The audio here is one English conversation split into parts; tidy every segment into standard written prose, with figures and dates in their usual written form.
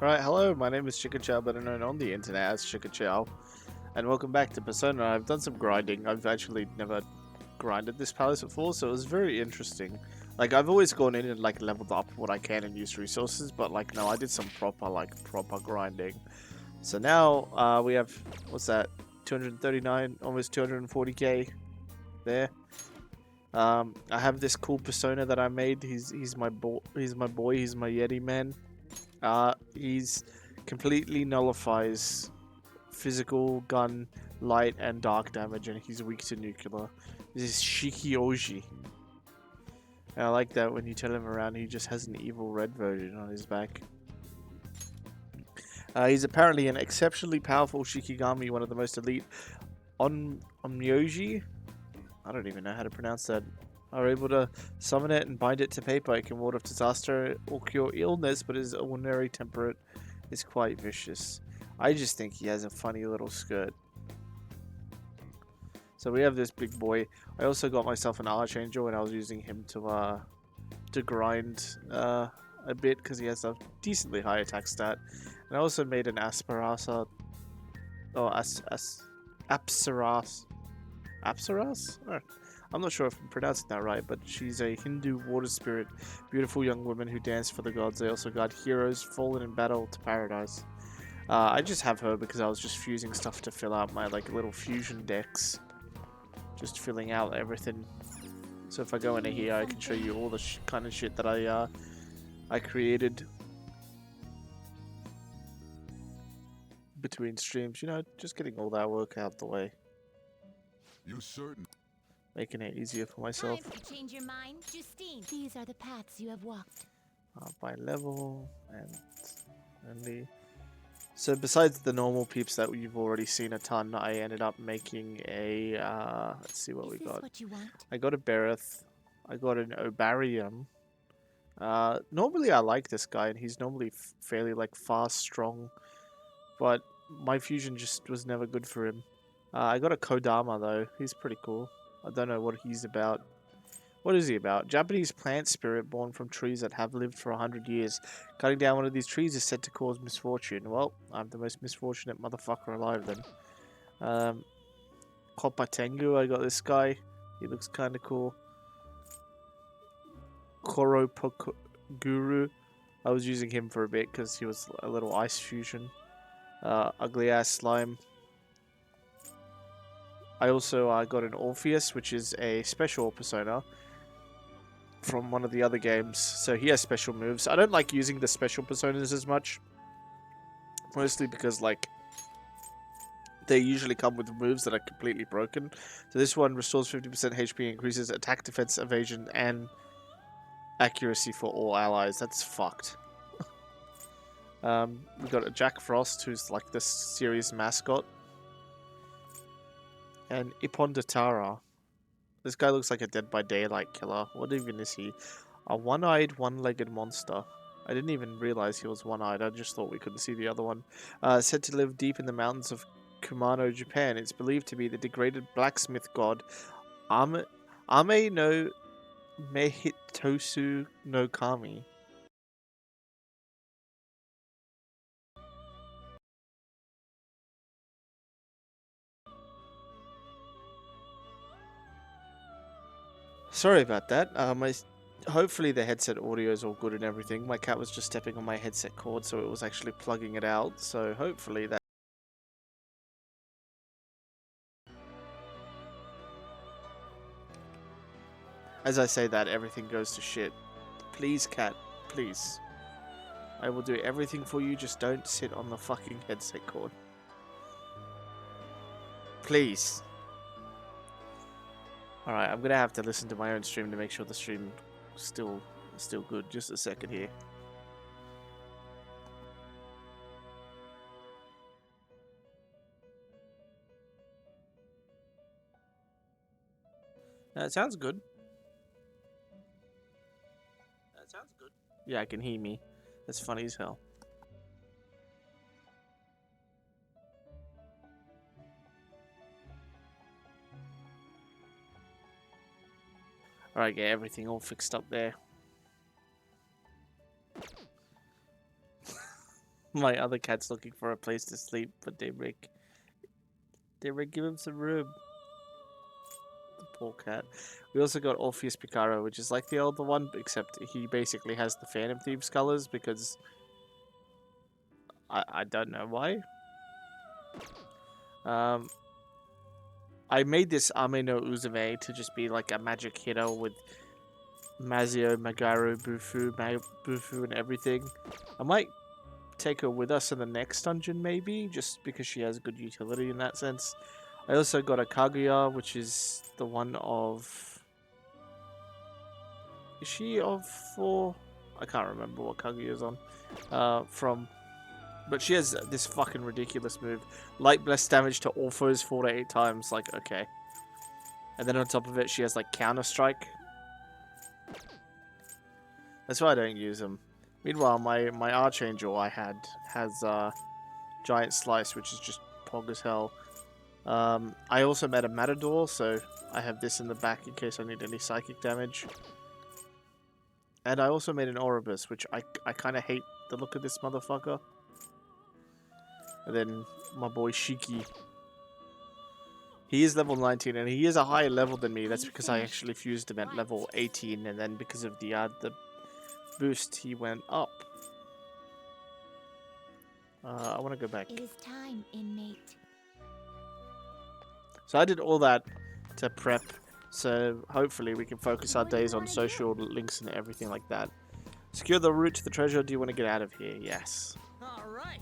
Alright, hello, my name is Chickachow, better known on the internet as Chickachow, and welcome back to Persona. I've done some grinding. I've actually never grinded this palace before, so it was very interesting. Like, I've always gone in and, like, leveled up what I can and used resources, but, like, no, I did some proper grinding. So now, we have, what's that, 239, almost 240k there. I have this cool persona that I made. He's my boy, he's my Yeti man. He's completely nullifies physical, gun, light, and dark damage, and he's weak to nuclear. This is Shikioji. And I like that when you turn him around, he just has an evil red version on his back. He's apparently an exceptionally powerful Shikigami, one of the most elite Onmyoji. I don't even know how to pronounce that. Are able to summon it and bind it to paper. It can ward off disaster or cure illness, but his ordinary temperament is quite vicious. I just think he has a funny little skirt. So we have this big boy. I also got myself an Archangel, and I was using him to grind a bit because he has a decently high attack stat. And I also made an Asparasa, or Apsaras. Apsaras? Oh, I'm not sure if I'm pronouncing that right, but she's a Hindu water spirit, beautiful young woman who danced for the gods. They also got heroes fallen in battle to paradise. I just have her because I was just fusing stuff to fill out my like little fusion decks. Just filling out everything. So if I go into here, I can show you all the kind of shit that I created between streams. You know, just getting all that work out the way. You certain? Making it easier for myself. Time to change your mind, Justine. These are the paths you have walked. By level and only. So besides the normal peeps that you've already seen a ton, I ended up making a, let's see what we got. What you want? I got a Bereth, I got an Obarium. Normally I like this guy, and he's normally fairly like fast, strong, but my fusion just was never good for him. I got a Kodama though, he's pretty cool. I don't know what he's about. What is he about? Japanese plant spirit born from trees that have lived for 100 years. Cutting down one of these trees is said to cause misfortune. Well, I'm the most misfortunate motherfucker alive then. Kopatengu, I got this guy. He looks kind of cool. Koropokuguru. I was using him for a bit because he was a little ice fusion. Ugly ass slime. I also got an Orpheus, which is a special persona from one of the other games, so he has special moves. I don't like using the special personas as much, mostly because like they usually come with moves that are completely broken. So this one restores 50% HP, increases attack, defense, evasion, and accuracy for all allies. That's fucked. We got a Jack Frost, who's like this series mascot, and Ipondatara. This guy looks like a Dead by Daylight killer. What even is he? A one-eyed, one-legged monster. I didn't even realize he was one-eyed. I just thought we couldn't see the other one. Said to live deep in the mountains of Kumano, Japan. It's believed to be the degraded blacksmith god Ame no Mehitosu no Kami. Sorry about that. Hopefully the headset audio is all good and everything. My cat was just stepping on my headset cord, so it was actually plugging it out. So hopefully that. As I say that, everything goes to shit. Please, cat, please. I will do everything for you, just don't sit on the fucking headset cord. Please. Alright, I'm gonna have to listen to my own stream to make sure the stream still good. Just a second here. It sounds good. Yeah, I can hear me. That's funny as hell. Alright, get everything all fixed up there. My other cat's looking for a place to sleep, but Daybreak, give him some room. The poor cat. We also got Orpheus Picaro, which is like the older one, except he basically has the Phantom Thieves colors because I don't know why. I made this Ame no Uzume to just be like a magic hitter with Mazio, Magaru, Bufu, and everything. I might take her with us in the next dungeon, maybe, just because she has good utility in that sense. I also got a Kaguya, which is the one of... Is she of 4? I can't remember what Kaguya's on. But she has this fucking ridiculous move. Light blast damage to all foes 4 to 8 times. Like, okay. And then on top of it, she has, like, Counter Strike. That's why I don't use them. Meanwhile, my Archangel has Giant Slice, which is just pog as hell. I also made a Matador, so I have this in the back in case I need any psychic damage. And I also made an Oribus, which I kind of hate the look of this motherfucker. And then my boy Shiki. He is level 19, and he is a higher level than me. That's because I actually fused him at level 18, and then because of the boost, he went up. I want to go back. It is time, inmate. So I did all that to prep, so hopefully we can focus our days on social links and everything like that. Secure the route to the treasure. Do you want to get out of here? Yes. Alright.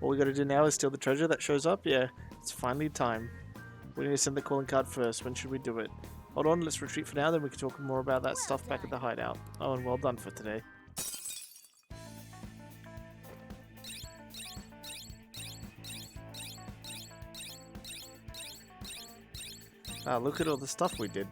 All we gotta do now is steal the treasure that shows up. Yeah, it's finally time. We need to send the calling card first. When should we do it? Hold on, let's retreat for now, then we can talk more about that stuff back at the hideout. Oh, and well done for today. Ah, look at all the stuff we did.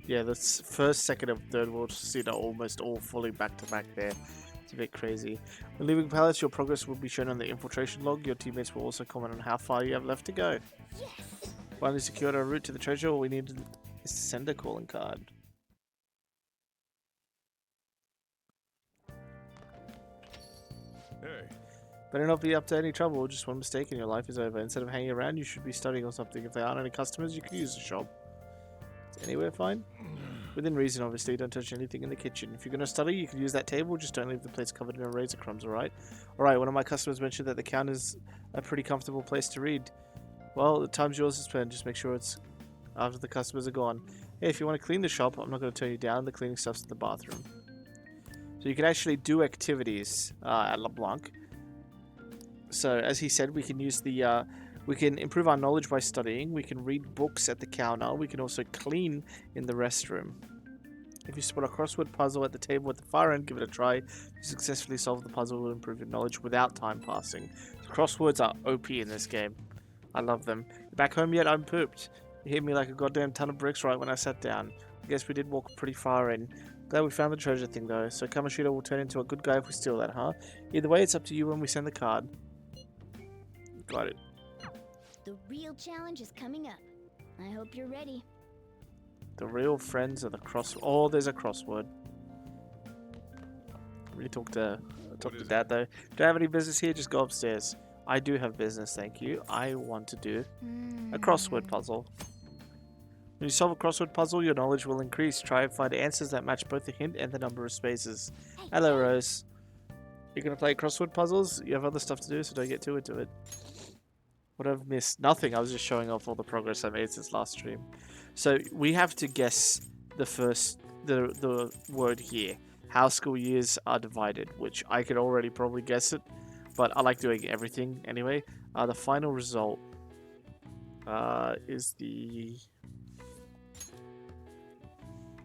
Yeah, the first, second, and third world seed are almost all fully back to back there. It's a bit crazy. When leaving Palace, your progress will be shown on the infiltration log. Your teammates will also comment on how far you have left to go. Yes. Finally secured our route to the treasure. All we need is to send a calling card. Hey, Better not be up to any trouble. Just one mistake and your life is over. Instead of hanging around, you should be studying or something. If there aren't any customers, you can use the shop. Is anywhere fine? Within reason, obviously. Don't touch anything in the kitchen. If you're going to study, you can use that table. Just don't leave the place covered in eraser crumbs, alright? Alright, one of my customers mentioned that the counter's a pretty comfortable place to read. Well, the time's yours to spend. Just make sure it's after the customers are gone. Hey, if you want to clean the shop, I'm not going to turn you down. The cleaning stuff's in the bathroom. So you can actually do activities at LeBlanc. So, as he said, we can use the... we can improve our knowledge by studying. We can read books at the counter. We can also clean in the restroom. If you spot a crossword puzzle at the table at the far end, give it a try. If you successfully solve the puzzle, will improve your knowledge without time passing. Crosswords are OP in this game. I love them. Back home yet? I'm pooped. It hit me like a goddamn ton of bricks right when I sat down. I guess we did walk pretty far in. Glad we found the treasure thing though. So Kamoshida will turn into a good guy if we steal that, huh? Either way, it's up to you when we send the card. Got it. The real challenge is coming up. I hope you're ready. The real friends of the cross. Oh, there's a crossword. Really talk to Dad though. Do I have any business here? Just go upstairs. I do have business, thank you. I want to do a crossword puzzle. When you solve a crossword puzzle, your knowledge will increase. Try and find answers that match both the hint and the number of spaces. Hello, Rose. You're gonna play crossword puzzles? You have other stuff to do, so don't get too into it. What I've missed? Nothing. I was just showing off all the progress I made since last stream. So we have to guess the word here. How school years are divided, which I could already probably guess it, but I like doing everything anyway. The final result is the...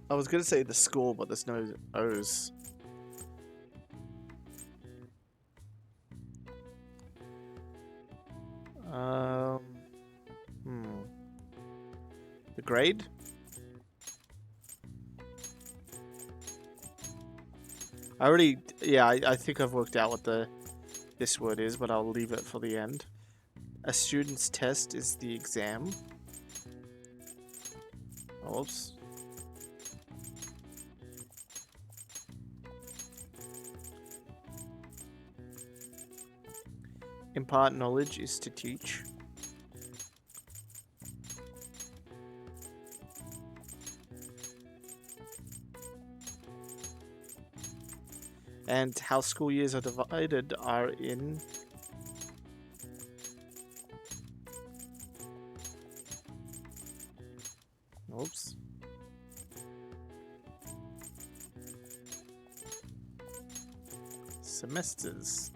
I was gonna say the score, but there's no O's. The grade? I think I've worked out what this word is, but I'll leave it for the end. A student's test is the exam. Oops. Impart knowledge is to teach. And how school years are divided are in oops. Semesters.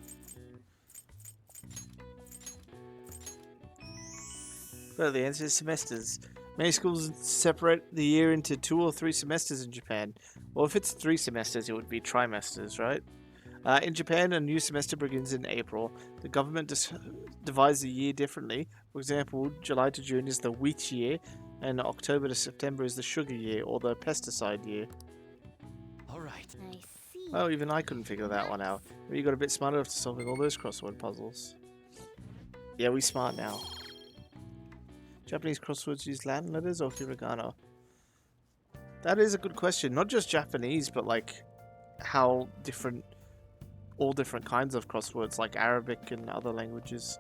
Well, the answer is semesters. Many schools separate the year into 2 or 3 semesters in Japan. Well, if it's 3 semesters, it would be trimesters, right? In Japan, a new semester begins in April. The government divides the year differently. For example, July to June is the wheat year, and October to September is the sugar year or the pesticide year. All right. I see. Well, even I couldn't figure that one out. Maybe you got a bit smarter after solving all those crossword puzzles. Yeah, we smart now. Japanese crosswords use Latin letters or hiragana? That is a good question. Not just Japanese, but like how different, all different kinds of crosswords like Arabic and other languages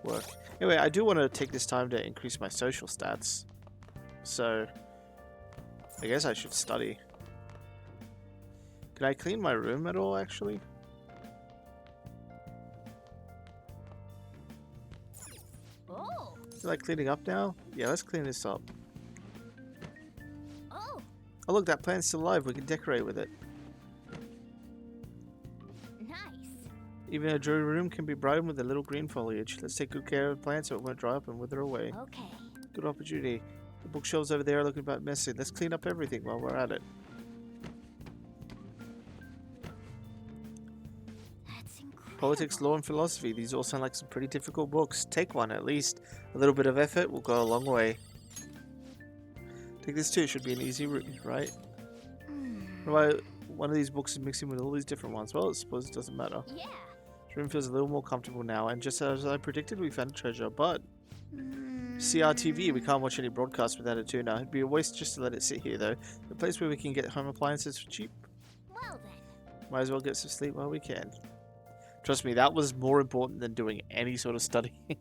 work. Anyway, I do want to take this time to increase my social stats. So, I guess I should study. Can I clean my room at all, actually? Oh. Feel like cleaning up now? Yeah, let's clean this up. Oh. Oh look, that plant's still alive. We can decorate with it. Nice. Even a dreary room can be brightened with a little green foliage. Let's take good care of the plant so it won't dry up and wither away. Okay. Good opportunity. The bookshelves over there are looking about messy. Let's clean up everything while we're at it. That's incredible. Politics, law, and philosophy. These all sound like some pretty difficult books. Take one at least. A little bit of effort will go a long way. Take this too. It should be an easy read, right? What about one of these books is mixing with all these different ones? Well, I suppose it doesn't matter. Yeah. This room feels a little more comfortable now, and just as I predicted, we found a treasure. But CRTV, we can't watch any broadcasts without a tuner. It'd be a waste just to let it sit here, though. A place where we can get home appliances for cheap. Well then. Might as well get some sleep while we can. Trust me, that was more important than doing any sort of studying.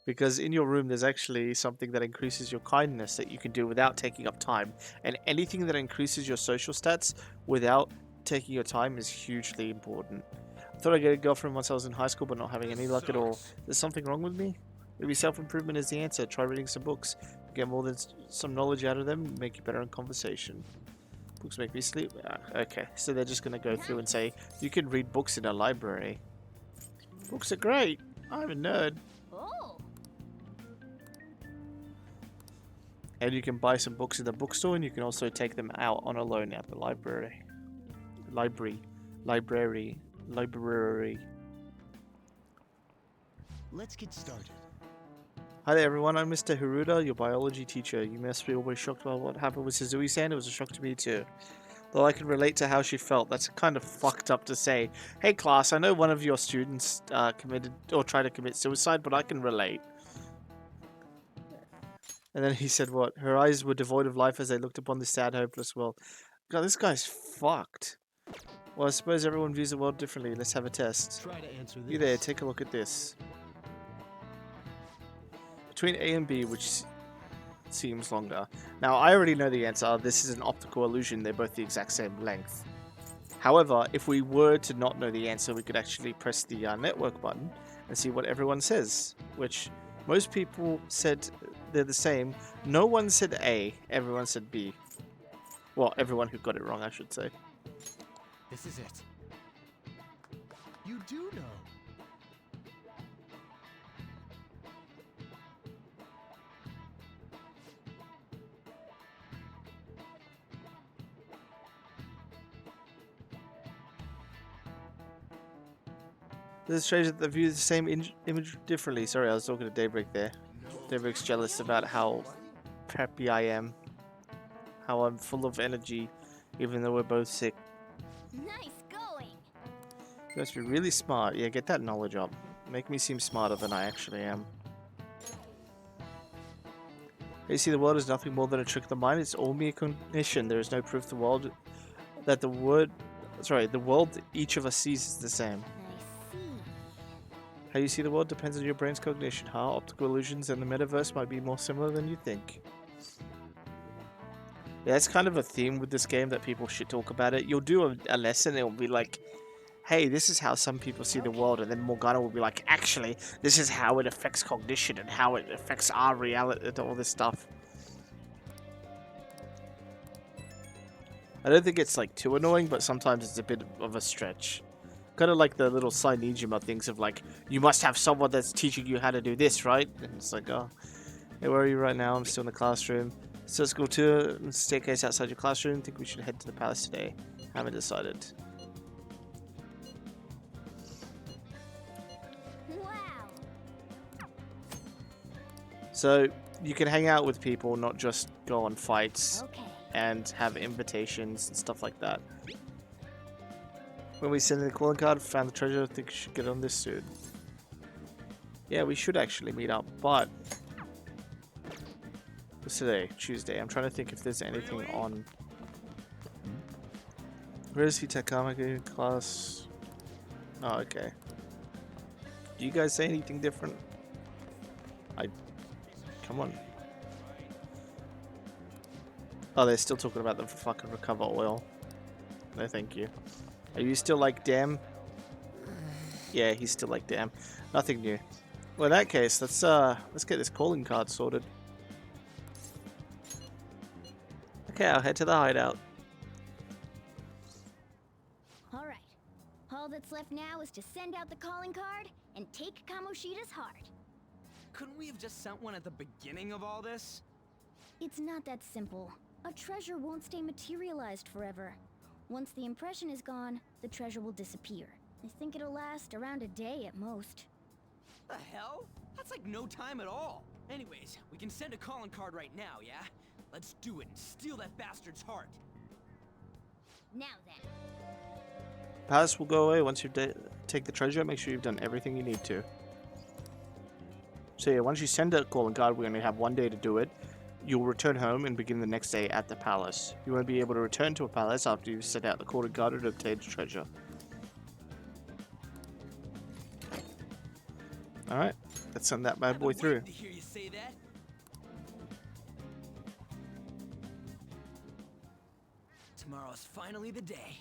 Because in your room, there's actually something that increases your kindness that you can do without taking up time. And anything that increases your social stats without taking your time is hugely important. I thought I'd get a girlfriend once I was in high school, but not having any luck at all. There's something wrong with me? Maybe self-improvement is the answer. Try reading some books. Get more than some knowledge out of them, make you better in conversation. Books make me sleep. Okay, so they're just going to go through and say, you can read books in a library. Books are great. I'm a nerd. Oh. And you can buy some books in the bookstore, and you can also take them out on a loan at the library. Library. Let's get started. Hi there, everyone. I'm Mr. Haruda, your biology teacher. You must be always shocked by what happened with Suzui-san. It was a shock to me, too. Though I can relate to how she felt, that's kind of fucked up to say. Hey, class, I know one of your students committed or tried to commit suicide, but I can relate. And then he said what? Her eyes were devoid of life as they looked upon this sad, hopeless world. God, this guy's fucked. Well, I suppose everyone views the world differently. Let's have a test. Try to answer this. You there, take a look at this. Between A and B, which seems longer. Now, I already know the answer. This is an optical illusion. They're both the exact same length. However, if we were to not know the answer, we could actually press the network button and see what everyone says, which most people said they're the same. No one said A. Everyone said B. Well, everyone who got it wrong, I should say. This is it. You do know. This is strange that they view the same image differently. Sorry, I was talking to Daybreak there. Daybreak's jealous about how preppy I am. How I'm full of energy, even though we're both sick. Nice going. You must be really smart. Yeah, get that knowledge up. Make me seem smarter than I actually am. You see, the world is nothing more than a trick of the mind. It's all mere cognition. There is no proof the world that the world each of us sees is the same. I see. How you see the world depends on your brain's cognition. How optical illusions and the metaverse might be more similar than you think. Yeah, that's kind of a theme with this game that people should talk about it. You'll do a lesson, it'll be like, hey, this is how some people see the world, and then Morgana will be like, actually, this is how it affects cognition and how it affects our reality and all this stuff. I don't think it's like too annoying, but sometimes it's a bit of a stretch. Kind of like the little Sainijima things of like, you must have someone that's teaching you how to do this, right? And it's like, oh, hey, where are you right now? I'm still in the classroom. So school tour, staircase outside your classroom. Think we should head to the palace today. Haven't decided. Wow. So you can hang out with people, not just go on fights Okay. and have invitations and stuff like that. When we send in the calling card, found the treasure, I think we should get on this soon. Yeah, we should actually meet up, but what's today? Tuesday. I'm trying to think if there's anything on. Where is he? Takama class. Oh, okay. Do you guys say anything different? Come on. Oh, they're still talking about the fucking recover oil. No, thank you. Are you still like damn? Yeah, he's still like damn. Nothing new. Well, in that case, let's get this calling card sorted. Okay, I'll head to the hideout. All right. All that's left now is to send out the calling card and take Kamoshida's heart. Couldn't we have just sent one at the beginning of all this? It's not that simple. A treasure won't stay materialized forever. Once the impression is gone, the treasure will disappear. I think it'll last around a day at most. The hell? That's like no time at all. Anyways, we can send a calling card right now, yeah? Let's do it and steal that bastard's heart. Now then. Palace will go away once you take the treasure. Make sure you've done everything you need to. So yeah, once you send a calling card, we only have 1 day to do it. You'll return home and begin the next day at the palace. You won't be able to return to a palace after you've sent out the calling card and obtained the treasure. Alright, let's send that bad boy through. To hear you say that. Tomorrow's finally the day.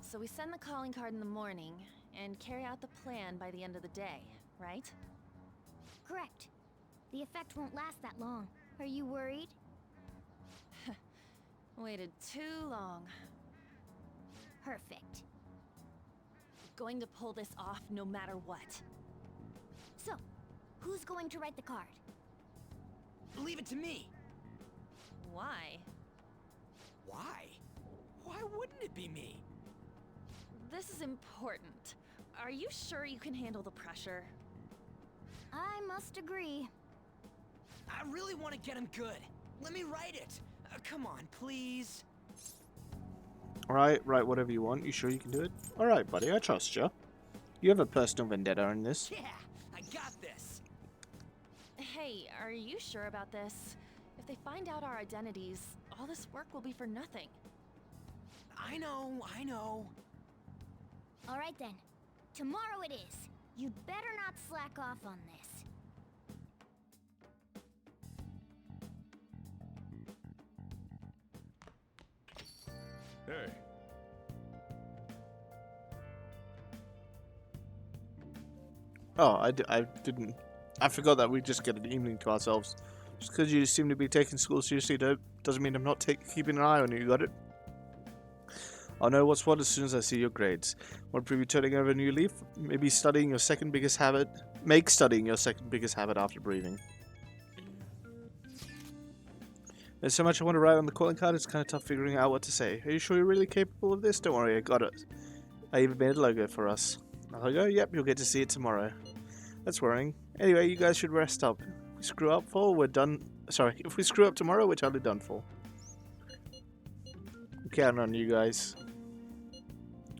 So we send the calling card in the morning and carry out the plan by the end of the day, right? Correct. The effect won't last that long. Are you worried? Waited too long. Perfect. Going to pull this off no matter what. So, who's going to write the card? Leave it to me. Why? Why? Why wouldn't it be me? This is important. Are you sure you can handle the pressure? I must agree. I really want to get him good. Let me write it. Come on, please. Alright, write whatever you want. You sure you can do it? Alright, buddy, I trust you. You have a personal vendetta in this. Yeah, I got this. Hey, are you sure about this? If they find out our identities, all this work will be for nothing. I know. All right then. Tomorrow it is. You'd better not slack off on this. Hey, Oh, I didn't. I forgot that we just get an evening to ourselves. Just because you seem to be taking school seriously doesn't mean I'm not keeping an eye on you, got it? I'll know what's what as soon as I see your grades. Want to prove you turning over a new leaf? Maybe studying your second biggest habit. Make studying your second biggest habit after breathing. There's so much I want to write on the calling card, it's kind of tough figuring out what to say. Are you sure you're really capable of this? Don't worry, I got it. I even made a logo for us. A logo? Yep, you'll get to see it tomorrow. That's worrying. Anyway, you guys should rest up. If we screw up we're done. Sorry, if we screw up tomorrow, we're totally done for. I'm counting on you guys.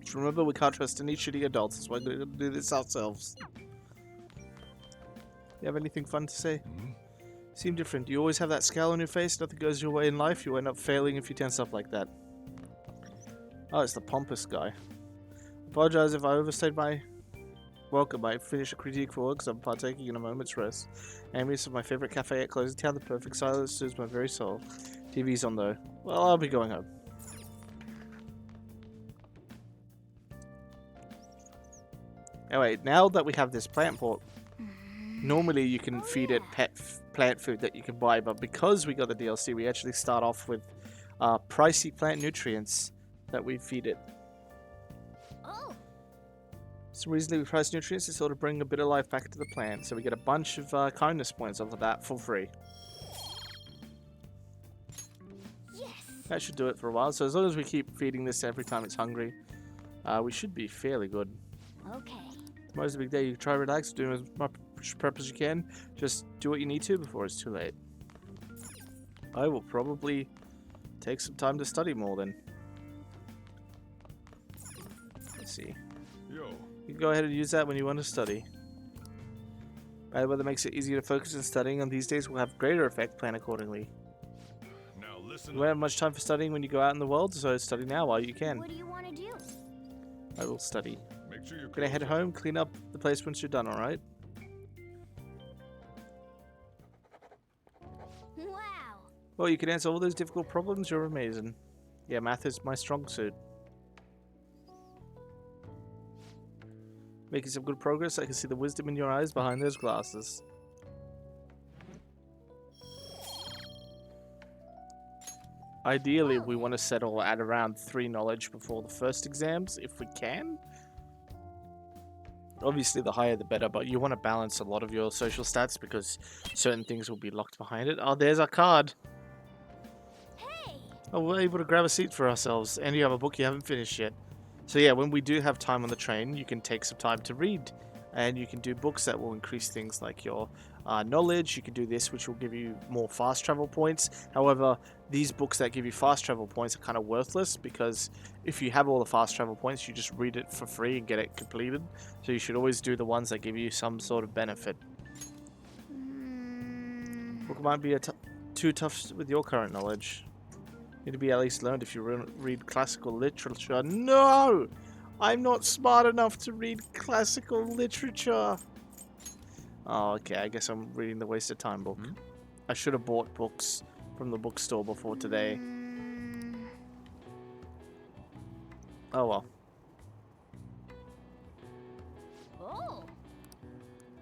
Just remember, we can't trust any shitty adults. That's why we're going to do this ourselves. You have anything fun to say? Seem different. You always have that scowl on your face. Nothing goes your way in life. You end up failing if you tense up like that. Oh, it's the pompous guy. Apologize if I overstayed my welcome. I finished a critique for work because I'm partaking in a moment's rest. Ambience of my favorite cafe at closing town. The perfect silence soothes my very soul. TV's on though. Well, I'll be going home. Anyway, now that we have this plant pot, normally you can feed it plant food that you can buy, but because we got the DLC, we actually start off with pricey plant nutrients that we feed it. Oh, So reasonably priced nutrients to sort of bring a bit of life back to the plant, so we get a bunch of kindness points off of that for free. yes. That should do it for a while, so as long as we keep feeding this every time it's hungry, we should be fairly good. Okay. Tomorrow's a big day. You can try relax, do as much prep as you can. Just do what you need to before it's too late. I will probably take some time to study more then. Let's see. Yo. You can go ahead and use that when you want to study. Bad weather makes it easier to focus on studying, and these days will have greater effect. Plan accordingly. Now listen. You won't have much time for studying when you go out in the world, so study now while you can. What do you want to do? I will study. Make sure you're Gonna head home, clean up the place once you're done, alright? Wow. Well, you can answer all those difficult problems, you're amazing. Yeah, math is my strong suit. Making some good progress, I can see the wisdom in your eyes behind those glasses. Ideally, we want to settle at around 3 knowledge before the first exams, if we can. Obviously, the higher the better, but you want to balance a lot of your social stats because certain things will be locked behind it. Oh, there's our card. Hey. Oh, we're able to grab a seat for ourselves, and you have a book you haven't finished yet. So yeah, when we do have time on the train, you can take some time to read, and you can do books that will increase things like your knowledge. You can do this, which will give you more fast travel points. However, these books that give you fast travel points are kind of worthless because if you have all the fast travel points, you just read it for free and get it completed. So you should always do the ones that give you some sort of benefit. Book might be too tough with your current knowledge. Need to be at least learned if you read classical literature. No! I'm not smart enough to read classical literature. Oh, okay. I guess I'm reading the waste of time book. I should have bought books from the bookstore before today. Oh well. Oh.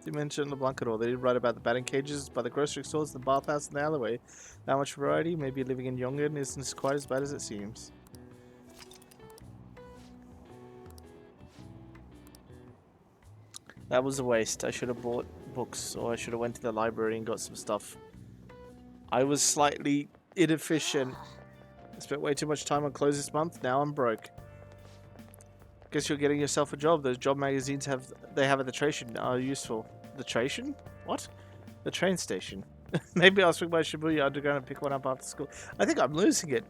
You mentioned the blanket, or they did write about the batting cages by the grocery stores, the bathhouse, and the alleyway. That much variety. Maybe living in Yongan isn't quite as bad as it seems. That was a waste. I should have bought books, or I should have went to the library and got some stuff. I was slightly inefficient. I spent way too much time on clothes this month. Now I'm broke. Guess you're getting yourself a job. Those job magazines have at the station are useful. The station? What? The train station. Maybe I'll swing by Shibuya Underground and pick one up after school. I think I'm losing it.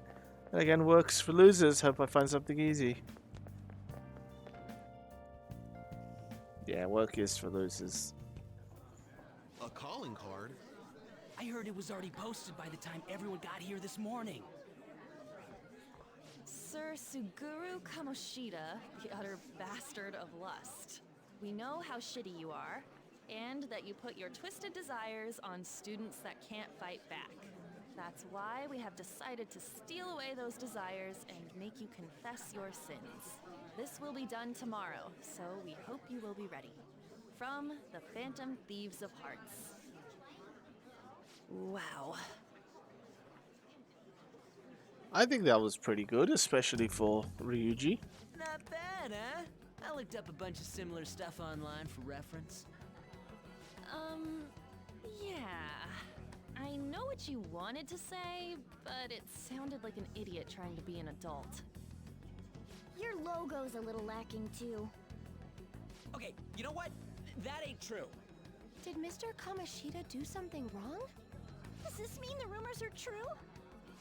And again, works for losers. Hope I find something easy. Yeah, work is for losers. A calling card? I heard it was already posted by the time everyone got here this morning. Sir Suguru Kamoshida, the utter bastard of lust. We know how shitty you are, and that you put your twisted desires on students that can't fight back. That's why we have decided to steal away those desires and make you confess your sins. This will be done tomorrow, so we hope you will be ready. From the Phantom Thieves of Hearts. Wow. I think that was pretty good, especially for Ryuji. Not bad, huh? I looked up a bunch of similar stuff online for reference. Yeah. I know what you wanted to say, but it sounded like an idiot trying to be an adult. Your logo's a little lacking too. Okay, you know what? That ain't true. Did Mr. Kamoshida do something wrong? Does this mean the rumors are true?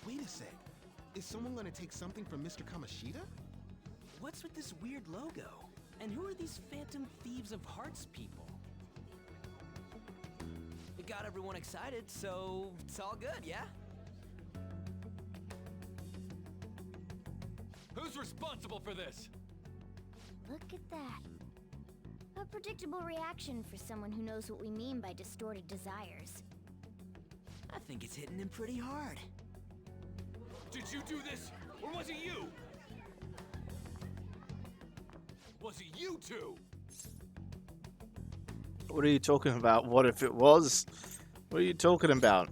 Wait a sec. Is someone gonna take something from Mr. Kamoshida? What's with this weird logo? And who are these Phantom Thieves of Hearts people? We got everyone excited, so it's all good, yeah? Who's responsible for this? Look at that. A predictable reaction for someone who knows what we mean by distorted desires. I think it's hitting him pretty hard. Did you do this, or was it you? Was it you two? What are you talking about? What if it was? What are you talking about?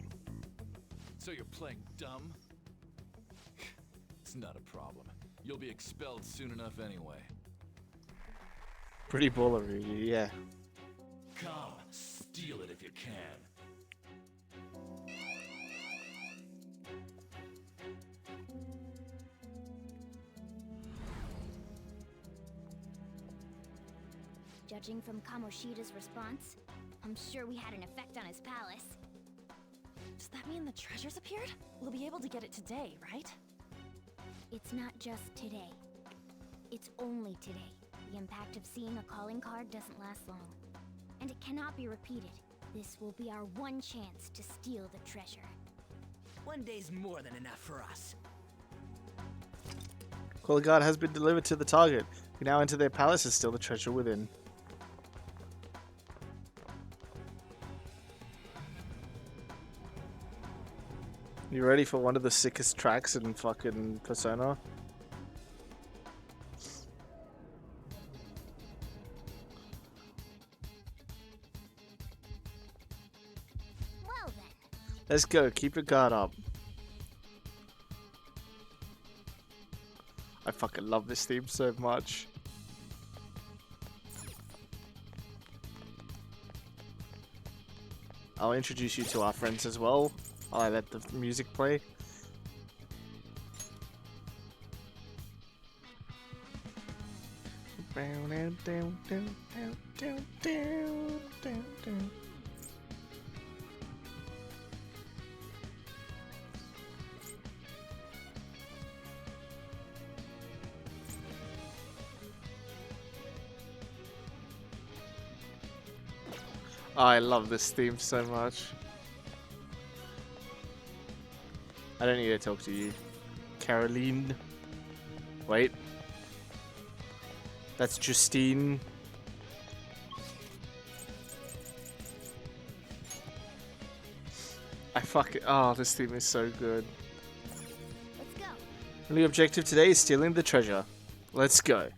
So you're playing dumb? It's not a problem. You'll be expelled soon enough anyway. Pretty baller, really, yeah. Come, steal it if you can. Judging from Kamoshida's response, I'm sure we had an effect on his palace. Does that mean the treasure's appeared? We'll be able to get it today, right? It's not just today. It's only today. The impact of seeing a calling card doesn't last long. And it cannot be repeated. This will be our one chance to steal the treasure. One day's more than enough for us. Calling card has been delivered to the target. We now enter their palace and steal the treasure within. You ready for one of the sickest tracks in fucking Persona? Well then, Let's go, keep your guard up. I fucking love this theme so much. I'll introduce you to our friends as well. I'll let the music play. I love this theme so much. I don't need to talk to you. Caroline. Wait. That's Justine. Oh, this theme is so good. let's go. Only objective today is stealing the treasure. Let's go.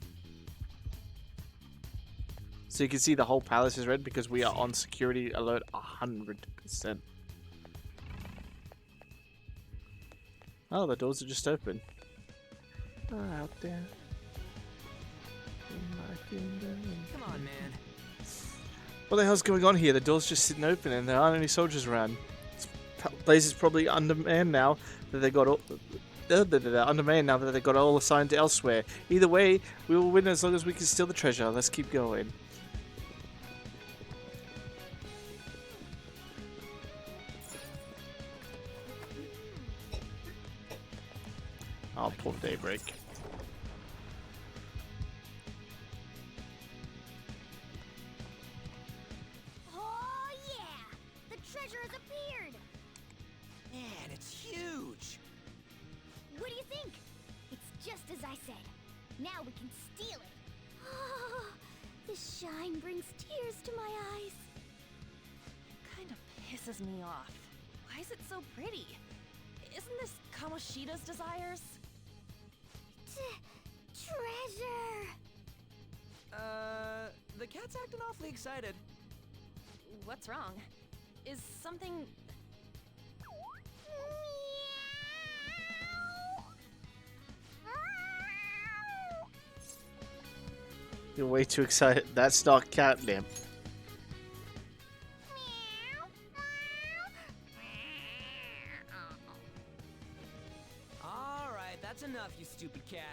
So you can see the whole palace is red because we are on security alert 100%. Oh, the doors are just open. Out there. In my kingdom. Come on, man. What the hell's going on here? The door's just sitting open and there aren't any soldiers around. This place is probably undermanned now that they got all... undermanned now that they got all assigned elsewhere. Either way, we will win as long as we can steal the treasure. Let's keep going. Oh, poor Daybreak. Oh yeah! The treasure has appeared! Man, it's huge. What do you think? It's just as I said. Now we can steal it. Oh, the shine brings tears to my eyes. Kind of pisses me off. Why is it so pretty? Isn't this Kamoshida's desires? Treasure! The cat's acting awfully excited. What's wrong? Is something... You're way too excited. That's not catnip. All right, that's enough, you stupid cat.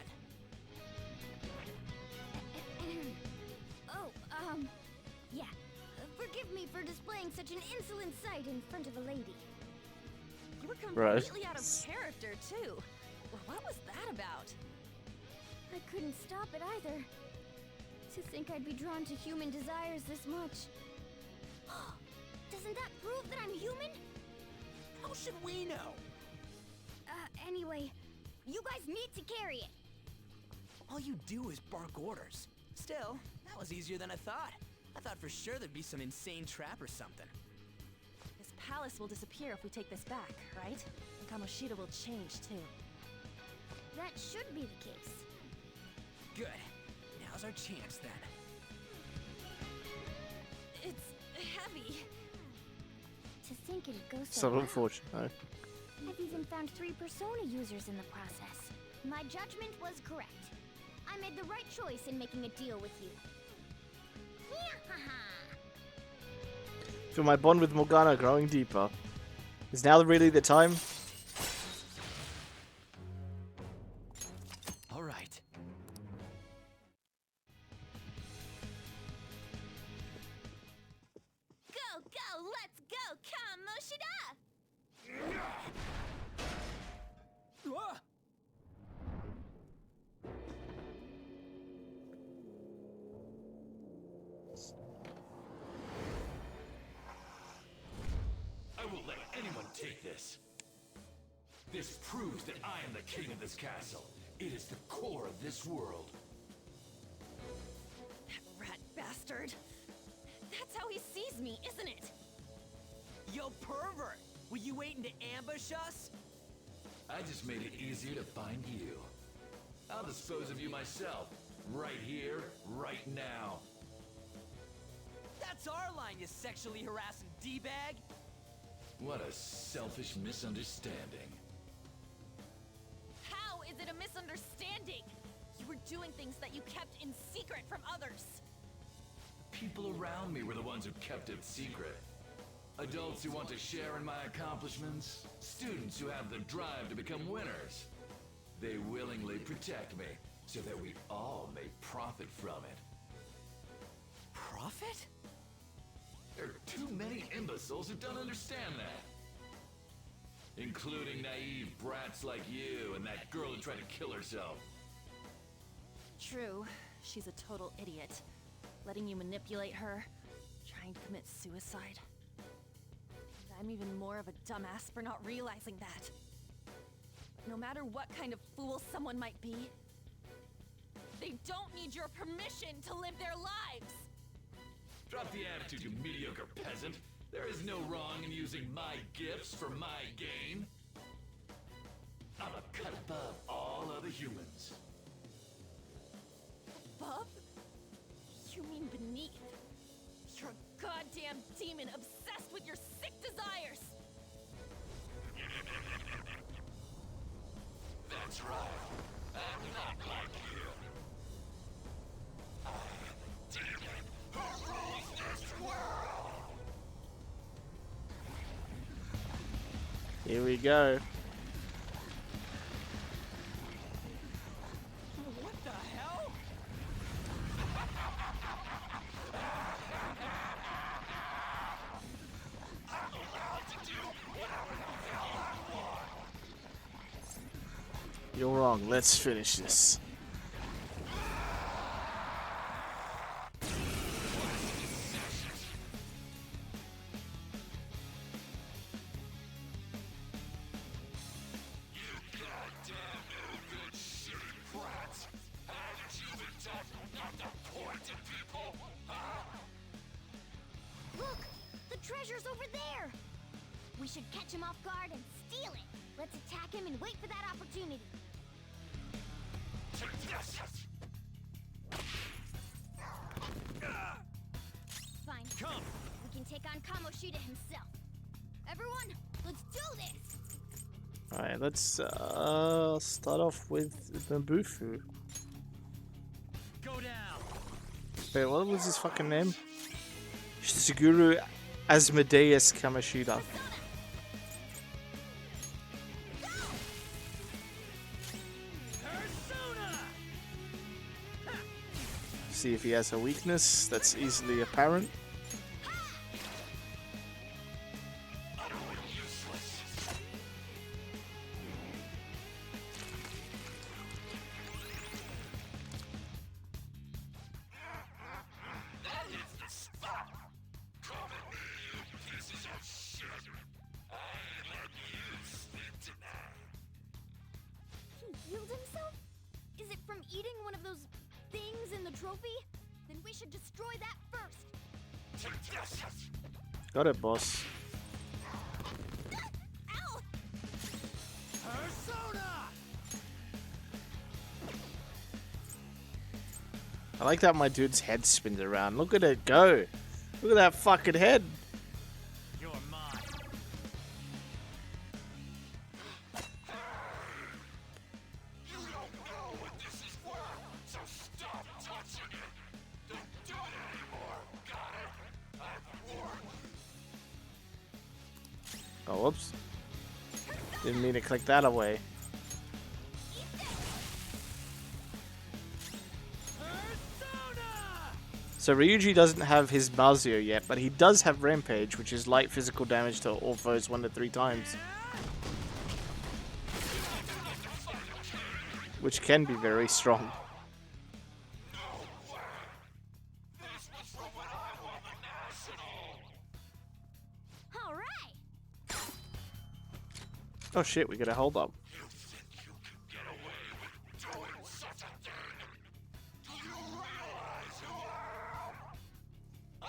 Yeah. Forgive me for displaying such an insolent sight in front of a lady. You were Right. completely out of character, too. Well, what was that about? I couldn't stop it either. To think I'd be drawn to human desires this much. Doesn't that prove that How should we know? Anyway, you guys need to carry it. All you do is bark orders. Still, that was easier than I thought. I thought for sure there'd be some insane trap or something. This palace will disappear if we take this back, right? And Kamoshida will change too. That should be the case. Good. Now's our chance then. It's heavy. To think it'd go so So well. unfortunate. I've even found 3 Persona users in the process. My judgment was correct. I made the right choice in making a deal with you. Feel my bond with Morgana growing deeper. Is now really the time? All right. Go, go, let's go, Kamoshida! Ah! I won't let anyone take this. This proves that I am the king of this castle. It is the core of this world. That rat bastard. That's how he sees me, isn't it? Yo, pervert! Were you waiting to ambush us? I just made it easier to find you. I'll dispose of you myself. Right here, right now. That's our line, you sexually harassing D-bag! What a selfish misunderstanding. How is it a misunderstanding? You were doing things that you kept in secret from others. People around me were the ones who kept it secret. Adults who want to share in my accomplishments. Students who have the drive to become winners. They willingly protect me, so that we all may profit from it. Profit? There are too many imbeciles who don't understand that. Including naive brats like you and that girl who tried to kill herself. True, she's a total idiot. Letting you manipulate her, trying to commit suicide. And I'm even more of a dumbass for not realizing that. But no matter what kind of fool someone might be, they don't need your permission to live their lives! Drop the attitude, you mediocre peasant. There is no wrong in using my gifts for my gain. I'm a cut above all other humans. Above? You mean beneath? You're a goddamn demon obsessed with your sick desires! That's right. I'm not like you. I'm the demon who rules this world. Here we go. What the hell? I'm allowed to do whatever the hell I want. You're wrong. Let's finish this. You goddamn no-good shitty brats! Haven't you been taught not to point at people, huh? Look! The treasure's over there! We should catch him off guard and steal it! Let's attack him and wait for that opportunity. Take this! Fine. Come! We can take on Kamoshida himself. Everyone, let's do this! Alright, let's start off with Mabufu. Go down! Wait, what was his fucking name? Suguru Asmodeus Kamoshida. Persona! See if he has a weakness that's easily apparent. Utterly useless. That is the stuff! Come at me, you pieces of shit! I let you trophy? Then we should destroy that first. Got it, boss. Ow! Persona! I like that my dude's head spins around. Look at it go. Look at that fucking head. You're mine. You don't know what this is for, so stop touching it. Don't do it anymore. Got it? I've warned you. Oh, whoops. Didn't mean to click that away. So Ryuji doesn't have his Mazio yet, but he does have Rampage, which is light physical damage to all foes 1 to 3 times. Which can be very strong. All right. Oh shit, we gotta hold up. You think you can get away with doing such a thing? Do you realize who I am? I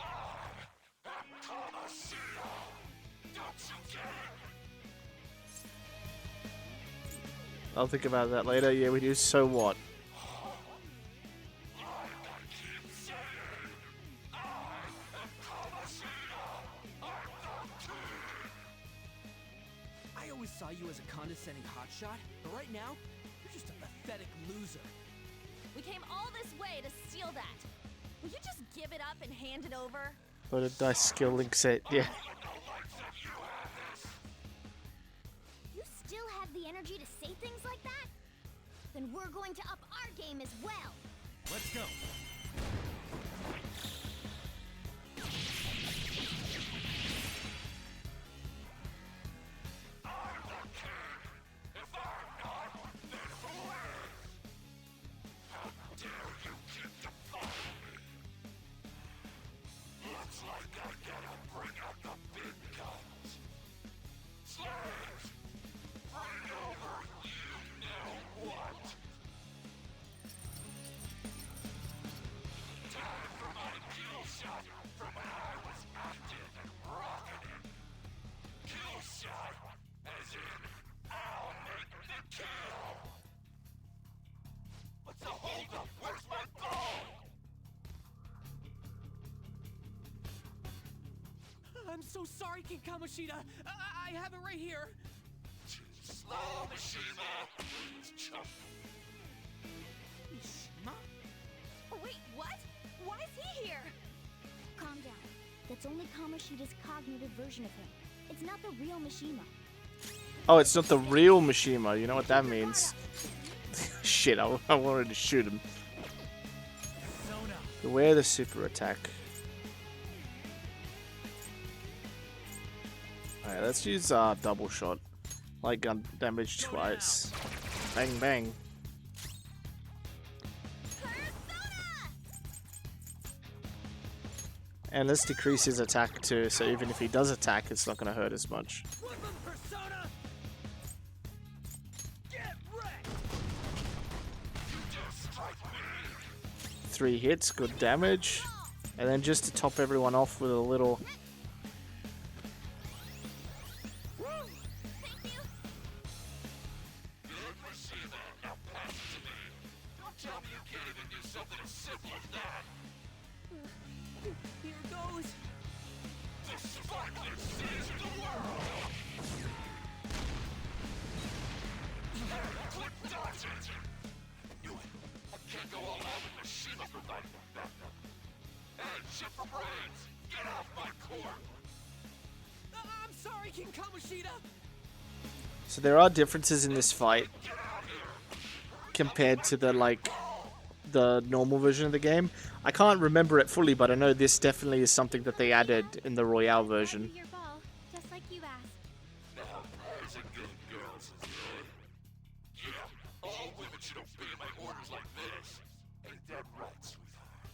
am Kamoshida. Don't you get it? I'll think about that later. Yeah, we do. So what? Like I keep saying, I am Kamoshida. I'm the king. I always saw you as a condescending hotshot, but right now, you're just a pathetic loser. We came all this way to steal that. Will you just give it up and hand it over? But a nice skill link set. Yeah. You still have the energy to say things like that? Then we're going to up our game as well. Let's go. Looks like I gotta bring out the big guns. Slaves! Bring over you know what? Time for my kill shot from when I was active and rocking it. Kill shot, as in, I'll make the kill. What's the holdup? Where's my bow? I'm so sorry, King Kamoshida. I have it right here. Too slow, Mishima. Please jump. Mishima? Oh, wait, what? Why is he here? Calm down. That's only Kamoshida's cognitive version of him. It's not the real Mishima. Oh, it's not the real Mishima. You know what that means? Shit, I wanted to shoot him. Persona. Beware the super attack. Alright, let's use double shot. Light gun damage twice. Bang bang. And let's decrease his attack too, so even if he does attack, it's not going to hurt as much. Woodland Persona. Get wrecked. 3 hits, good damage. And then just to top everyone off with a little... Thank you. Good Mishima. Now pass it to me. Don't tell me you can't even do something as simple as that. Here goes. The sparkler sees the world. Click dodge it. Knew it. I can't go all out with Mishima providing backup. Hey, chip for brains. Get off my court. I'm sorry, King Kamoshida. So there are differences in this fight compared to the normal version of the game. I can't remember it fully, but I know this definitely is something that they added in the Royale version. Your ball, just like you asked. Now, boys and good girls is good. Yeah, all women should obey my orders like this. Ain't that right, sweetheart?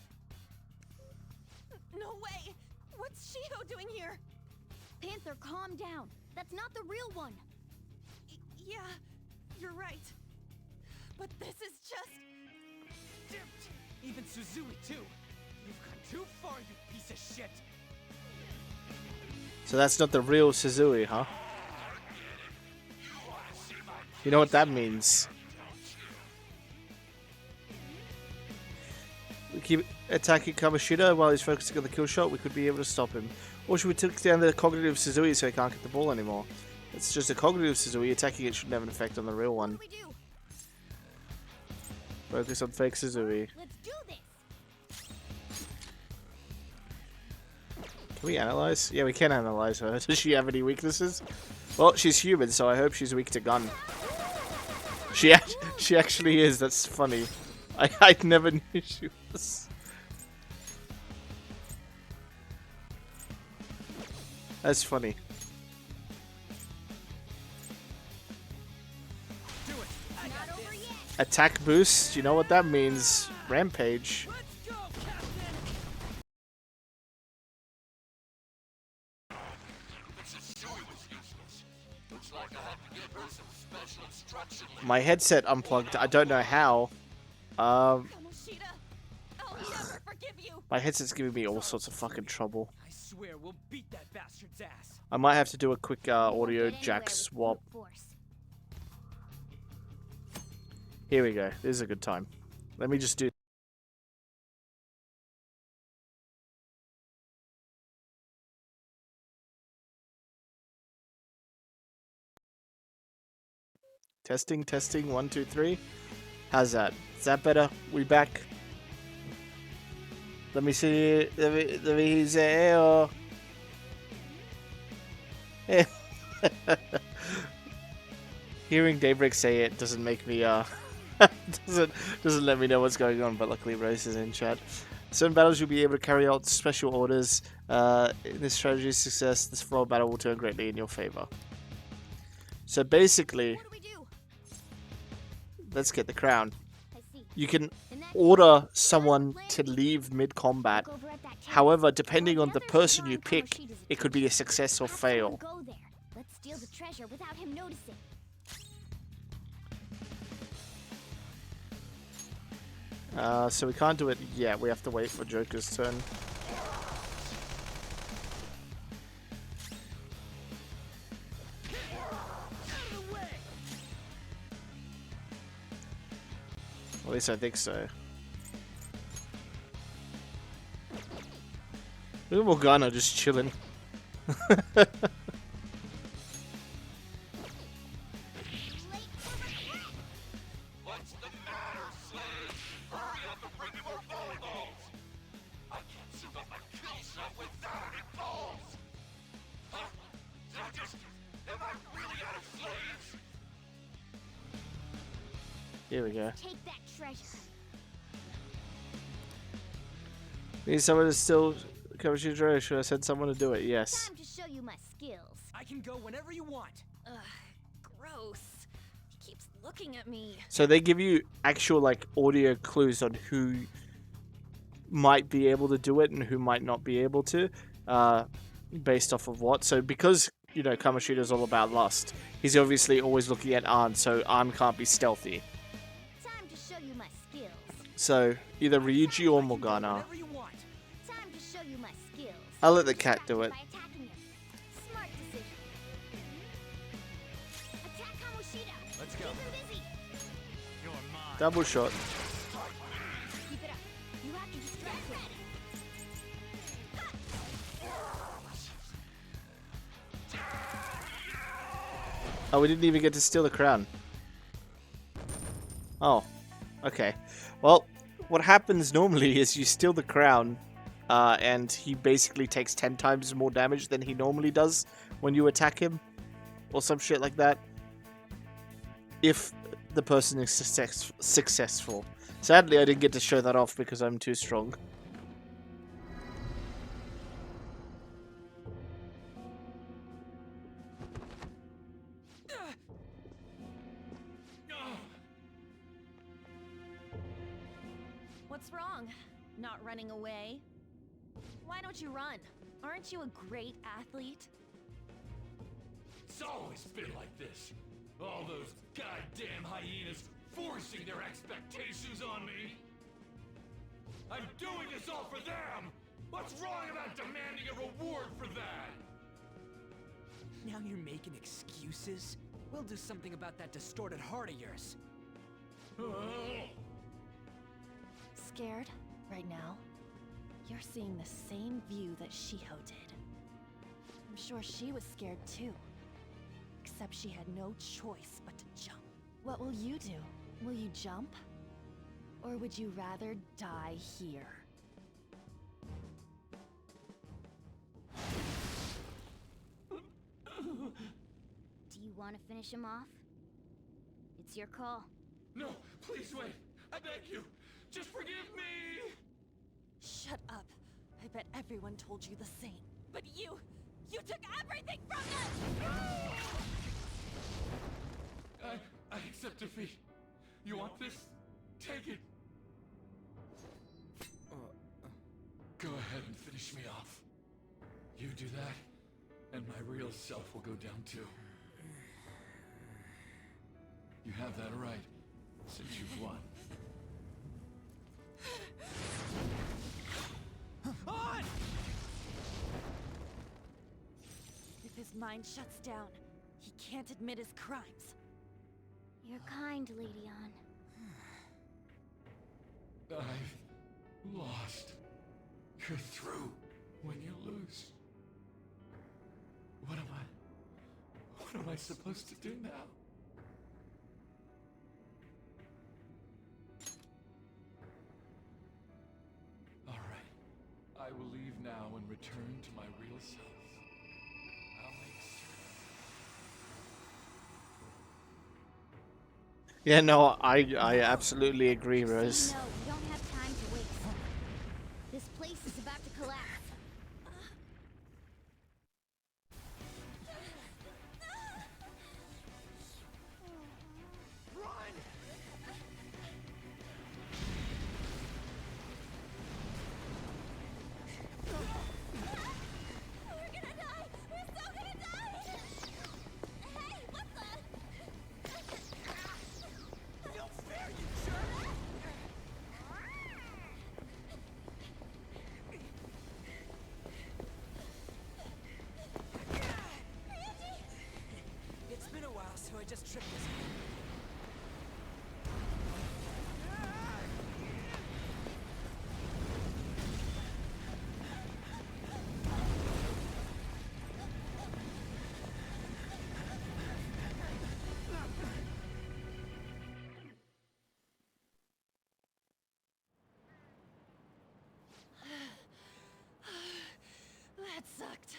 No way! What's Shiho doing here? Panther, calm down. That's not the real one. Yeah, you're right. But this is just... Dipped Even Suzui, too. You've gone too far, you piece of shit. So that's not the real Suzui, huh? You know what that means? We keep attacking Kamoshida while he's focusing on the kill shot. We could be able to stop him. Or should we take down the cognitive Suzui so he can't get the ball anymore? It's just a cognitive Suzui. Attacking it shouldn't have an effect on the real one. What do we do? Focus on fake Suzui. Let's do this. Can we analyze? Yeah, we can analyze her. Does she have any weaknesses? Well, she's human, so I hope she's weak to gun. She actually is. That's funny. I never knew she was. That's funny. Not over yet. Attack boost. You know what that means? Rampage. Let's go, Captain! My headset unplugged. I don't know how. Kamoshida, I'll never forgive you. My headset's giving me all sorts of fucking trouble. I swear we'll beat that bastard's ass. I might have to do a quick audio Get anywhere jack with swap. brute force. Here we go. This is a good time. Let me just do. Testing, testing. 1, 2, 3. How's that? Is that better? We back? Let me see. Let me say. Oh. Hearing Daybreak say it doesn't make me doesn't let me know what's going on. But luckily Rose is in chat. Certain battles you'll be able to carry out special orders. In this strategy's success, this flow battle will turn greatly in your favor. So basically, What do we do? let's get the crown. I see. You can In that order case, someone plan to B. leave mid-combat. Look over at that table. However, depending on the Whatever's person you drawing pick, Kamoshida's it could be a attention. success or Have someone fail. Go there. Let's steal the treasure without him noticing. So we can't do it yet. We have to wait for Joker's turn. At least I think so. Look at Morgana just chilling. What's the matter, Slade? Hurry up and bring me more volleyballs! I can't shoot off my kill shot without any balls! Huh? Am I really out of slaves? Here we go. Take that treasure. Need someone to still cover Shidro. Should I send someone to do it? Yes. Time to show you my skills. I can go whenever you want. Ugh, gross. He keeps looking at me. So they give you actual like audio clues on who might be able to do it and who might not be able to, based off of what. So because you know Kamoshida is all about lust, he's obviously always looking at Arn, so Arn can't be stealthy. Time to show you my skills. So either Ryuji or I can go Morgana. whenever you want. Time to show you my skills. I'll let the cat do it. By attacking him. Smart decision. Attack Kamoshida. Let's go. Keep him busy. You're mine. Double shot. Keep it up. You have to distract him. Oh, we didn't even get to steal the crown. Oh, okay. Well, what happens normally is you steal the crown, and he basically takes 10 times more damage than he normally does when you attack him, or some shit like that. If the person is successful. Sadly, I didn't get to show that off because I'm too strong. What's wrong? Not running away? Why don't you run? Aren't you a great athlete? It's always been like this. All those goddamn hyenas forcing their expectations on me. I'm doing this all for them! What's wrong about demanding a reward for that? Now you're making excuses? We'll do something about that distorted heart of yours. Scared right now? You're seeing the same view that Shiho did. I'm sure she was scared too. Except she had no choice but to jump. What will you do? Will you jump? Or would you rather die here? Do you want to finish him off? It's your call. No, please wait. I beg you. Just forgive me! Shut up. I bet everyone told you the same. But you took everything from them! I accept defeat. You want this? Take it. Go ahead and finish me off. You do that, and my real self will go down too. You have that right, since you've won. On! If his mind shuts down, he can't admit his crimes. You're kind, Lady An. I've lost. You're through when you lose. What am I supposed to do now? All right. I will leave now and return to my real self. I'll make certain. Yeah, no, I absolutely agree, Rose. No, we don't have time to waste. This place is about to collapse. We're gonna die! We're so gonna die! Hey, what the? Don't spare you, jerk! It's been a while, so I just tripped this. That sucked.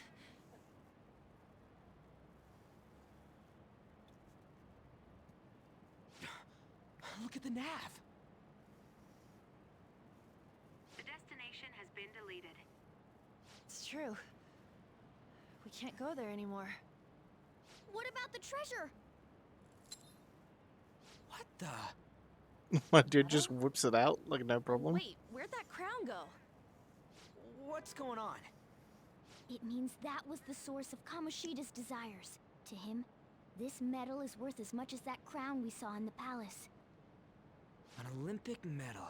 Look at the nav. The destination has been deleted. It's true. We can't go there anymore. What about the treasure? What the? My dude just whips it out like no problem. Wait, where'd that crown go? What's going on? It means that was the source of Kamoshida's desires. To him, this medal is worth as much as that crown we saw in the palace. An Olympic medal.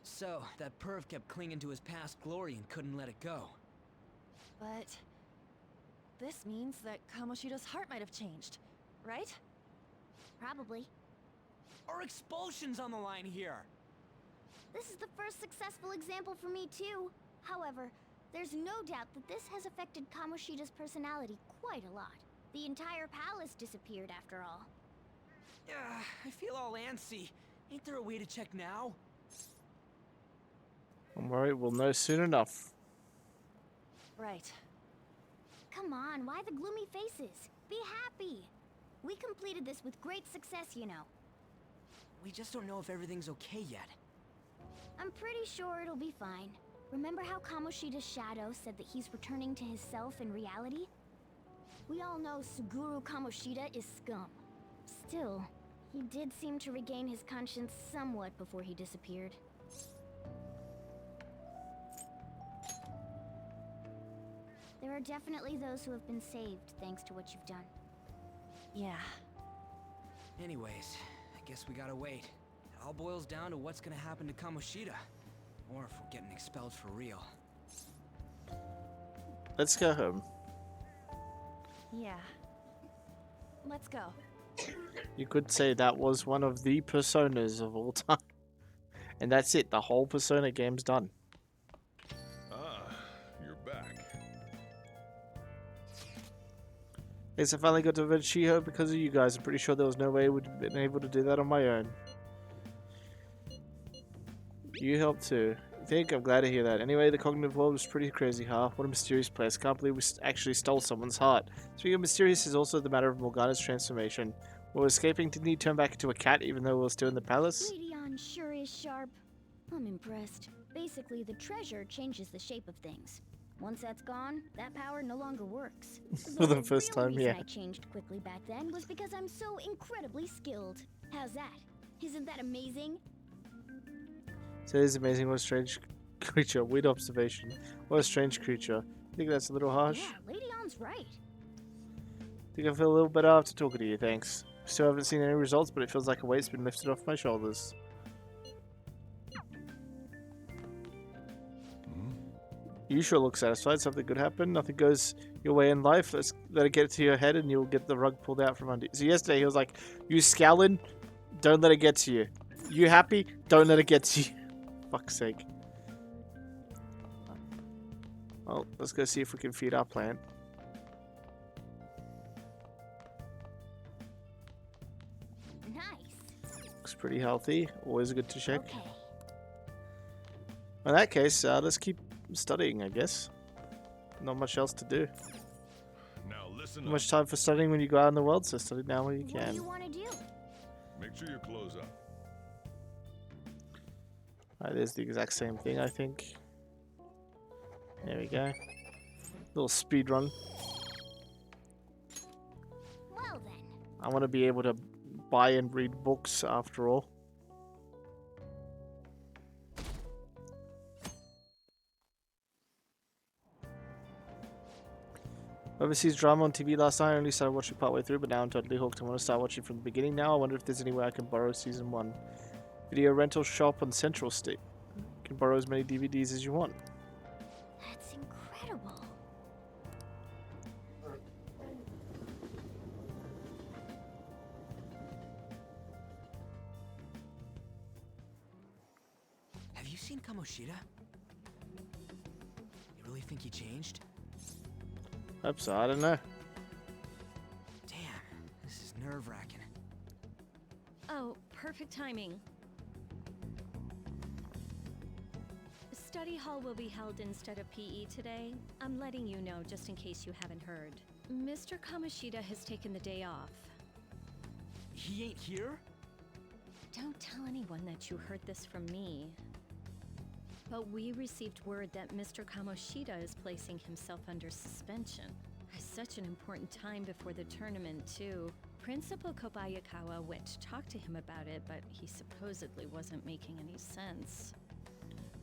So, that perv kept clinging to his past glory and couldn't let it go. But this means that Kamoshida's heart might have changed, right? Probably. Our expulsion's on the line here. This is the first successful example for me too. However, there's no doubt that this has affected Kamoshida's personality quite a lot. The entire palace disappeared after all. I feel all antsy. Ain't there a way to check now? Don't worry, we'll know soon enough. Right. Come on, why the gloomy faces? Be happy! We completed this with great success, you know. We just don't know if everything's okay yet. I'm pretty sure it'll be fine. Remember how Kamoshida's shadow said that he's returning to his self in reality? We all know Suguru Kamoshida is scum. Still, he did seem to regain his conscience somewhat before he disappeared. There are definitely those who have been saved thanks to what you've done. Yeah. Anyways, I guess we gotta wait. It all boils down to what's gonna happen to Kamoshida. Or if we're getting expelled for real. Let's go home. Yeah. Let's go. You could say that was one of the personas of all time. And that's it. The whole Persona game's done. Ah, you're back. Yes, I finally got to avenge Shiho because of you guys. I'm pretty sure there was no way I would have been able to do that on my own. You helped too. I think I'm glad to hear that. Anyway, the cognitive world was pretty crazy, huh? What a mysterious place. Can't believe we actually stole someone's heart. Speaking of mysterious is also the matter of Morgana's transformation. While escaping, didn't he turn back into a cat even though we were still in the palace? Leon sure is sharp. I'm impressed. Basically, the treasure changes the shape of things. Once that's gone, that power no longer works. For the first time, reason yeah. I changed quickly back then was because I'm so incredibly skilled. How's that? Isn't that amazing? So it is amazing. What a strange creature. Weird observation. What a strange creature. I think that's a little harsh. Yeah, Leon's right. I think I feel a little better after talking to you, thanks. Still haven't seen any results, but it feels like a weight's been lifted off my shoulders. You sure look satisfied. Something good happened. Nothing goes your way in life. Let's let it get to your head and you'll get the rug pulled out from under you. So yesterday he was like, you scowling? Don't let it get to you. You happy? Don't let it get to you. Fuck's sake. Well, let's go see if we can feed our plant. Nice. Looks pretty healthy. Always good to check. Okay. In that case, let's keep studying, I guess. Not much else to do. Now listen Not up. much time for studying when you go out in the world, so study now while you What do can. you want to do? Make sure you close up. Alright, there's the exact same thing, I think. There we go. Little speed run. Well then. I want to be able to buy and read books after all. Overseas drama on TV last night. I only started watching partway through, but now I'm totally hooked. I want to start watching from the beginning now. I wonder if there's any way I can borrow season 1. Video rental shop on Central Street. You can borrow as many DVDs as you want. That's incredible. Have you seen Kamoshida? You really think he changed? Hope so, I don't know. Damn, this is nerve-wracking. Oh, perfect timing. Study hall will be held instead of PE today. I'm letting you know just in case you haven't heard. Mr. Kamoshida has taken the day off. He ain't here? Don't tell anyone that you heard this from me. But we received word that Mr. Kamoshida is placing himself under suspension. At such an important time before the tournament, too. Principal Kobayakawa went to talk to him about it, but he supposedly wasn't making any sense.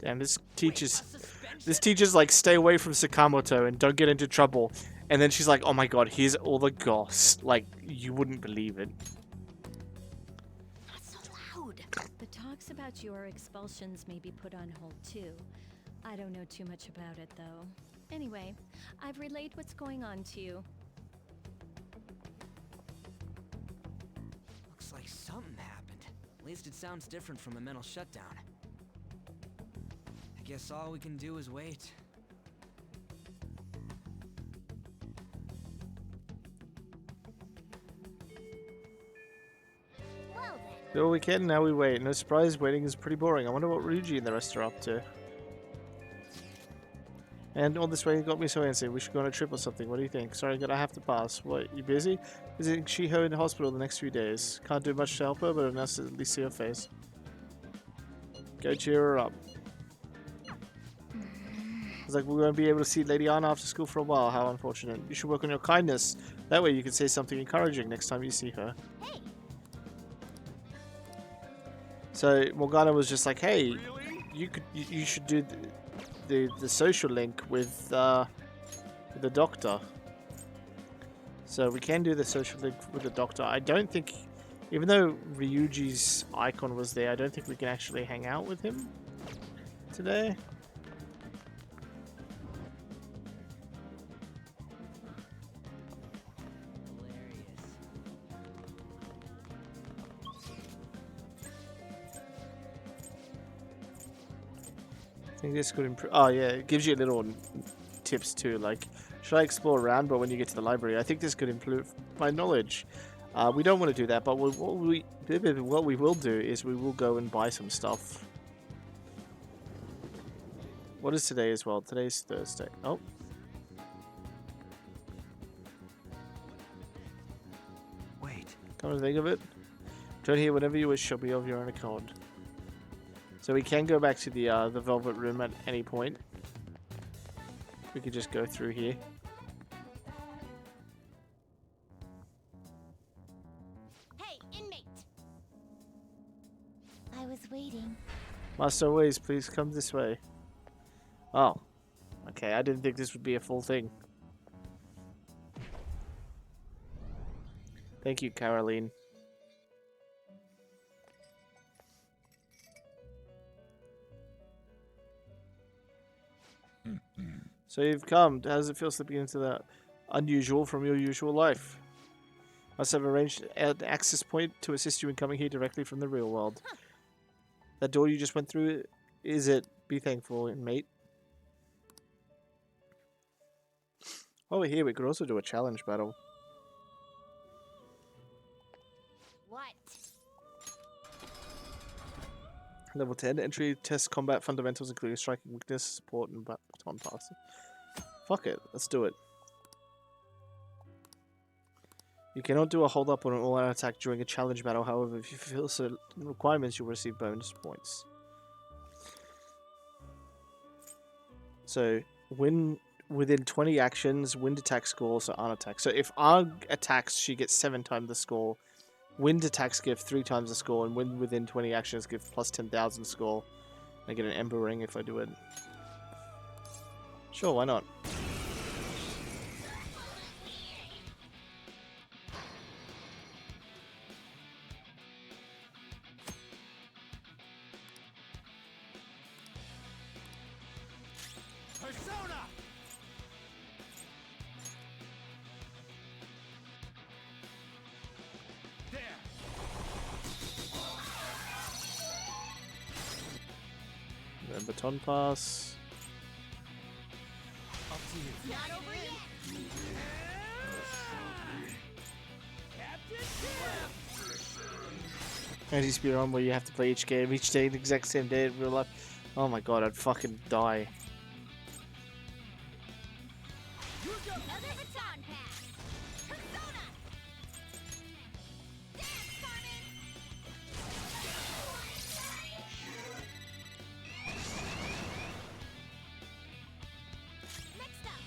Damn, this Wait, teacher's... a suspension? This teacher's like, stay away from Sakamoto and don't get into trouble. And then she's like, oh my god, here's all the goss. Like, you wouldn't believe it. Not so loud. The talks about your expulsions may be put on hold, too. I don't know too much about it, though. Anyway, I've relayed what's going on to you. Looks like something happened. At least it sounds different from a mental shutdown. I guess all we can do is wait. Well then. Do all we can, now we wait. No surprise, waiting is pretty boring. I wonder what Ryuji and the rest are up to. And all this way got me so antsy. We should go on a trip or something. What do you think? Sorry, I have to pass. What, you busy? Visiting Shiho in the hospital the next few days. Can't do much to help her, but it'll nice to at least see her face. Go cheer her up. It's like we won't be able to see Lady Anna after school for a while. How unfortunate. You should work on your kindness. That way you can say something encouraging next time you see her. Hey. So Morgana was just like, "Hey, you should do the social link with the doctor." So we can do the social link with the doctor. I don't think, even though Ryuji's icon was there, I don't think we can actually hang out with him. today. I think this could improve. Oh yeah, it gives you little tips too. Like, should I explore around? But when you get to the library, I think this could improve my knowledge. We don't want to do that, but what we will do is we will go and buy some stuff. What is today as well? Today's Thursday. Oh. Wait. Come to think of it, join here whenever you wish. Shall be of your own accord. So we can go back to the Velvet Room at any point. We could just go through here. Hey, inmate! I was waiting. Master always, please come this way. Oh. Okay, I didn't think this would be a full thing. Thank you, Caroline. So you've come. How does it feel slipping into that unusual from your usual life? Must have arranged an access point to assist you in coming here directly from the real world. That door you just went through, is it? Be thankful, mate. While we're here, we could also do a challenge battle. What? Level 10, entry test combat fundamentals including striking weakness, support, and baton passing. Fuck it, let's do it. You cannot do a hold up or an all-out attack during a challenge battle, however, if you fulfill certain requirements, you'll receive bonus points. So, win within 20 actions, wind attack scores are unattacked. So if Arg attacks, she gets 7 times the score. Wind attacks give 3 times the score, and win within 20 actions give plus 10,000 score. I get an Ember Ring if I do it. Sure, why not? Persona! There! Then baton pass. Up to you. Not over yet! Captain Anti-speed run where you have to play each game each day the exact same day in real life. Oh my god, I'd fucking die. Another baton pass! Persona! Dance, Carmen! Next up!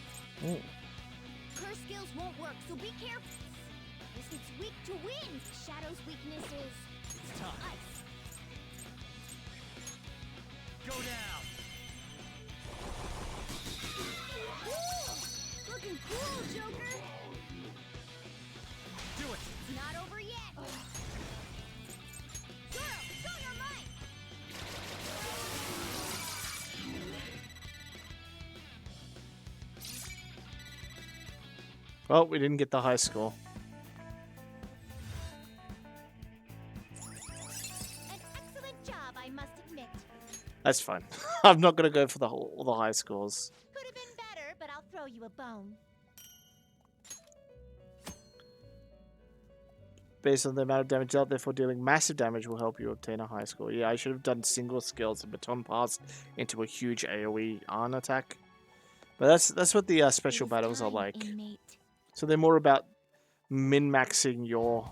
Ooh. Curse skills won't work, so be careful! This it's weak to wind! Shadow's weakness is... It's tough. ice. Go down! Woo! Looking cool, Joker! Do it! It's not over yet! Zoro, show your might! Well, we didn't get the high score. An excellent job, I must admit. That's fine. I'm not gonna go for all the high scores. Could have been better, but I'll throw you a bone. Based on the amount of damage dealt, therefore dealing massive damage will help you obtain a high score. Yeah, I should have done single skills and baton pass into a huge AoE on attack. But that's what the special battles are like. So they're more about min-maxing your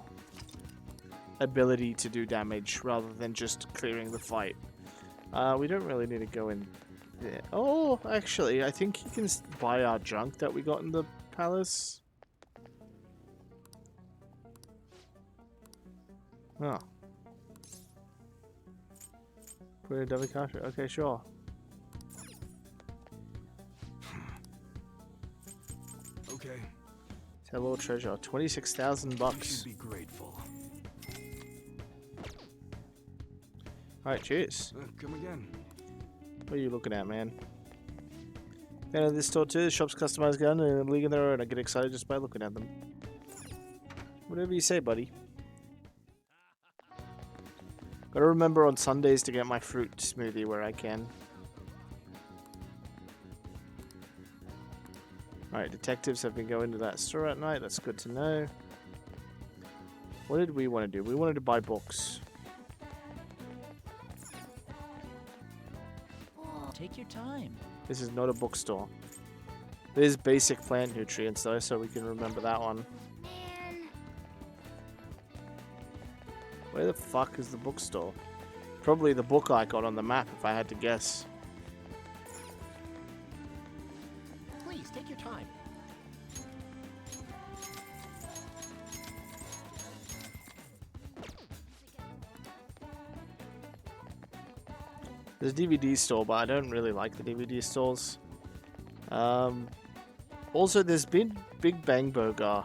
ability to do damage rather than just clearing the fight. We don't really need to go in there. Oh, actually, I think you can buy our junk that we got in the palace. Oh. Put in a dummy cartridge. Okay, sure. Okay. Hello, treasure. 26,000 You bucks. should be grateful. Alright, cheers. Come again. What are you looking at, man? Fan of this store too. The shop's customized gun and a league of their own. I get excited just by looking at them. Whatever you say, buddy. Gotta remember on Sundays to get my fruit smoothie where I can. Alright, detectives have been going to that store at night. That's good to know. What did we want to do? We wanted to buy books. Take your time. This is not a bookstore. There's basic plant nutrients though, so we can remember that one. Man. Where the fuck is the bookstore? Probably the book icon on the map if I had to guess. Please take your time. There's a DVD store, but I don't really like the DVD stores. Also, there's been Big Bang Burger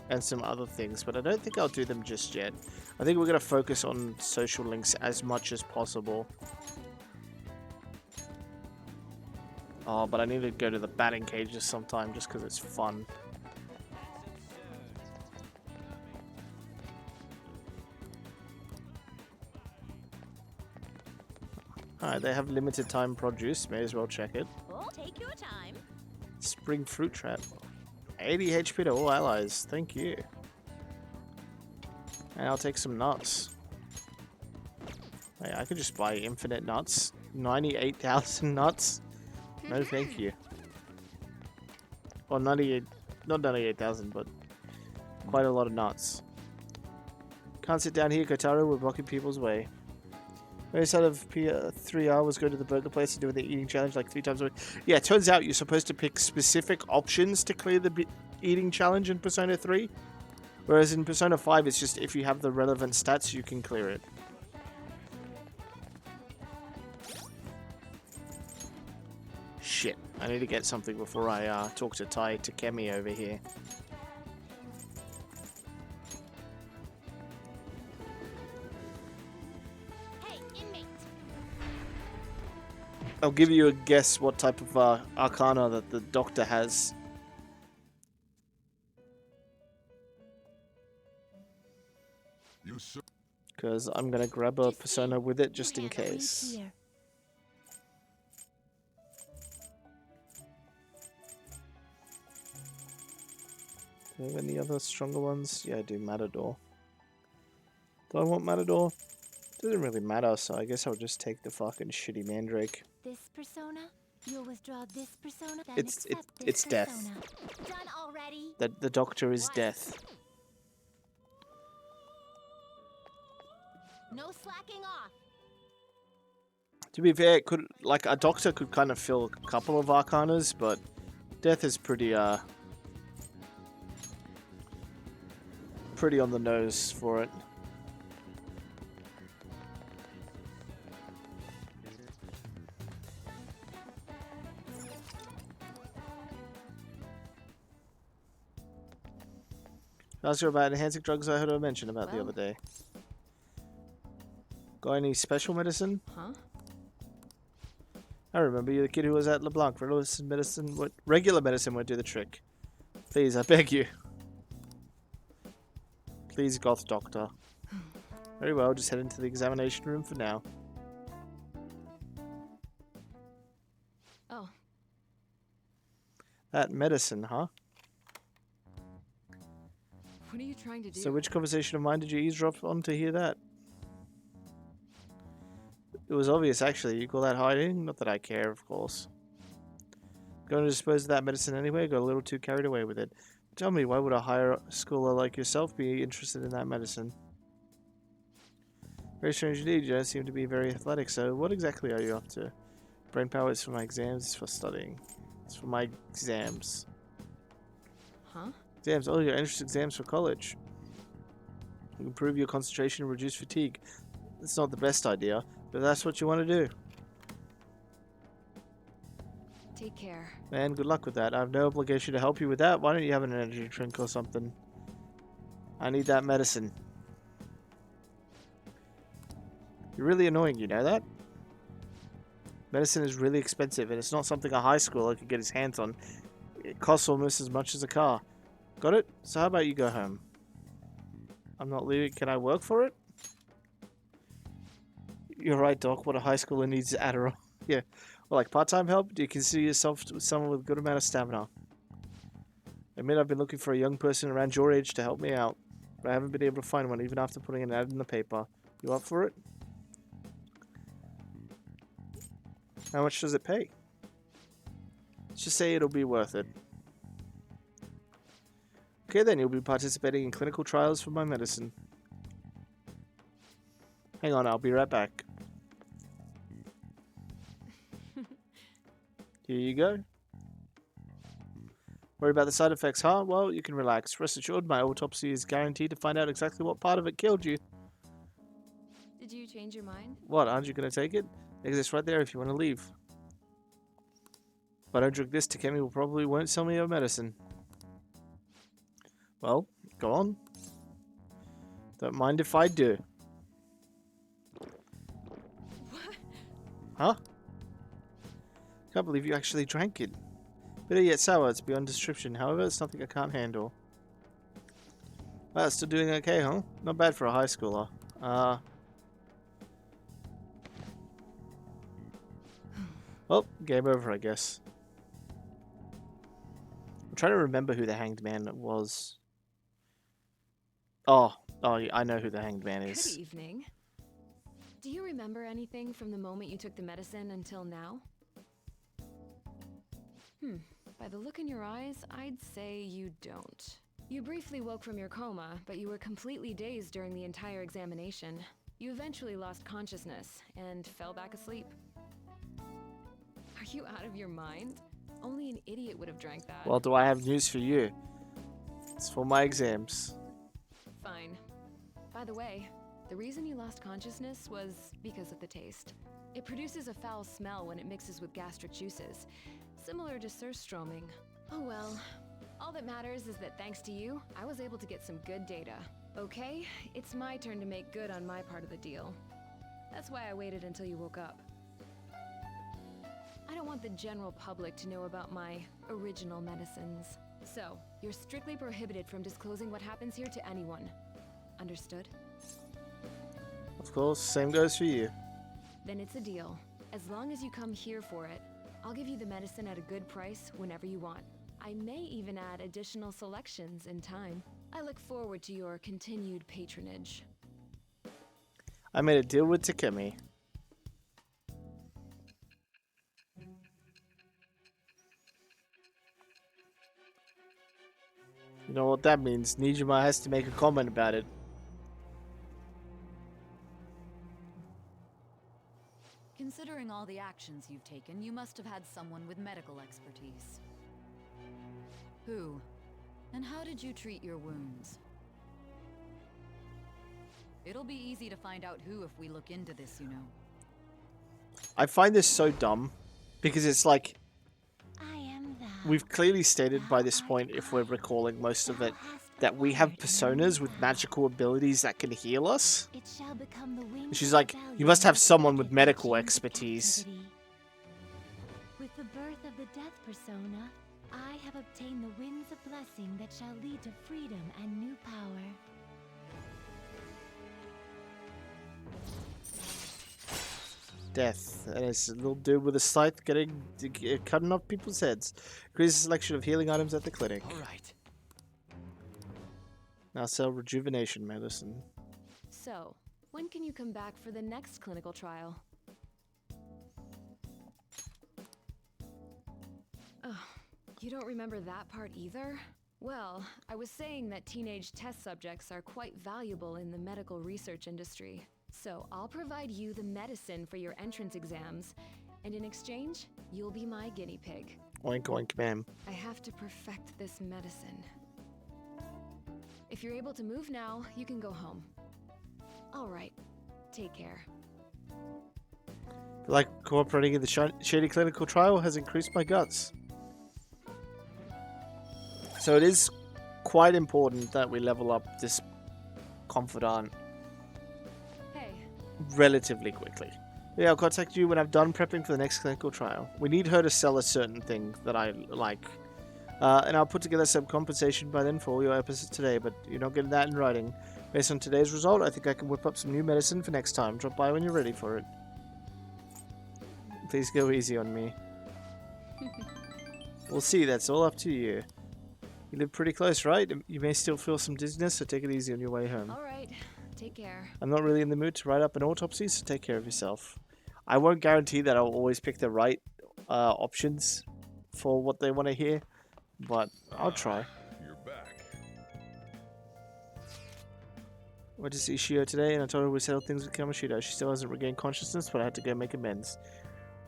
and some other things, but I don't think I'll do them just yet. I think we're going to focus on social links as much as possible. Oh, but I need to go to the batting cages sometime just because it's fun. Alright, they have limited time produce. May as well check it. Oh, take your time. Spring fruit trap. 80 HP to all allies. Thank you. And I'll take some nuts. Hey, I could just buy infinite nuts. 98,000 nuts. No, thank you. Well, 98, not 98,000, but quite a lot of nuts. Can't sit down here, Kotaro. We're blocking people's way. Very side of 3R was go to the burger place and do the eating challenge like 3 times a week. Yeah, it turns out you're supposed to pick specific options to clear the eating challenge in Persona 3. Whereas in Persona 5, it's just if you have the relevant stats, you can clear it. Shit, I need to get something before I talk to Tai Takemi over here. Hey, inmate. I'll give you a guess what type of arcana that the doctor has. You sir. Because I'm going to grab a persona with it just in case. Here. Do I have any other stronger ones? Yeah, I do. Matador. Do I want Matador? Doesn't really matter, so I guess I'll just take the fucking shitty Mandrake. This persona, you'll withdraw this persona. Then It's accept this death. persona. Done already. The doctor is death. No slacking off. To be fair, it could like a doctor could kind of fill a couple of arcanas, but death is pretty on the nose for it. Ask her about enhancing drugs I heard her mention about the Well. other day. Got any special medicine? Huh? I remember you, the kid who was at LeBlanc. Regular medicine won't do the trick. Please, I beg you. Please, goth doctor. Very well, just head into the examination room for now. Oh, That medicine, huh? what are you trying to do? So which conversation of mine did you eavesdrop on to hear that? It was obvious, actually. You call that hiding? Not that I care, of course. Going to dispose of that medicine anyway? Got a little too carried away with it. Tell me, why would a higher schooler like yourself be interested in that medicine? Very strange indeed. You don't seem to be very athletic, so what exactly are you up to? Brain power is for my exams, it's for studying. It's for my exams. Huh? Exams? Oh, your entrance exams for college. Improve your concentration and reduce fatigue. That's not the best idea, but that's what you want to do. Take care. Man, good luck with that. I have no obligation to help you with that. Why don't you have an energy drink or something? I need that medicine. You're really annoying, you know that? Medicine is really expensive, and it's not something a high schooler could get his hands on. It costs almost as much as a car. Got it? So how about you go home? I'm not leaving. Can I work for it? You're right, Doc. What a high schooler needs is Adderall. Yeah. Well, like part-time help? Do you consider yourself someone with a good amount of stamina? I admit I've been looking for a young person around your age to help me out, but I haven't been able to find one even after putting an ad in the paper. You up for it? How much does it pay? Let's just say it'll be worth it. Okay then, you'll be participating in clinical trials for my medicine. Hang on, I'll be right back. Here you go. Worry about the side effects, huh? Well, you can relax. Rest assured, my autopsy is guaranteed to find out exactly what part of it killed you. Did you change your mind? What, aren't you going to take it? It exists right there if you want to leave. If I don't drink this, Takemi will probably won't sell me your medicine. Well, go on. Don't mind if I do. What? Huh? Can't believe you actually drank it. Bitter yet sour, it's beyond description. However, it's something I can't handle. Well, still doing okay, huh? Not bad for a high schooler. Well, game over, I guess. I'm trying to remember who the Hanged Man was. Oh, I know who the Hanged Man is. Good evening. Do you remember anything from the moment you took the medicine until now? By the look in your eyes, I'd say you don't. You briefly woke from your coma, but you were completely dazed during the entire examination. You eventually lost consciousness and fell back asleep. Are you out of your mind? Only an idiot would have drank that. Well, do I have news for you? It's for my exams. Fine. By the way, the reason you lost consciousness was because of the taste. It produces a foul smell when it mixes with gastric juices, similar to surströmming. Oh well. All that matters is that thanks to you, I was able to get some good data. Okay, it's my turn to make good on my part of the deal. That's why I waited until you woke up. I don't want the general public to know about my original medicines. So, you're strictly prohibited from disclosing what happens here to anyone. Understood? Of course, same goes for you. Then it's a deal. As long as you come here for it, I'll give you the medicine at a good price whenever you want. I may even add additional selections in time. I look forward to your continued patronage. I made a deal with Takemi. You know what that means? Nijima has to make a comment about it. Considering all the actions you've taken, you must have had someone with medical expertise. Who? And how did you treat your wounds? It'll be easy to find out who if we look into this, you know. I find this so dumb because it's like I am thou. we've clearly stated by this point, if we're recalling most of it, that we have personas with magical abilities that can heal us. It shall become the wings She's of like, rebellion you must have that someone with guided medical the chains of expertise. captivity. With the birth of the death persona, I have obtained the winds of blessing that shall lead to freedom and new power. Death. And it's a little dude with a scythe cutting off people's heads. Increases selection of healing items at the clinic. Alright. Now sell rejuvenation medicine. So, when can you come back for the next clinical trial? Oh, you don't remember that part either? Well, I was saying that teenage test subjects are quite valuable in the medical research industry. So I'll provide you the medicine for your entrance exams, and in exchange, you'll be my guinea pig. Oink oink ma'am. I have to perfect this medicine. If you're able to move now, you can go home. All right, take care. Like cooperating in the shady clinical trial has increased my guts. So it is quite important that we level up this confidant Hey, relatively quickly. Yeah, I'll contact you when I'm done prepping for the next clinical trial. We need her to sell a certain thing that I like. And I'll put together some compensation by then for all your efforts today, but you're not getting that in writing. Based on today's result, I think I can whip up some new medicine for next time. Drop by when you're ready for it. Please go easy on me. We'll see, that's all up to you. You live pretty close, right? You may still feel some dizziness, so take it easy on your way home. Alright, take care. I'm not really in the mood to write up an autopsy, so take care of yourself. I won't guarantee that I'll always pick the right options for what they want to hear, but I'll try. You're back. Went to see Shio today, and I told her we settled things with Kamoshida. She still hasn't regained consciousness, but I had to go make amends.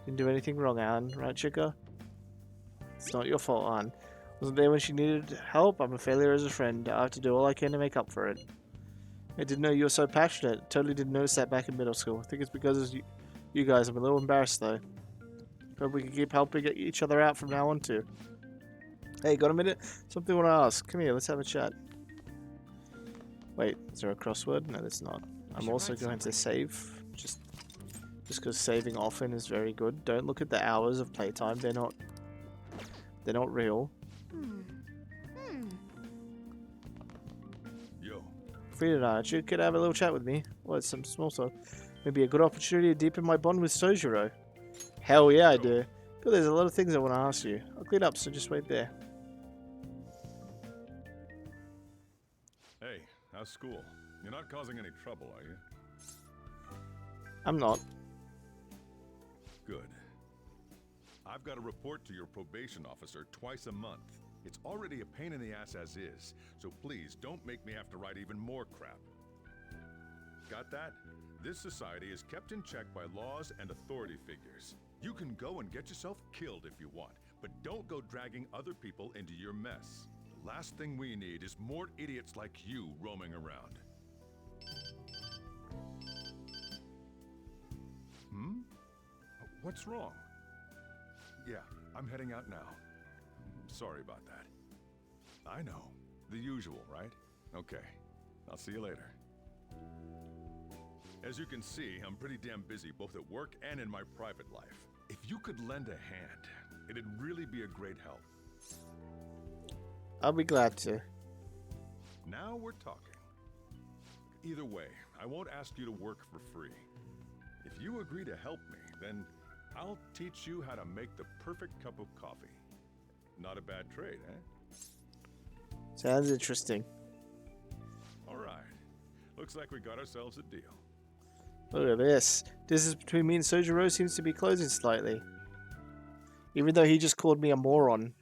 Didn't do anything wrong, Alan. Right, Chica? It's not your fault, Alan. Wasn't there when she needed help. I'm a failure as a friend. I have to do all I can to make up for it. I didn't know you were so passionate. Totally didn't notice that back in middle school. I think it's because of you guys. I'm a little embarrassed, though. Hope we can keep helping each other out from now on, too. Hey, got a minute? Something I want to ask. Come here, let's have a chat. Wait, is there a crossword? No, there's not. I'm also going to save. Just because saving often is very good. Don't look at the hours of playtime. They're not real. Yo. Frida and I, you could have a little chat with me. Well, it's some small talk. Maybe a good opportunity to deepen my bond with Sojiro. Hell yeah, I do. But there's a lot of things I want to ask you. I'll clean up, so just wait there. Hey, how's school? You're not causing any trouble, are you? I'm not. Good. I've got to report to your probation officer twice a month. It's already a pain in the ass as is, so please don't make me have to write even more crap. Got that? This society is kept in check by laws and authority figures. You can go and get yourself killed if you want, but don't go dragging other people into your mess. The last thing we need is more idiots like you roaming around. What's wrong? Yeah, I'm heading out now. Sorry about that. I know. The usual, right? Okay. I'll see you later. As you can see, I'm pretty damn busy both at work and in my private life. If you could lend a hand, it'd really be a great help. I'll be glad to. Now we're talking. Either way, I won't ask you to work for free. If you agree to help me, then I'll teach you how to make the perfect cup of coffee. Not a bad trade, eh? Sounds interesting. All right. Looks like we got ourselves a deal. Look at this. Distance between me and Sojiro seems to be closing slightly. Even though he just called me a moron.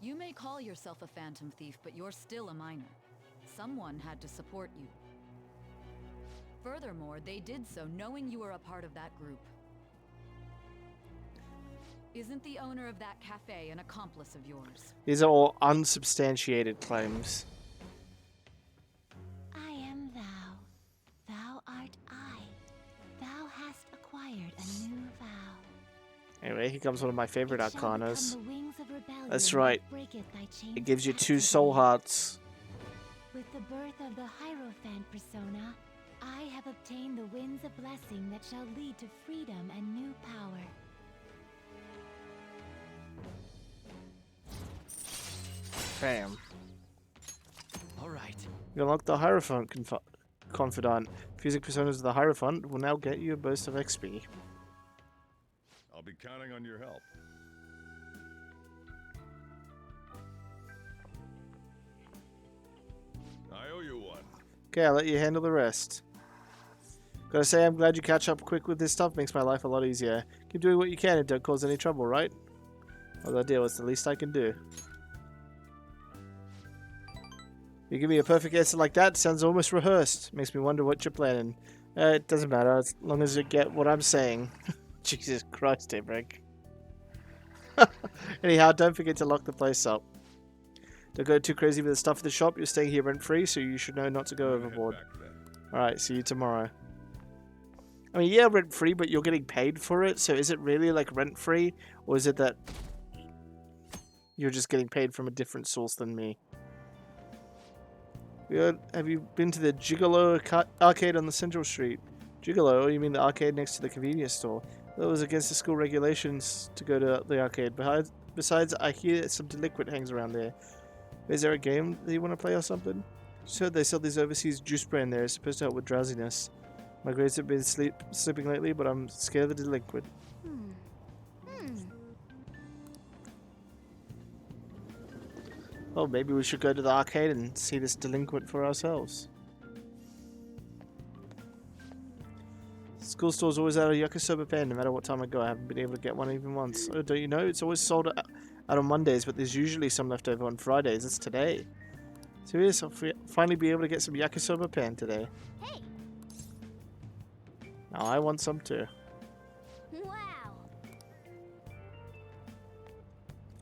You may call yourself a phantom thief, but you're still a minor. Someone had to support you. Furthermore, they did so knowing you were a part of that group. Isn't the owner of that cafe an accomplice of yours? These are all unsubstantiated claims. I am thou. Thou art I. Thou hast acquired a new vow. Anyway, here comes one of my favorite It shall arcanas. become the wings of rebellion That's that right. breaketh thy chains It gives you of 2 captivity. soul hearts. With the birth of the Hierophant persona, I have obtained the winds of blessing that shall lead to freedom and new power. Bam. Alright. You unlock the Hierophant Confidant. Fusing personas of the Hierophant will now get you a burst of XP. I'll be counting on your help. I owe you one. Okay, I'll let you handle the rest. Gotta say, I'm glad you catch up quick with this stuff. Makes my life a lot easier. Keep doing what you can and don't cause any trouble, right? Well, that deal was the least I can do. You give me a perfect answer like that, sounds almost rehearsed. Makes me wonder what you're planning. It doesn't matter, as long as you get what I'm saying. Jesus Christ, Daybreak. Anyhow, don't forget to lock the place up. Don't go too crazy with the stuff at the shop. You're staying here rent-free, so you should know not to go overboard. Alright, see you tomorrow. I mean, yeah, rent-free, but you're getting paid for it, so is it really like rent-free? Or is it that you're just getting paid from a different source than me? Have you been to the Gigolo arcade on the Central Street? Gigolo? You mean the arcade next to the convenience store? That was against the school regulations to go to the arcade. Besides, I hear some delinquent hangs around there. Is there a game that you want to play or something? Just heard they sell this overseas juice brand there. It's supposed to help with drowsiness. My grades have been slipping lately, but I'm scared of the delinquent. Oh, maybe we should go to the arcade and see this delinquent for ourselves. School store's always out of yakisoba pen, no matter what time I go. I haven't been able to get one even once. Oh, don't you know? It's always sold out on Mondays, but there's usually some left over on Fridays. It's today. Serious? I'll finally be able to get some yakisoba pen today. Hey! Now I want some too. Wow!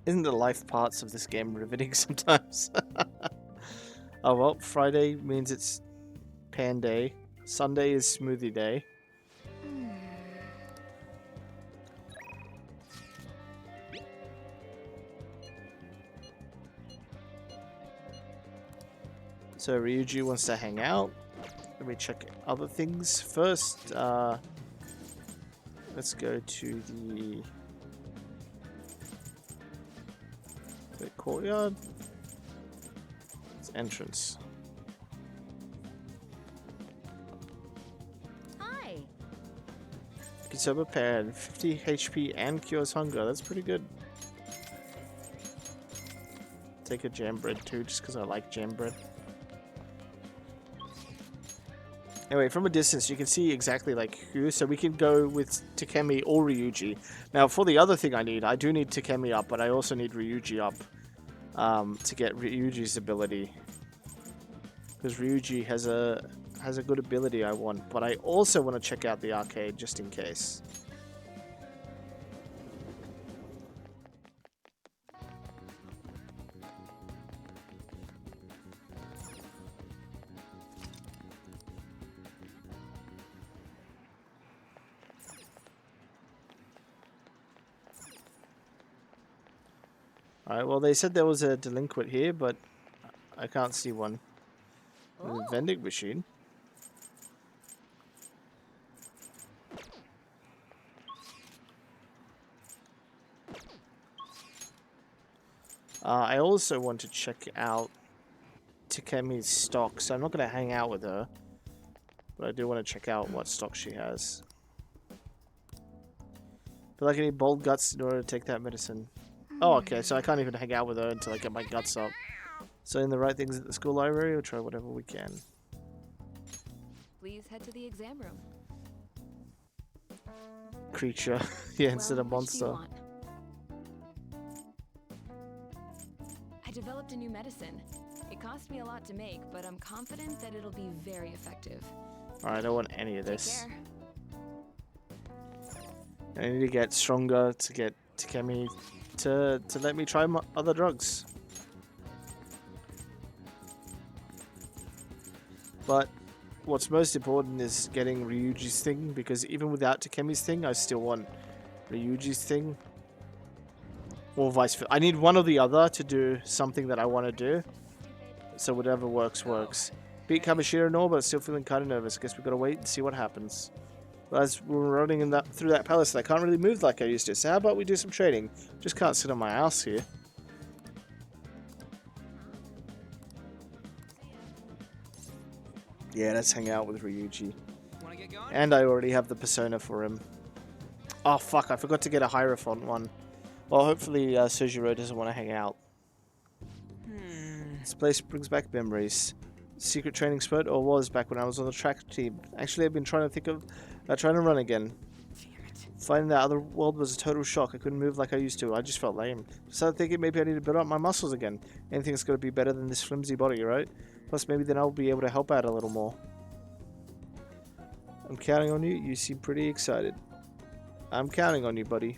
Isn't the life parts of this game riveting sometimes? Oh well, Friday means it's pan day. Sunday is smoothie day. So Ryuji wants to hang out. Let me check other things first. Let's go to the courtyard. It's entrance. Hi! Yakisoba pan, 50 HP and cures hunger. That's pretty good. Take a jam bread too, just because I like jam bread. Anyway, from a distance, you can see exactly like who, so we can go with Takemi or Ryuji. Now, for the other thing I do need Takemi up, but I also need Ryuji up to get Ryuji's ability. Because Ryuji has a good ability I want, but I also want to check out the arcade just in case. Alright, well they said there was a delinquent here, but I can't see one. There's a vending machine. I also want to check out Takemi's stock, so I'm not going to hang out with her. But I do want to check out what stock she has. Feel like I need bold guts in order to take that medicine. Oh, okay, so I can't even hang out with her until I get my guts up. So in the right things at the school library, we'll try whatever we can. Please head to the exam room. Creature. Yeah, instead of Well, which do you monster. want? I developed a new medicine. It cost me a lot to make, but I'm confident that it'll be very effective. Alright, I don't want any of Take this. care. I need to get stronger to get Takemi to let me try other drugs. But what's most important is getting Ryuji's thing, because even without Takemi's thing, I still want Ryuji's thing. Or vice versa. I need one or the other to do something that I want to do. So whatever works, works. Beat Kamoshida and all, but still feeling kind of nervous. Guess we gotta wait and see what happens. But as we're running through that palace, I can't really move like I used to. So how about we do some trading? Just can't sit on my ass here. Yeah, let's hang out with Ryuji. Wanna get going? And I already have the persona for him. Oh fuck, I forgot to get a Hierophant one. Well, hopefully Sojiro doesn't want to hang out. This place brings back memories. Secret training spurt, or was back when I was on the track team. Actually, I've been trying to think of trying to run again. Finding that other world was a total shock. I couldn't move like I used to. I just felt lame. Started thinking maybe I need to build up my muscles again. Anything's got to be better than this flimsy body, right? Plus, maybe then I'll be able to help out a little more. I'm counting on you. You seem pretty excited. I'm counting on you, buddy.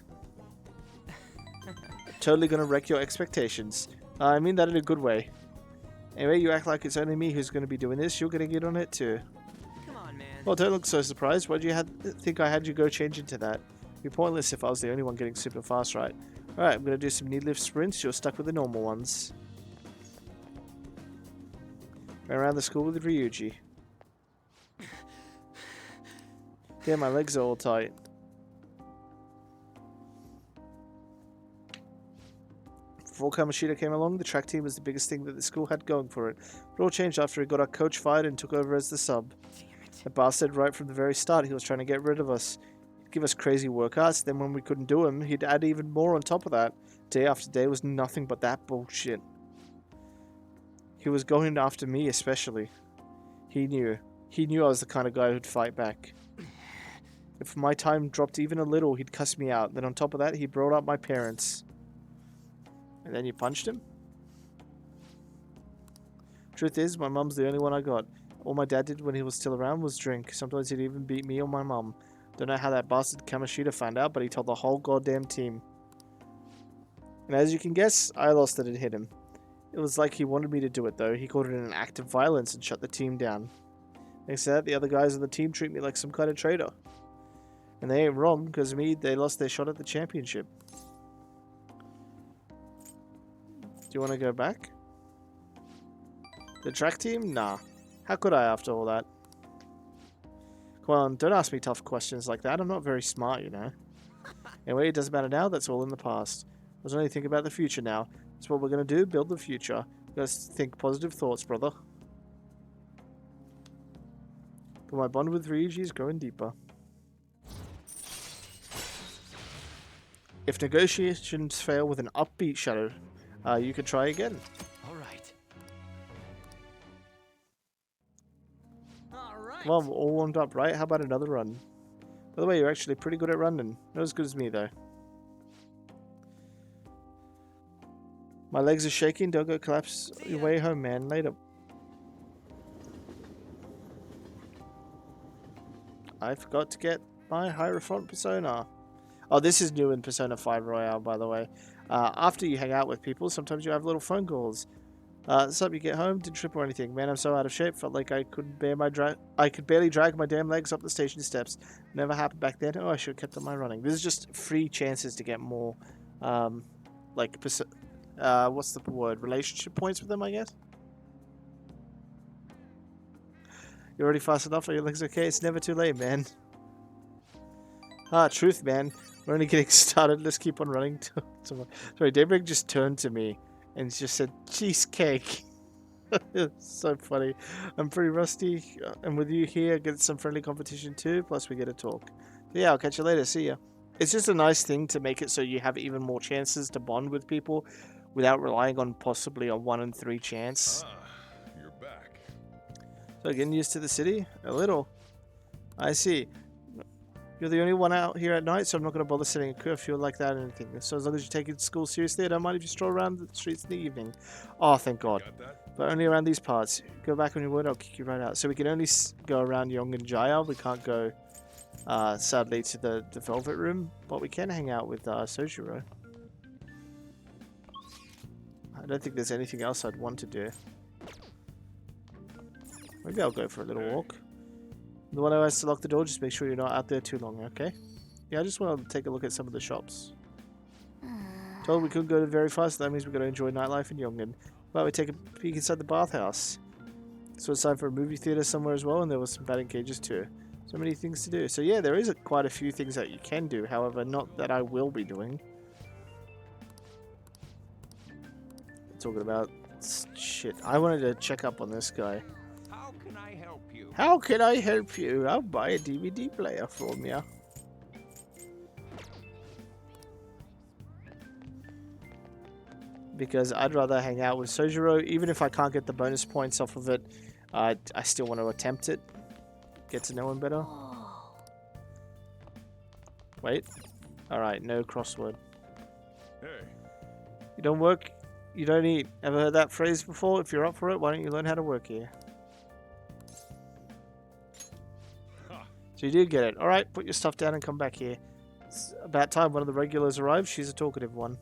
Totally gonna wreck your expectations. I mean that in a good way. Anyway, you act like it's only me who's gonna be doing this. You're gonna get on it too. Come on, man. Well, don't look so surprised. Why do you think I had you go change into that? It'd be pointless if I was the only one getting super fast, right? Alright, I'm gonna do some knee lift sprints. You're stuck with the normal ones. Ran around the school with Ryuji. Yeah, my legs are all tight. Before Kamoshida came along, the track team was the biggest thing that the school had going for it. It all changed after he got our coach fired and took over as the sub. The bastard, right from the very start, he was trying to get rid of us. He'd give us crazy workouts, then when we couldn't do them, he'd add even more on top of that. Day after day was nothing but that bullshit. He was going after me especially. He knew. He knew I was the kind of guy who'd fight back. If my time dropped even a little, he'd cuss me out. Then on top of that, he brought up my parents. And then you punched him? Truth is, my mum's the only one I got. All my dad did when he was still around was drink. Sometimes he'd even beat me or my mum. Don't know how that bastard Kamoshida found out, but he told the whole goddamn team. And as you can guess, I lost it and hit him. It was like he wanted me to do it though. He called it an act of violence and shut the team down. Thanks to that, the other guys on the team treat me like some kind of traitor. And they ain't wrong, because of me, they lost their shot at the championship. Do you want to go back? The track team? Nah. How could I after all that? Come on, don't ask me tough questions like that. I'm not very smart, you know. Anyway, it doesn't matter now. That's all in the past. I was only thinking about the future now. That's what we're going to do. Build the future. You guys think positive thoughts, brother. But my bond with Ryuji is growing deeper. If negotiations fail with an upbeat shadow, you could try again. All right. Come on, we're all warmed up, right? How about another run? By the way, you're actually pretty good at running. Not as good as me, though. My legs are shaking. Don't go collapse your way home, man. Later. I forgot to get my Hierophant persona. Oh, this is new in Persona 5 Royale, by the way. After you hang out with people, sometimes you have little phone calls. Something you get home, didn't trip or anything. Man, I'm so out of shape. Felt like I couldn't bear I could barely drag my damn legs up the station steps. Never happened back then. Oh, I should have kept on my running. This is just free chances to get more, like, what's the word? Relationship points with them, I guess. You're already fast enough. Are your legs okay? It's never too late, man. Truth, man. We're only getting started. Let's keep on running. Sorry, Daybreak just turned to me and just said, cheesecake. It's so funny. I'm pretty rusty. And with you here, get some friendly competition too. Plus, we get to talk. Yeah, I'll catch you later. See ya. It's just a nice thing to make it so you have even more chances to bond with people without relying on possibly a 1 in 3 chance. You're back. So getting used to the city? A little. I see. You're the only one out here at night, so I'm not going to bother setting a curfew like that or anything. So as long as you take it to school seriously, I don't mind if you stroll around the streets in the evening. Oh, thank God. But only around these parts. Go back on your word, I'll kick you right out. So we can only go around Yongan-Jaya. We can't go, sadly, to the Velvet Room. But we can hang out with Sojiro. I don't think there's anything else I'd want to do. Maybe I'll go for a little walk. The one who has to lock the door, just make sure you're not out there too long, okay? Yeah, I just want to take a look at some of the shops. Told we couldn't go very fast, that means we're going to enjoy nightlife in Yongan. But we take a peek inside the bathhouse. So it's time for a movie theater somewhere as well, and there was some batting cages too. So many things to do. So yeah, there is quite a few things that you can do, however, not that I will be doing. Talking about shit. I wanted to check up on this guy. How can I help you? How can I help you? I'll buy a DVD player from you. Because I'd rather hang out with Sojiro, even if I can't get the bonus points off of it. I still want to attempt it. Get to know him better. Wait. Alright, no crossword. Hey. You don't work, you don't eat. Ever heard that phrase before? If you're up for it, why don't you learn how to work here? So you did get it. Alright, put your stuff down and come back here. It's about time one of the regulars arrived. She's a talkative one.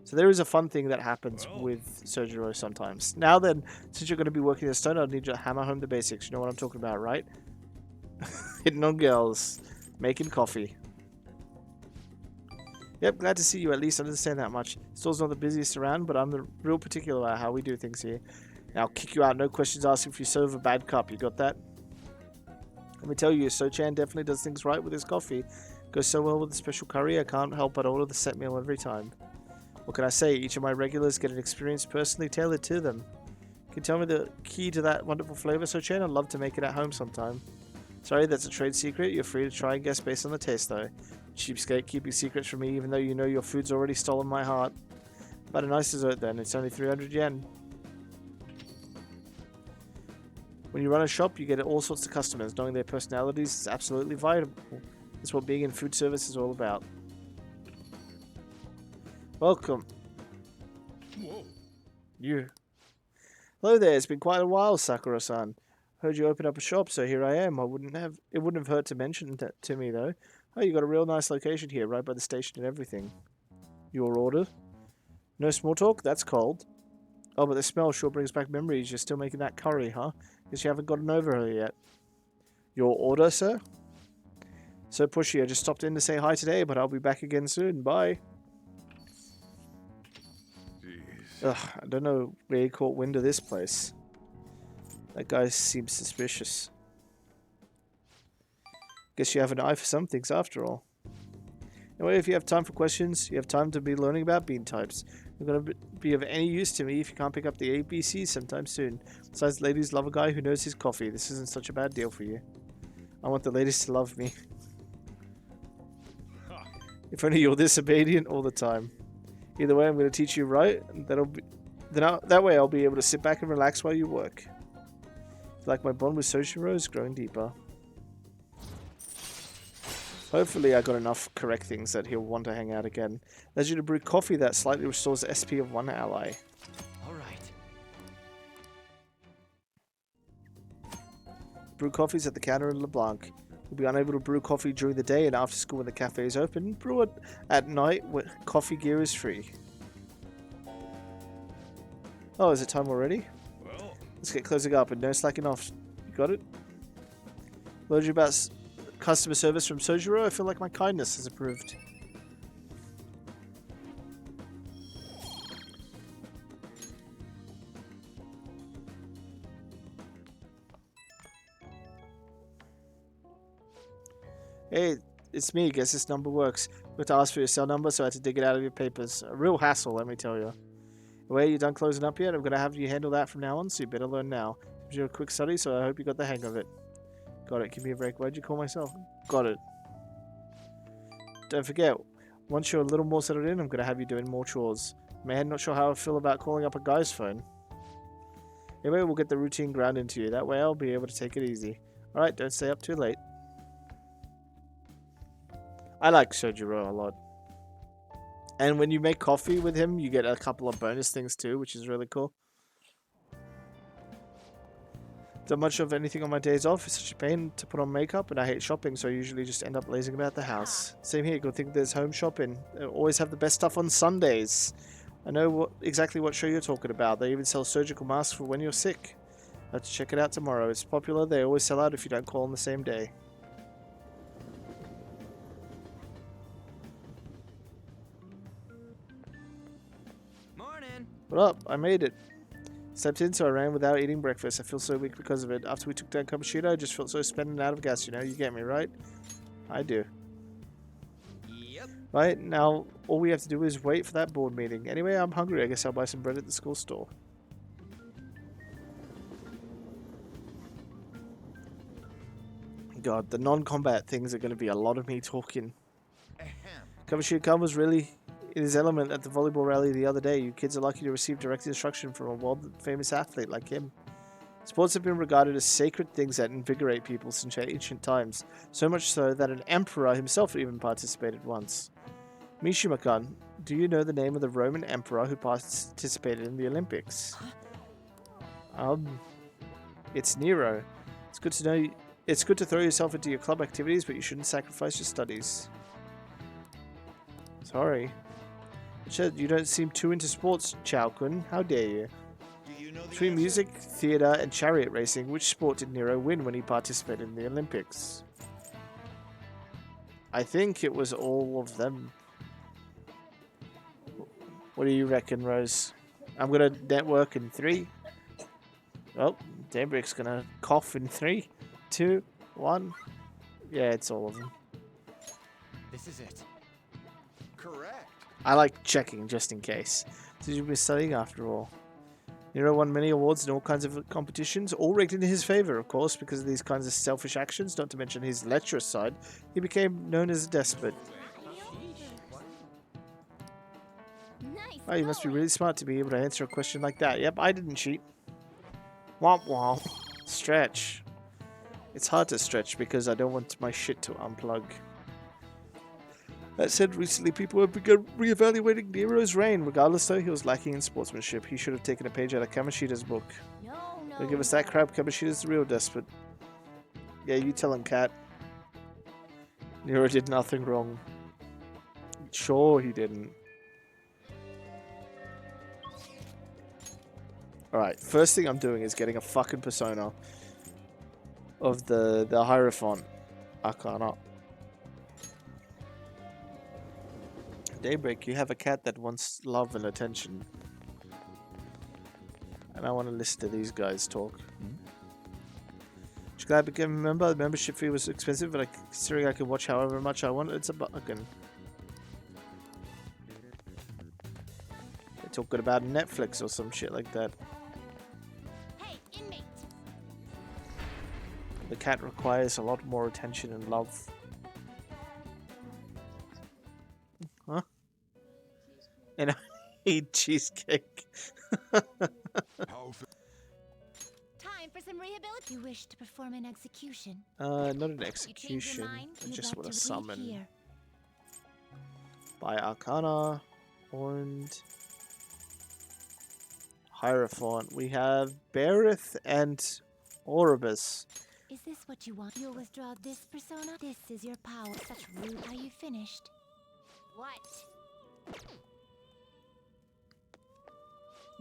So there is a fun thing that happens with Sojiro sometimes. Now then, since you're going to be working as a stoner, I need you to hammer home the basics. You know what I'm talking about, right? Hitting on girls. Making coffee. Yep, glad to see you at least understand that much. Store's not the busiest around, but I'm the real particular about how we do things here. And I'll kick you out, no questions asked if you serve a bad cup. You got that? Let me tell you, So-chan definitely does things right with his coffee. Goes so well with the special curry, I can't help but order the set meal every time. What can I say? Each of my regulars get an experience personally tailored to them. Can you tell me the key to that wonderful flavor, So-chan? I'd love to make it at home sometime. Sorry, that's a trade secret. You're free to try and guess based on the taste, though. Cheapskate, keeping secrets from me, even though you know your food's already stolen my heart. But a nice dessert, then. It's only 300 yen. When you run a shop, you get all sorts of customers. Knowing their personalities is absolutely vital. That's what being in food service is all about. Welcome. Whoa. You. Hello there. It's been quite a while, Sakura-san. Heard you open up a shop, so here I am. It wouldn't have hurt to mention that to me, though. Oh, you got a real nice location here, right by the station and everything. Your order? No small talk? That's cold. Oh, but the smell sure brings back memories. You're still making that curry, huh? Guess you haven't gotten over her yet. Your order, sir? So pushy. I just stopped in to say hi today, but I'll be back again soon. Bye. Jeez. Ugh, I don't know where he caught wind of this place. That guy seems suspicious. Guess you have an eye for some things after all. Anyway, if you have time for questions, you have time to be learning about bean types. You're going to be of any use to me if you can't pick up the ABCs sometime soon. Besides, ladies love a guy who knows his coffee. This isn't such a bad deal for you. I want the ladies to love me. If only you're this obedient all the time. Either way, I'm going to teach you right, and that way I'll be able to sit back and relax while you work. Like my bond with Soshiro is growing deeper. Hopefully I got enough correct things that he'll want to hang out again. Allows you to brew coffee that slightly restores the SP of one ally. Alright. Brew coffees at the counter in LeBlanc. You'll be unable to brew coffee during the day and after school when the cafe is open. Brew it at night when coffee gear is free. Oh, is it time already? Well, Let's get closing up and no slacking off. You got it? Learned you about customer service from Sojiro. I feel like my kindness has improved. Hey, it's me. Guess this number works. You have to ask for your cell number, so I had to dig it out of your papers. A real hassle, let me tell you. Well, you done closing up yet? I'm going to have you handle that from now on, so you better learn now. It was a quick study, so I hope you got the hang of it. Got it. Give me a break. Why'd you call myself? Got it. Don't forget, once you're a little more settled in, I'm going to have you doing more chores. Man, not sure how I feel about calling up a guy's phone. Anyway, we'll get the routine ground into you. That way I'll be able to take it easy. Alright, don't stay up too late. I like Sojiro a lot. And when you make coffee with him, you get a couple of bonus things too, which is really cool. Don't much of anything on my days off. It's such a pain to put on makeup, and I hate shopping, so I usually just end up lazing about the house. Same here. Good thing there's home shopping. They always have the best stuff on Sundays. I know exactly what show you're talking about. They even sell surgical masks for when you're sick. I have to check it out tomorrow. It's popular. They always sell out if you don't call on the same day. Morning. What up? I made it. Slept in, so I ran without eating breakfast. I feel so weak because of it. After we took down Kamoshida, I just felt so spent and out of gas, you know? You get me, right? I do. Yep. Right, now all we have to do is wait for that board meeting. Anyway, I'm hungry. I guess I'll buy some bread at the school store. God, the non-combat things are going to be a lot of me talking. Kamoshida was really in his element at the volleyball rally the other day. You kids are lucky to receive direct instruction from a world-famous athlete like him. Sports have been regarded as sacred things that invigorate people since ancient times, so much so that an emperor himself even participated once. Mishima-kun, do you know the name of the Roman emperor who participated in the Olympics? It's Nero. It's good to know. It's good to throw yourself into your club activities, but you shouldn't sacrifice your studies. Sorry. Chad, you don't seem too into sports, Chao-kun. How dare you? Between music, theatre, and chariot racing, which sport did Nero win when he participated in the Olympics? I think it was all of them. What do you reckon, Rose? I'm gonna network in 3. Oh, Daybreak's gonna cough in 3, 2, 1. Yeah, it's all of them. This is it. Correct. I like checking just in case. Did you be studying after all? Nero won many awards in all kinds of competitions, all rigged in his favor, of course, because of these kinds of selfish actions, not to mention his lecherous side. He became known as a despot. Nice. Oh, you must be really smart to be able to answer a question like that. Yep, I didn't cheat. Womp womp. Stretch. It's hard to stretch because I don't want my shit to unplug. That said, recently people have begun re-evaluating Nero's reign. Regardless though, he was lacking in sportsmanship. He should have taken a page out of Kamoshida's book. No, Don't give us that crap. Kamoshida's the real despot. Yeah, you tell him, Cat. Nero did nothing wrong. Sure he didn't. Alright, first thing I'm doing is getting a fucking persona of the Hierophant Arcana. Daybreak, you have a cat that wants love and attention. And I want to listen to these guys talk. Just glad I became a member. The membership fee was expensive, but considering I can watch however much I want, it's a bargain. They're talking about Netflix or some shit like that. Hey, inmate. The cat requires a lot more attention and love. Huh? And I eat cheesecake. Time for some rehabilitation. You wish to perform an execution? Not an You change execution. your mind? I You'd just like want to to summon. read here. By Arcana and Hierophant. We have Berith and Oribus. Is this what you want? You'll withdraw this persona? This is your power. Such rude. Are you finished? What?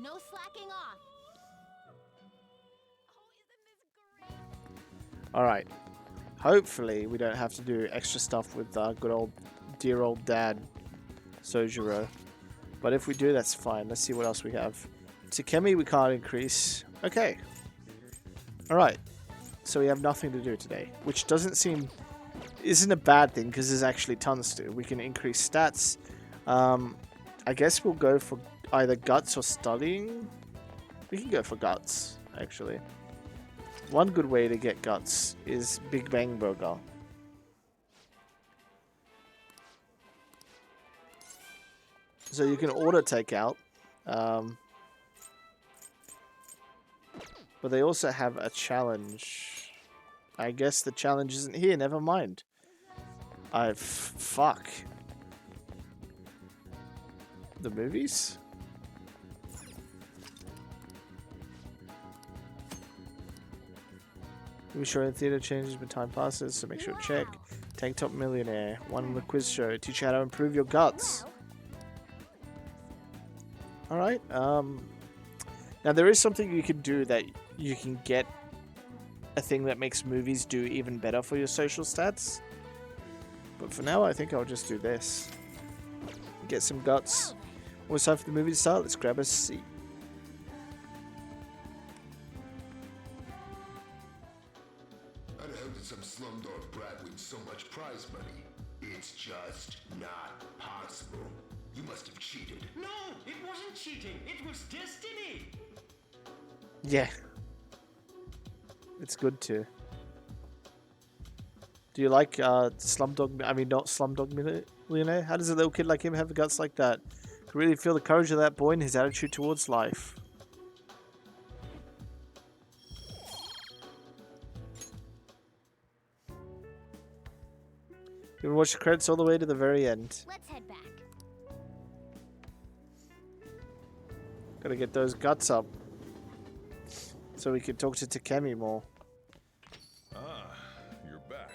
No slacking off. Oh, isn't this great? Alright. Hopefully we don't have to do extra stuff with our good old, dear old dad, Sojiro. But if we do, that's fine. Let's see what else we have. Takemi we can't increase. Okay. Alright. So we have nothing to do today. Which isn't a bad thing because there's actually tons to do. We can increase stats. I guess we'll go for either guts or studying. We can go for guts, actually. One good way to get guts is Big Bang Burger. So you can order takeout. But they also have a challenge. I guess the challenge isn't here, never mind. Fuck. The movies? We show in theater changes but time passes, so make sure to check. Tank Top Millionaire. One on the quiz show. Teach you how to improve your guts. Alright, now there is something you can do that you can get a thing that makes movies do even better for your social stats. But for now, I think I'll just do this. Get some guts. Almost time for the movie to start. Let's grab a seat. How the hell did some slumdog brat win so much prize money? It's just not possible. You must have cheated. No, it wasn't cheating. It was destiny. Yeah. It's good too. Do you like Slumdog? I mean, not Slumdog Millionaire. How does a little kid like him have guts like that? Can really feel the courage of that boy and his attitude towards life. You can watch the credits all the way to the very end. Let's head back. Gotta get those guts up so we can talk to Takemi more. Ah, you're back.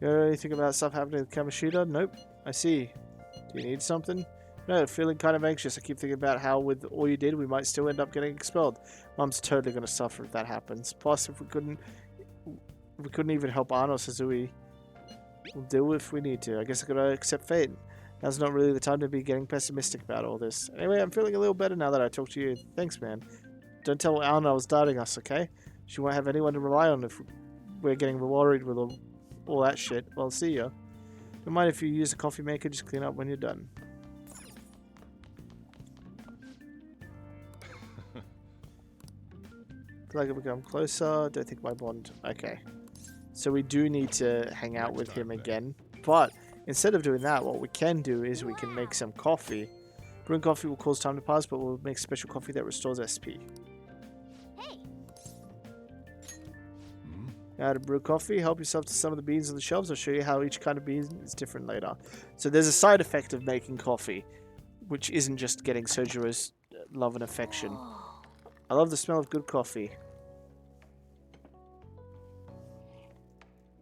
You know anything about stuff happening with Kamoshida? Nope. I see. Do you need something? Nope. I see. Do you need something? No, feeling kind of anxious. I keep thinking about how with all you did, we might still end up getting expelled. Mom's totally going to suffer if that happens. Plus, if we couldn't even help Arno Suzui, we'll deal if we need to. I guess I gotta accept fate. Now's not really the time to be getting pessimistic about all this. Anyway, I'm feeling a little better now that I talked to you. Thanks, man. Don't tell Arno I was doubting us, okay? She won't have anyone to rely on if we're getting worried with all that shit. Well, see ya. Don't mind if you use a coffee maker, just clean up when you're done. Feel like I've become closer. Don't think my bond. Okay. So we do need to hang out with him again. But instead of doing that, what we can do is we can make some coffee. Brewing coffee will cause time to pass, but we'll make special coffee that restores SP. How to brew coffee. Help yourself to some of the beans on the shelves. I'll show you how each kind of bean is different later. So there's a side effect of making coffee, which isn't just getting Sojiro's love and affection. I love the smell of good coffee.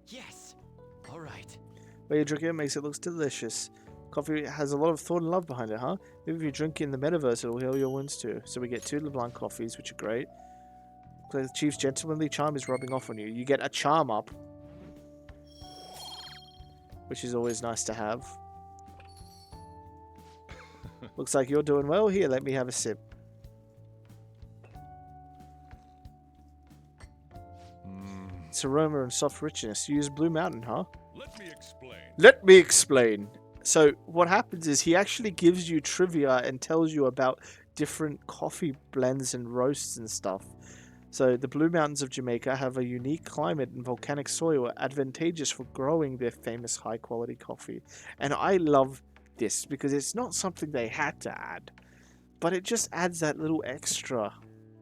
Yes. All right. When you drink it, it makes it look delicious. Coffee has a lot of thought and love behind it, huh? Maybe if you drink it in the metaverse, it'll heal your wounds too. So we get 2 LeBlanc coffees, which are great. The Chief's gentlemanly charm is rubbing off on you. You get a charm up, which is always nice to have. Looks like you're doing well. Here, let me have a sip. It's aroma and soft richness. You use Blue Mountain, huh? Let me explain. Let me explain. So what happens is he actually gives you trivia and tells you about different coffee blends and roasts and stuff. So the Blue Mountains of Jamaica have a unique climate and volcanic soil advantageous for growing their famous high-quality coffee. And I love this because it's not something they had to add, but it just adds that little extra.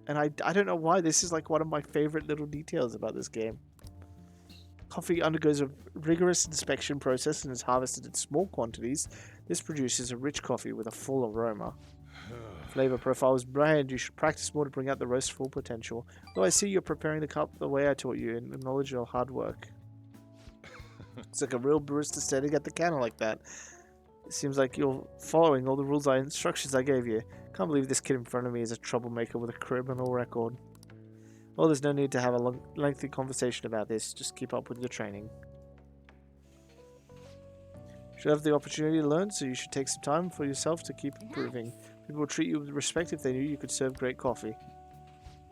And I don't know why. This is like one of my favorite little details about this game. Coffee undergoes a rigorous inspection process and is harvested in small quantities. This produces a rich coffee with a full aroma. Flavor profile is bland. You should practice more to bring out the roast's full potential. Though I see you're preparing the cup the way I taught you and acknowledge your hard work. It's like a real barista standing at the counter like that. It seems like you're following all the rules and instructions I gave you. Can't believe this kid in front of me is a troublemaker with a criminal record. Well, there's no need to have a lengthy conversation about this. Just keep up with your training. You should have the opportunity to learn, so you should take some time for yourself to keep improving. People will treat you with respect if they knew you could serve great coffee.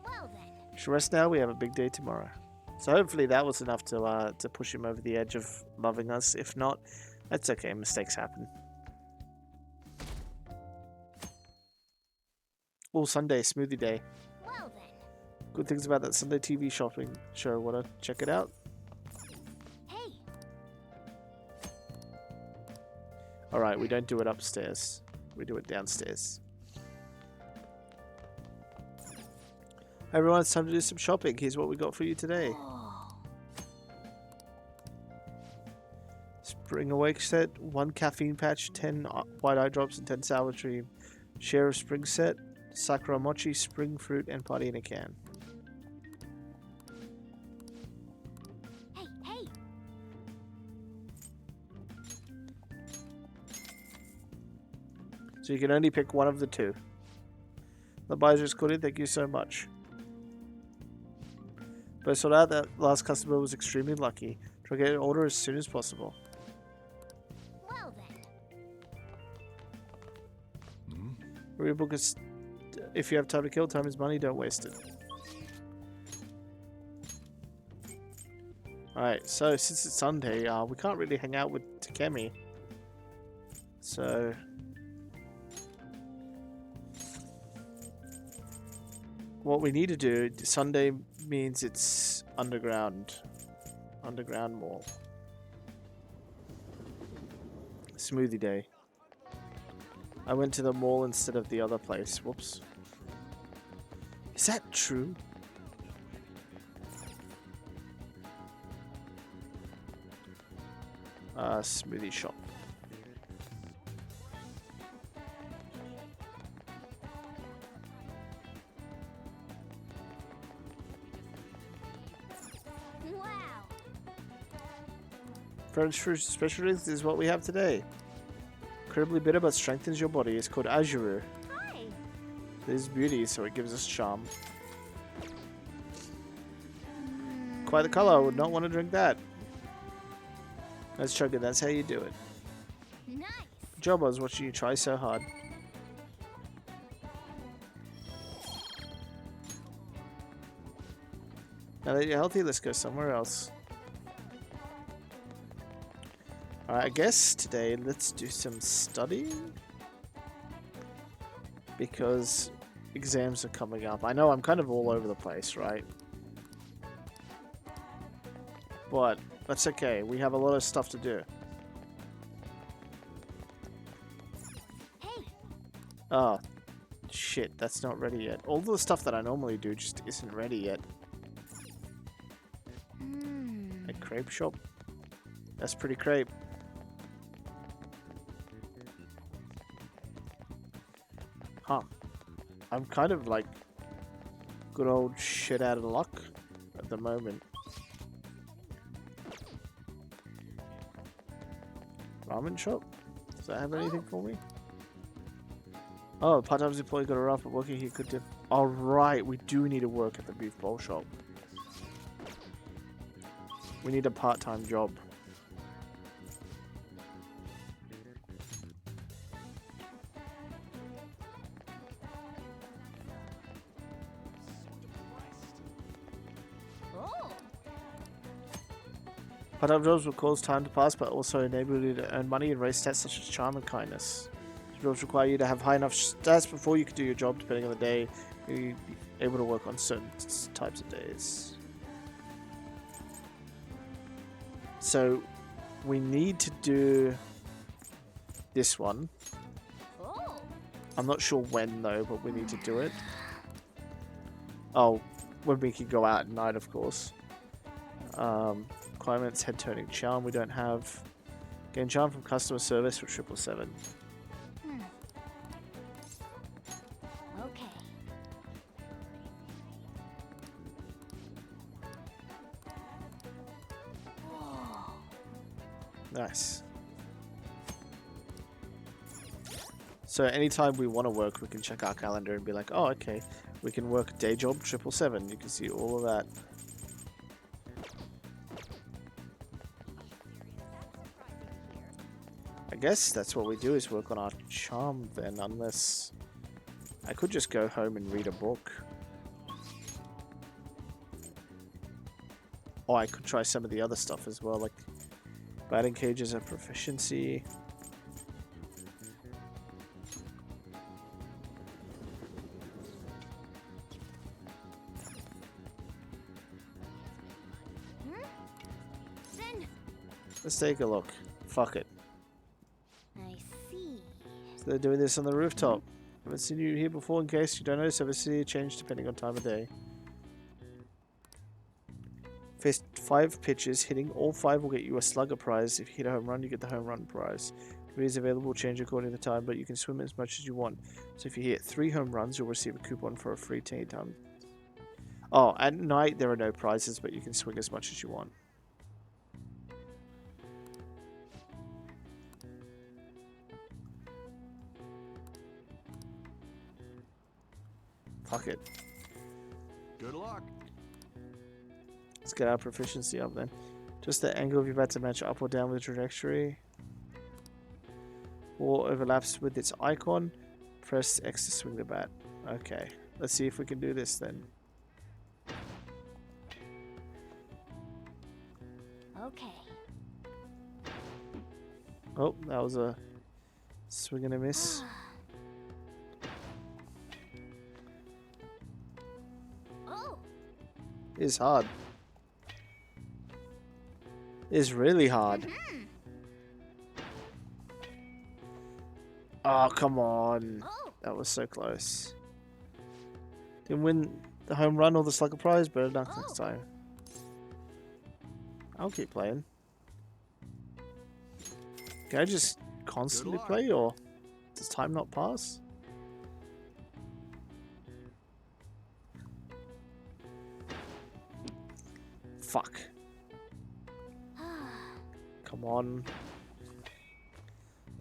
Well then. You should rest now. We have a big day tomorrow. So hopefully that was enough to push him over the edge of loving us. If not, that's okay. Mistakes happen. Oh, Sunday, smoothie day. Well then. Good things about that Sunday TV shopping show. Wanna check it out? Hey. Alright, we don't do it upstairs. We do it downstairs. Hey everyone, it's time to do some shopping. Here's what we got for you today. Spring Awake set, 1 caffeine patch, 10 white eye drops, and 10 sour cream. Share of spring set, Sakura mochi, spring fruit, and party in a can. Hey, hey. So you can only pick one of the 2. The buyers just called in. Thank you so much. But I sold out. That last customer was extremely lucky. Try to get an order as soon as possible. Well then. Rebook is, if you have time to kill, time is money. Don't waste it. Alright, so since it's Sunday, we can't really hang out with Takemi. So what we need to do, Sunday means it's underground mall. Smoothie day. I went to the mall instead of the other place. Whoops. Is that true? Smoothie shop. specialist is what we have today. Incredibly bitter but strengthens your body. It's called Azure. Hi. This is beauty, so it gives us charm. Quite the color. I would not want to drink that. Let's chug it. That's how you do it. Nice. Good job. I was watching you try so hard. Now that you're healthy, let's go somewhere else. Alright, I guess today let's do some studying. Because exams are coming up. I know I'm kind of all over the place, right? But that's okay. We have a lot of stuff to do. Hey. Oh, shit. That's not ready yet. All the stuff that I normally do just isn't ready yet. A crepe shop? That's pretty crepe. Huh. I'm kind of like good old shit out of luck at the moment. Ramen shop? Does that have anything for me? Oh, part-time employee got a rough, but working he could do. Alright, we do need to work at the beef bowl shop. We need a part-time job. Part-time jobs will cause time to pass, but also enable you to earn money and raise stats such as charm and kindness. Jobs require you to have high enough stats before you can do your job, depending on the day. You'll be able to work on certain types of days. So, we need to do this one. I'm not sure when though, but we need to do it. Oh, when we can go out at night, of course. Requirements, head turning charm we don't have. Gain charm from customer service for 777. Okay. Nice. So anytime we want to work, we can check our calendar and be like, oh, okay, we can work a day job 777. You can see all of that. I guess that's what we do is work on our charm then, unless I could just go home and read a book. Or I could try some of the other stuff as well, like batting cages and proficiency. Let's take a look. Fuck it. I see. So they're doing this on the rooftop. Haven't seen you here before in case you don't notice. Ever see a change depending on time of day. Face 5 pitches. Hitting all 5 will get you a slugger prize. If you hit a home run, you get the home run prize. It is available, change according to the time, but you can swim as much as you want. So if you hit 3 home runs, you'll receive a coupon for a free tea time. Oh, at night there are no prizes, but you can swing as much as you want. Fuck it. Good luck. Let's get our proficiency up then. Just the angle of your bat to match up or down with the trajectory. Or overlaps with its icon. Press X to swing the bat. Okay. Let's see if we can do this then. Okay. Oh, that was a swing and a miss. Oh. It's hard. It's really hard. Oh, come on. That was so close. Didn't win the home run or the slugger prize, but next time. I'll keep playing. Can I just constantly play, or does time not pass? Fuck. Come on.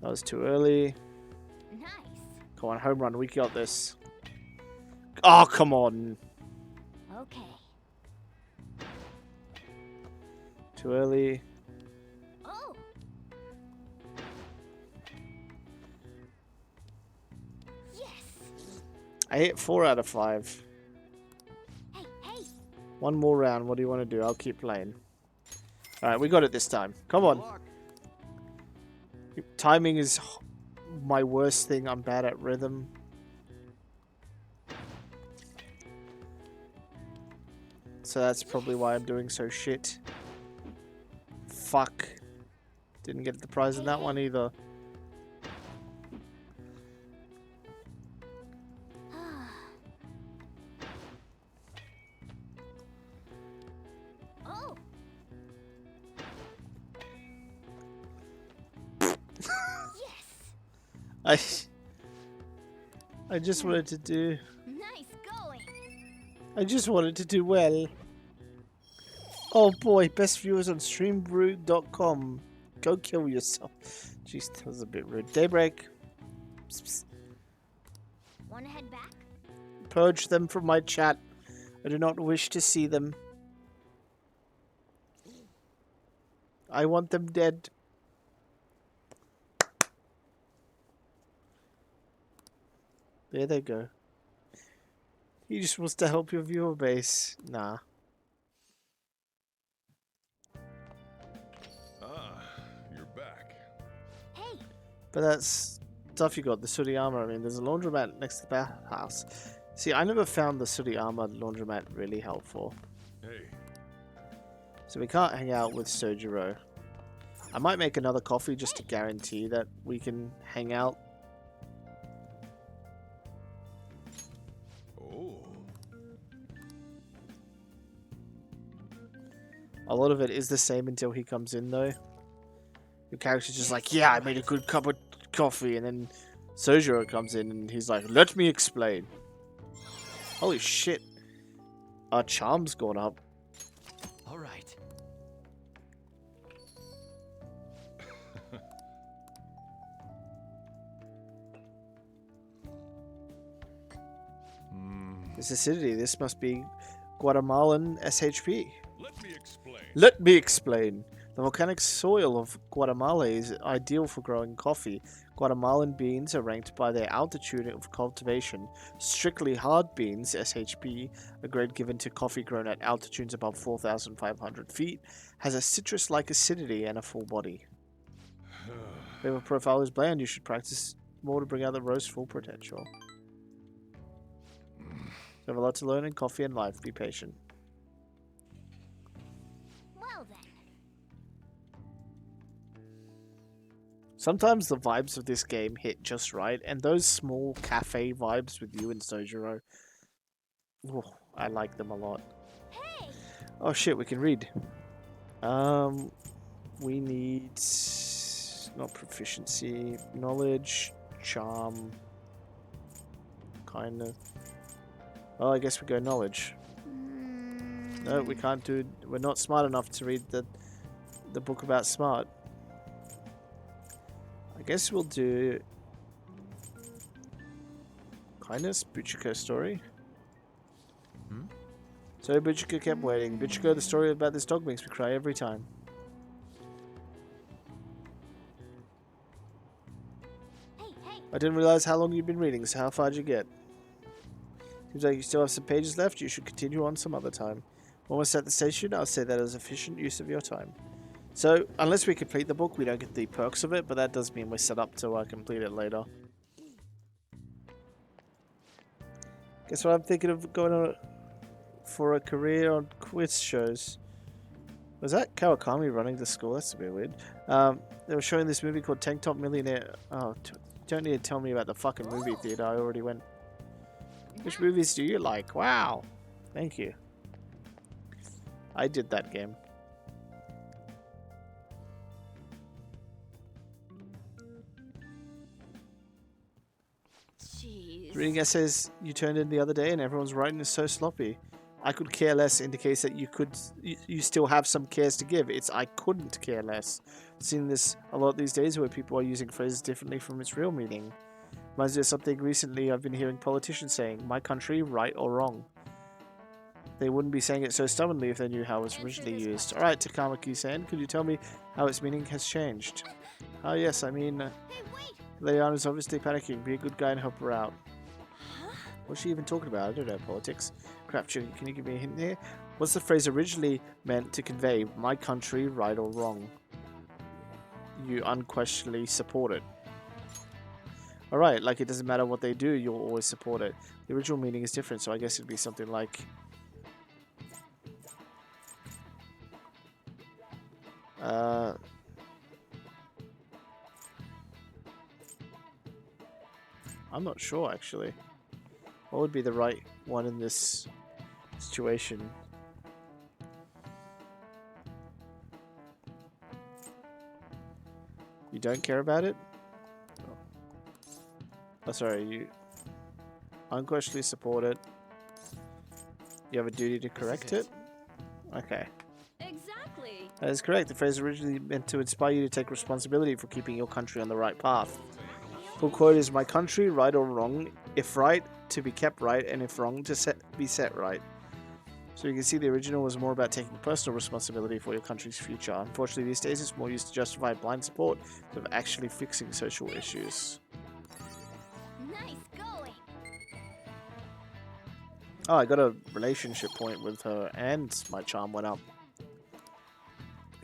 That was too early. Nice. Come on, home run. We got this. Oh, come on. Okay. Too early. Oh. Yes. I hit 4 out of 5. Hey, hey. One more round. What do you want to do? I'll keep playing. Alright, we got it this time. Come on. Timing is my worst thing. I'm bad at rhythm. So that's probably why I'm doing so shit. Fuck. Didn't get the prize in that one either. Oh. Yes. I just wanted to do... Nice going. I just wanted to do well. Oh boy, best viewers on streambrew.com. Go kill yourself. Jeez, that was a bit rude. Daybreak. Psst, psst. Wanna head back? Purge them from my chat. I do not wish to see them. I want them dead. There they go. He just wants to help your viewer base. Nah. Ah, you're back. Hey. But that's stuff you got, the sooty armor. I mean, there's a laundromat next to the bathhouse. See, I never found the sooty armor laundromat really helpful. Hey. So we can't hang out with Sojiro. I might make another coffee just to guarantee that we can hang out. Oh. A lot of it is the same until he comes in, though. Your character's just like, yeah, I made a good cup of coffee, and then Sojiro comes in and he's like, let me explain. Holy shit. Our charm's gone up. All right. This acidity, this must be Guatemalan SHP. Let me explain. Let me explain. The volcanic soil of Guatemala is ideal for growing coffee. Guatemalan beans are ranked by their altitude of cultivation. Strictly hard beans, SHP, a grade given to coffee grown at altitudes above 4,500 feet, has a citrus-like acidity and a full body. Flavor profile is bland. You should practice more to bring out the roast full potential. You have a lot to learn in coffee and life. Be patient. Well then. Sometimes the vibes of this game hit just right, and those small cafe vibes with you and Sojiro, ooh, I like them a lot. Hey. Oh shit, we can read. We need not proficiency, knowledge, charm, kind of. Well, I guess we go knowledge. No, we can't do. We're not smart enough to read the book about smart. I guess we'll do kindness, Buchiko story. So Buchiko kept waiting. Buchiko, the story about this dog makes me cry every time. Hey, hey. I didn't realize how long you've been reading, so how far did you get? Seems like you still have some pages left. You should continue on some other time. Almost at the station, I'll say that as efficient use of your time. So, unless we complete the book, we don't get the perks of it, but that does mean we're set up to complete it later. Guess what I'm thinking of going on for a career on quiz shows. Was that Kawakami running the school? That's a bit weird. They were showing this movie called Tank Top Millionaire. Oh, don't need to tell me about the fucking movie theater. I already went. Which movies do you like? Wow. Thank you. I did that game. Jeez. Reading essays you turned in the other day and everyone's writing is so sloppy. I could care less indicates that you still have some cares to give. It's I couldn't care less. I've seen this a lot these days where people are using phrases differently from its real meaning. Reminds me of something recently I've been hearing politicians saying, my country, right or wrong. They wouldn't be saying it so stubbornly if they knew how it was originally used. Alright, Takamaki-san, could you tell me how its meaning has changed? Oh yes, I mean, Leanna's obviously panicking. Be a good guy and help her out. What's she even talking about? I don't know politics. Crap, can you give me a hint here? What's the phrase originally meant to convey? My country, right or wrong? You unquestionably support it. Alright, like it doesn't matter what they do, you'll always support it. The original meaning is different, so I guess it'd be something like... I'm not sure, actually. What would be the right one in this situation? You don't care about it? Oh, sorry, you unquestionably support it. You have a duty to correct it? Okay. Exactly. That is correct. The phrase originally meant to inspire you to take responsibility for keeping your country on the right path. Full quote is, my country, right or wrong, if right, to be kept right, and if wrong, to be set right. So you can see the original was more about taking personal responsibility for your country's future. Unfortunately, these days it's more used to justify blind support of actually fixing social issues. Nice going. Oh, I got a relationship point with her, and my charm went up.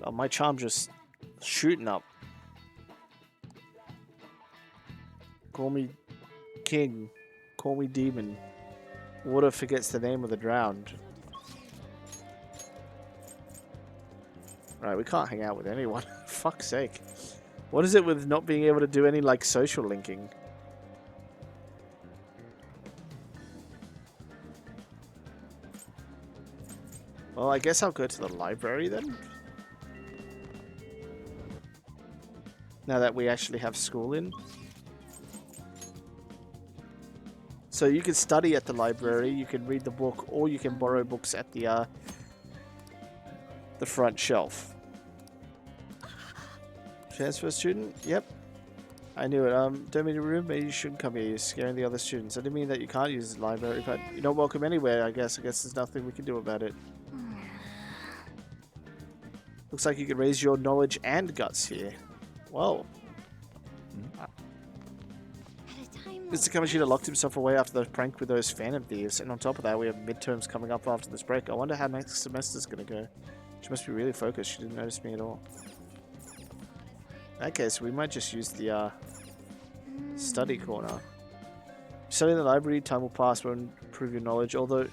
Oh, my charm just shooting up. Call me king. Call me demon. Water forgets the name of the drowned. Right, we can't hang out with anyone. Fuck's sake. What is it with not being able to do any, like, social linking? Well, I guess I'll go to the library then. Now that we actually have school in. So you can study at the library, you can read the book, or you can borrow books at the front shelf. Transfer student? Yep. I knew it. Don't mean to room, maybe you shouldn't come here. You're scaring the other students. I didn't mean that you can't use the library, but you're not welcome anywhere, I guess. I guess there's nothing we can do about it. Looks like you can raise your knowledge and guts here. Whoa. Mr. Kamishita locked himself away after the prank with those Phantom Thieves, and on top of that, we have midterms coming up after this break. I wonder how next semester's gonna go. She must be really focused. She didn't notice me at all. Okay, so we might just use the study corner. Study in the library, time will pass, will improve your knowledge. Although,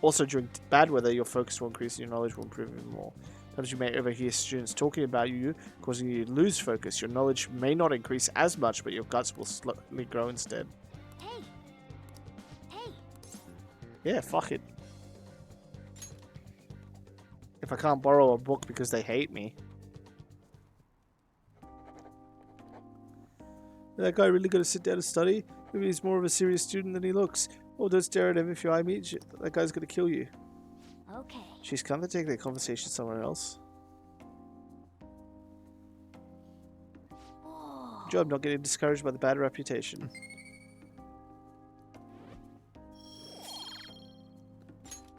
also during bad weather, your focus will increase and your knowledge will improve even more. Sometimes you may overhear students talking about you, causing you to lose focus. Your knowledge may not increase as much, but your guts will slowly grow instead. Hey. Yeah, fuck it. If I can't borrow a book because they hate me. That guy really gonna sit down and study? Maybe he's more of a serious student than he looks. Oh, don't stare at him if your eye meets you. That guy's gonna kill you. Okay. She's come to take their conversation somewhere else. Good job not getting discouraged by the bad reputation.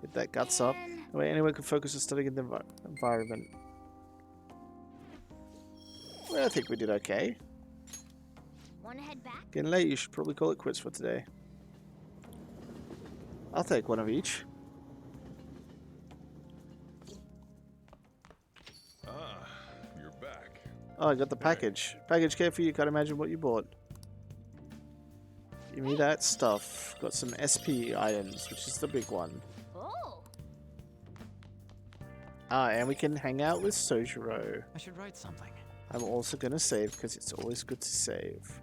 Get that guts up. Wait, anyone can focus on studying in the environment. Well, I think we did okay. Wanna head back? Getting late, you should probably call it quits for today. I'll take one of each. Ah, you're back. Oh, I got the package. Package came for you, can't imagine what you bought. Give me that stuff. Got some SP items, which is the big one. Oh. Ah, and we can hang out with Sojiro. I should write something. I'm also gonna save, because it's always good to save.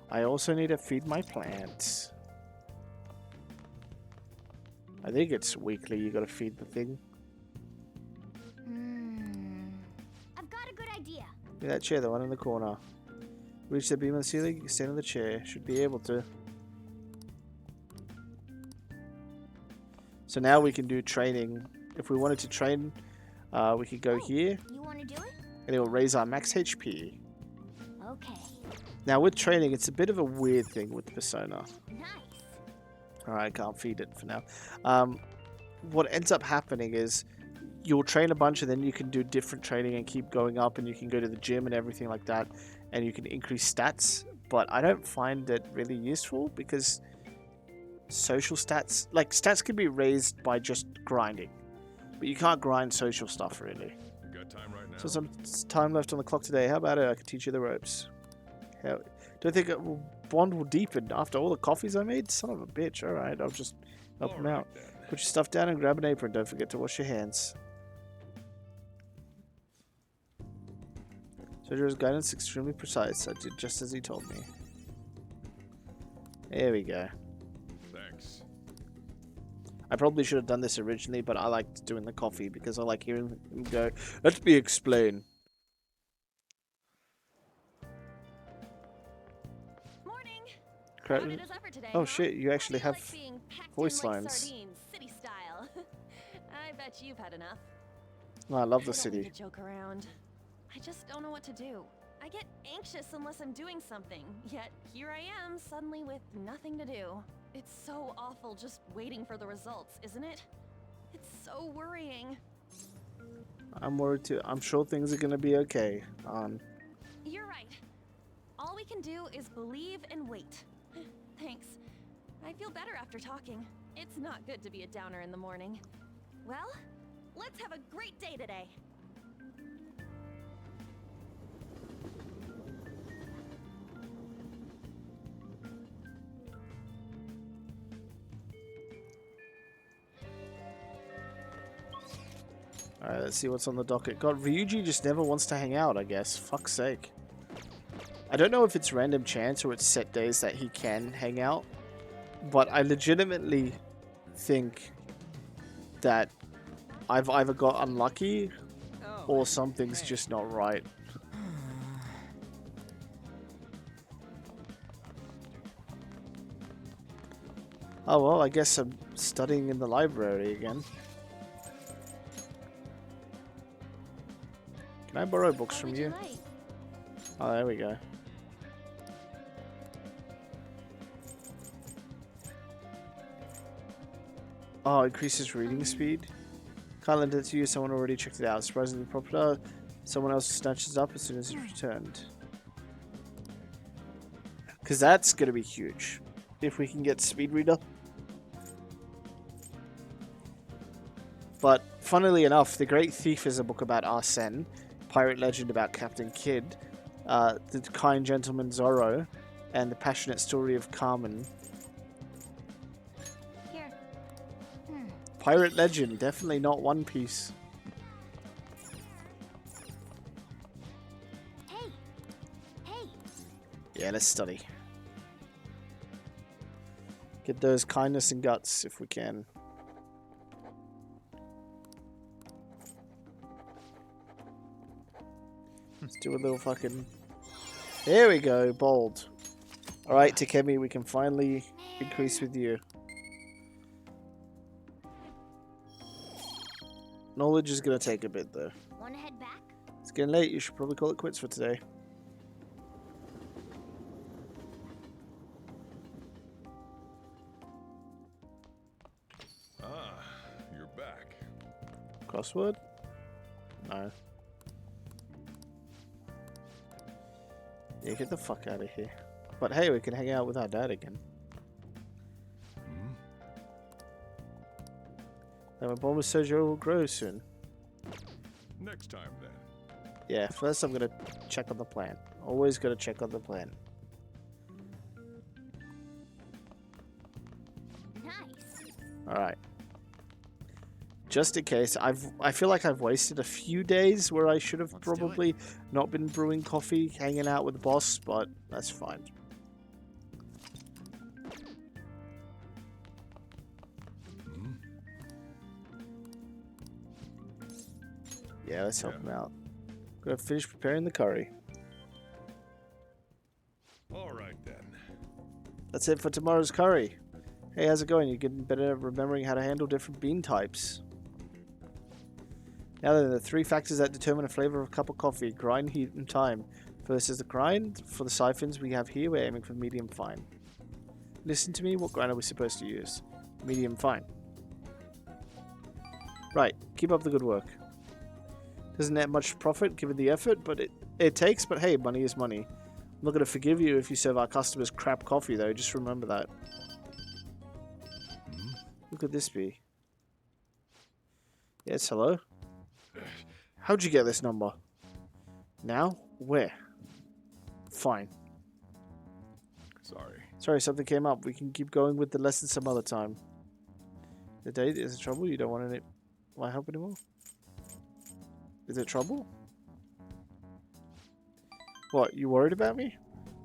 I also need to feed my plants. I think it's weekly you gotta feed the thing. I've got a good idea. Look at that chair, the one in the corner. Reach the beam on the ceiling, you can stand on the chair. Should be able to. So now we can do training. If we wanted to train, we could go here, You want to do it? and it will raise our max HP. Okay. Now with training, it's a bit of a weird thing with Persona. Nice. Alright, I can't feed it for now. What ends up happening is you'll train a bunch and then you can do different training and keep going up, and you can go to the gym and everything like that, and you can increase stats. But I don't find it really useful because social stats, like stats can be raised by just grinding, but you can't grind social stuff really. You got time right now? So some time left on the clock today. How about it? I can teach you the ropes. Hell, do I think a bond will deepen after all the coffees I made? Son of a bitch. Alright, I'll just help him out. Then. Put your stuff down and grab an apron. Don't forget to wash your hands. Sojourner's guidance extremely precise. I did just as he told me. There we go. Thanks. I probably should have done this originally, but I liked doing the coffee because I like hearing him go, "Let me explain." Morning. Correct. Crowded as ever today, Oh huh? shit, you actually How do have like being packed voice in like lines. sardines, city style. I bet you've had enough. Oh, I love the I don't mean city. to joke around. I just don't know what to do. I get anxious unless I'm doing something. Yet here I am, suddenly with nothing to do. It's so awful just waiting for the results, isn't it? It's so worrying. I'm worried too. I'm sure things are gonna be okay. You're right. All we can do is believe and wait. Thanks. I feel better after talking. It's not good to be a downer in the morning. Well, let's have a great day today. Alright, let's see what's on the docket. God, Ryuji just never wants to hang out, I guess. Fuck's sake. I don't know if it's random chance or it's set days that he can hang out, but I legitimately think that I've either got unlucky or something's just not right. Oh well, I guess I'm studying in the library again. Can I borrow books from you? Oh, there we go. Oh, increases reading speed. Can't lend it to you, someone already checked it out. Surprisingly popular. Someone else snatches it up as soon as it's returned. Because that's going to be huge. If we can get speed reader. But, funnily enough, The Great Thief is a book about Arsene. Pirate Legend about Captain Kidd. The Kind Gentleman Zorro. And The Passionate Story of Carmen. Here. Pirate Legend, definitely not One Piece. Hey. Hey. Yeah, let's study. Get those kindness and guts if we can. Let's do a little fucking... There we go, bold. Alright, Takemi, we can finally increase with you. Knowledge is going to take a bit, though. Wanna head back? It's getting late, you should probably call it quits for today. Ah, you're back. Crossword? No. Yeah, get the fuck out of here. But hey, we can hang out with our dad again. Then my bond with Sergio will grow soon. Next time, then. Yeah, first I'm gonna check on the plan. Always gotta check on the plan. Nice. Alright. Just in case, I feel like I've wasted a few days where I should have probably not been brewing coffee, hanging out with the boss, but that's fine. Yeah, let's help him out. Gotta finish preparing the curry. All right, then. That's it for tomorrow's curry. Hey, how's it going? You're getting better at remembering how to handle different bean types. Now then, the 3 factors that determine a flavor of a cup of coffee: grind, heat, and time. First is the grind. For the siphons we have here, we're aiming for medium fine. Listen to me, what grind are we supposed to use? Medium fine. Right, keep up the good work. Doesn't net much profit given the effort, but it takes, but hey, money is money. I'm not going to forgive you if you serve our customers crap coffee though, just remember that. Who could this be? Yes, hello? How'd you get this number? Now? Where? Fine. Sorry, something came up. We can keep going with the lesson some other time. The date is trouble? You don't want any... my help anymore? Is it trouble? What, you worried about me?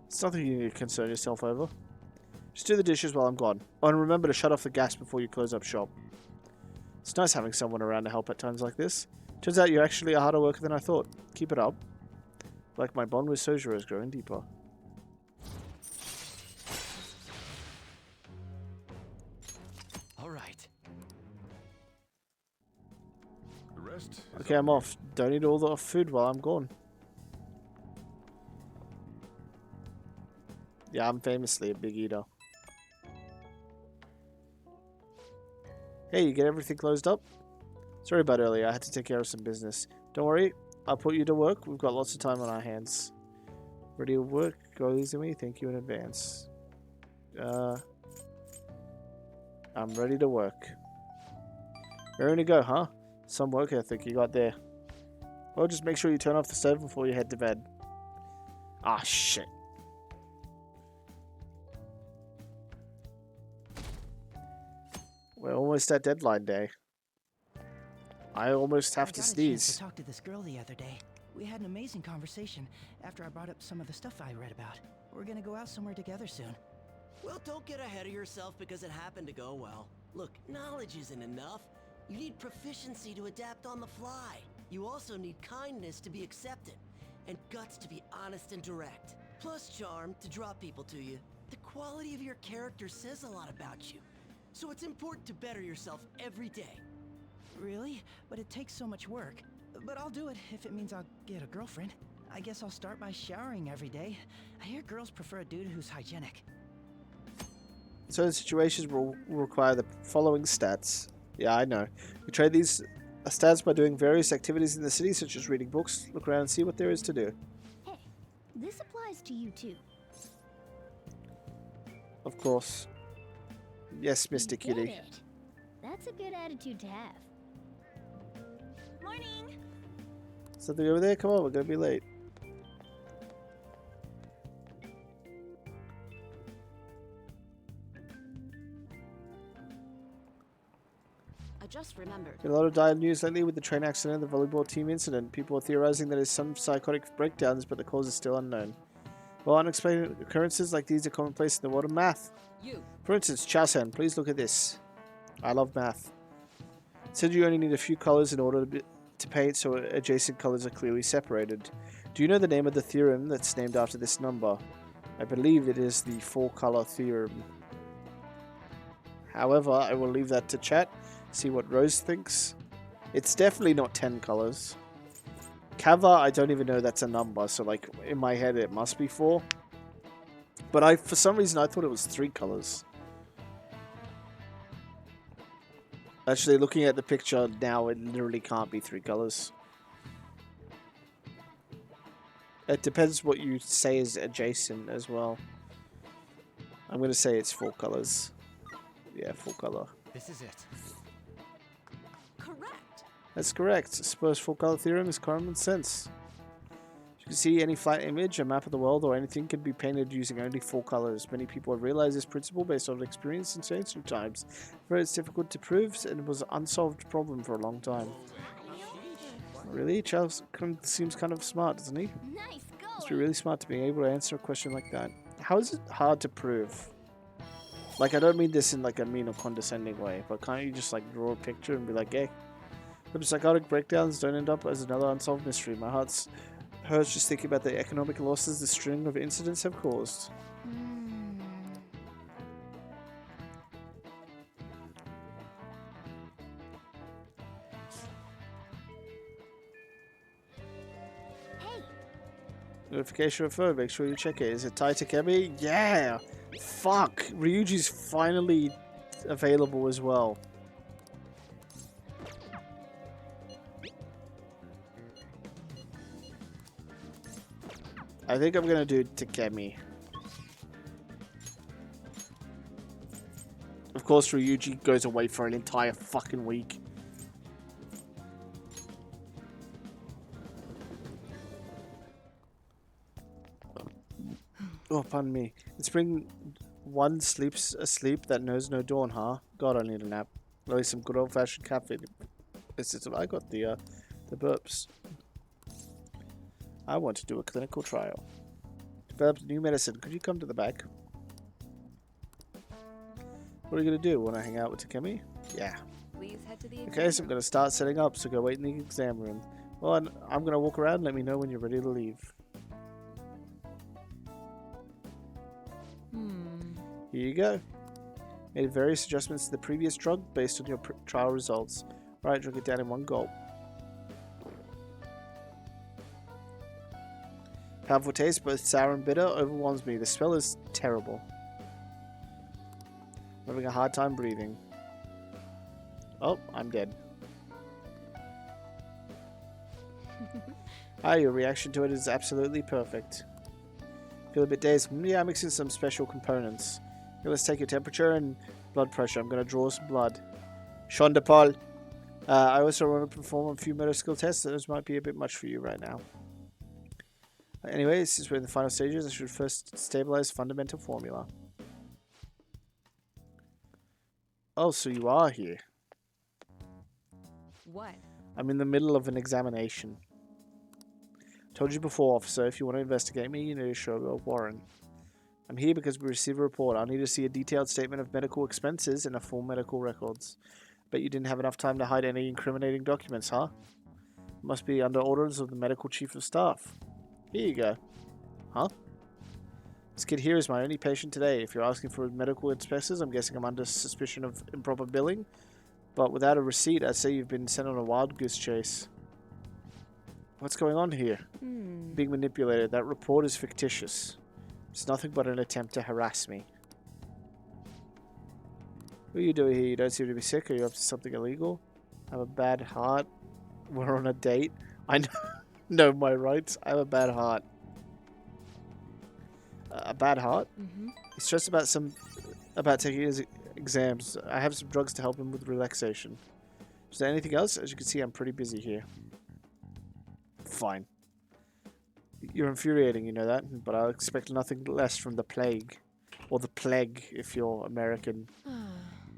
It's nothing you need to concern yourself over. Just do the dishes while I'm gone. Oh, and remember to shut off the gas before you close up shop. It's nice having someone around to help at times like this. Turns out you're actually a harder worker than I thought. Keep it up. Like my bond with Sojiro is growing deeper. All right. The rest. Okay, I'm off. Don't eat all the food while I'm gone. Yeah, I'm famously a big eater. Hey, you get everything closed up? Sorry about earlier, I had to take care of some business. Don't worry, I'll put you to work. We've got lots of time on our hands. Ready to work? Go easy me. Thank you in advance. I'm ready to work. Ready to go, huh? Some work ethic you got there. Well, just make sure you turn off the stove before you head to bed. Ah, shit. We're almost at deadline day. I almost have to I got a chance sneeze. to talk to this girl the other day. We had an amazing conversation after I brought up some of the stuff I read about. We're gonna go out somewhere together soon. Well, don't get ahead of yourself because it happened to go well. Look, knowledge isn't enough. You need proficiency to adapt on the fly. You also need kindness to be accepted, and guts to be honest and direct. Plus charm to draw people to you. The quality of your character says a lot about you. So it's important to better yourself every day. Really? But it takes so much work. But I'll do it if it means I'll get a girlfriend. I guess I'll start by showering every day. I hear girls prefer a dude who's hygienic. Certain situations will require the following stats. Yeah, I know. We trade these stats by doing various activities in the city, such as reading books, look around and see what there is to do. Hey, this applies to you too. Of course. Yes, Mr. You Kitty. get it. That's a good attitude to have. Morning! Something over there? Come on, we're gonna be late. I just remembered. Been a lot of dire news lately with the train accident and the volleyball team incident. People are theorizing that it's some psychotic breakdowns, but the cause is still unknown. While unexplained occurrences like these are commonplace in the world of math. You. For instance, Chow-san, please look at this. I love math. It said you only need a few colors in order to paint so adjacent colors are clearly separated. Do you know the name of the theorem that's named after this number? I believe it is the 4-color theorem. However, I will leave that to chat. See what Rose thinks. It's definitely not 10 colors. Kava, I don't even know that's a number, so like in my head it must be 4. But for some reason I thought it was 3 colors. Actually, looking at the picture now, it literally can't be 3 colors. It depends what you say is adjacent as well. I'm going to say it's 4 colors. Yeah, 4 color. This is it. Correct! That's correct. I suppose 4-color theorem is common sense. As you can see, any flat image, a map of the world, or anything can be painted using only 4 colors. Many people have realized this principle based on experience in ancient times. But it's difficult to prove, and it was an unsolved problem for a long time. Really? Charles seems kind of smart, doesn't he? Nice going. Must be really smart to be able to answer a question like that. How is it hard to prove? Like, I don't mean this in like a mean or condescending way, but can't you just like draw a picture and be like, hey, the psychotic breakdowns don't end up as another unsolved mystery. My heart hurts just thinking about the economic losses the string of incidents have caused. Notification of phone. Make sure you check it. Is it Tai Takemi? Yeah! Fuck! Ryuji's finally available as well. I think I'm gonna do Takemi. Of course, Ryuji goes away for an entire fucking week. Oh, pardon me. In spring, one sleeps a sleep that knows no dawn, huh? God, I need a nap. Really, some good old-fashioned caffeine. I got the burps. I want to do a clinical trial. Developed new medicine. Could you come to the back? What are you going to do? Want to hang out with Takemi? Yeah. Please head to the exam Okay, so I'm room. going to start setting up, so go wait in the exam room. Well, I'm going to walk around. Let me know when you're ready to leave. Here you go. Made various adjustments to the previous drug based on your trial results. Right, drink it down in one gulp. Powerful taste, both sour and bitter, overwhelms me. The smell is terrible. I'm having a hard time breathing. Oh, I'm dead. Your reaction to it is absolutely perfect. Feel a bit dazed. Yeah, I'm mixing some special components. Okay, let's take your temperature and blood pressure. I'm going to draw some blood. Sean de Paul. I also want to perform a few motor skill tests. Those might be a bit much for you right now. Anyways, since we're in the final stages, I should first stabilize fundamental formula. Oh, so you are here. What? I'm in the middle of an examination. Told you before, officer, if you want to investigate me, you need to show a warrant. I'm here because we received a report. I'll need to see a detailed statement of medical expenses and a full medical records. Bet you didn't have enough time to hide any incriminating documents, huh? Must be under orders of the medical chief of staff. Here you go. Huh? This kid here is my only patient today. If you're asking for medical expenses, I'm guessing I'm under suspicion of improper billing. But without a receipt, I'd say you've been sent on a wild goose chase. What's going on here? Being manipulated. That report is fictitious. It's nothing but an attempt to harass me. What are you doing here? You don't seem to be sick. Are you up to something illegal? I have a bad heart. We're on a date. I know my rights. I have a bad heart. A bad heart? He's stressed about taking his exams. I have some drugs to help him with relaxation. Is there anything else? As you can see, I'm pretty busy here. Fine. You're infuriating, you know that, but I'll expect nothing less from the plague. Or the plague, if you're American.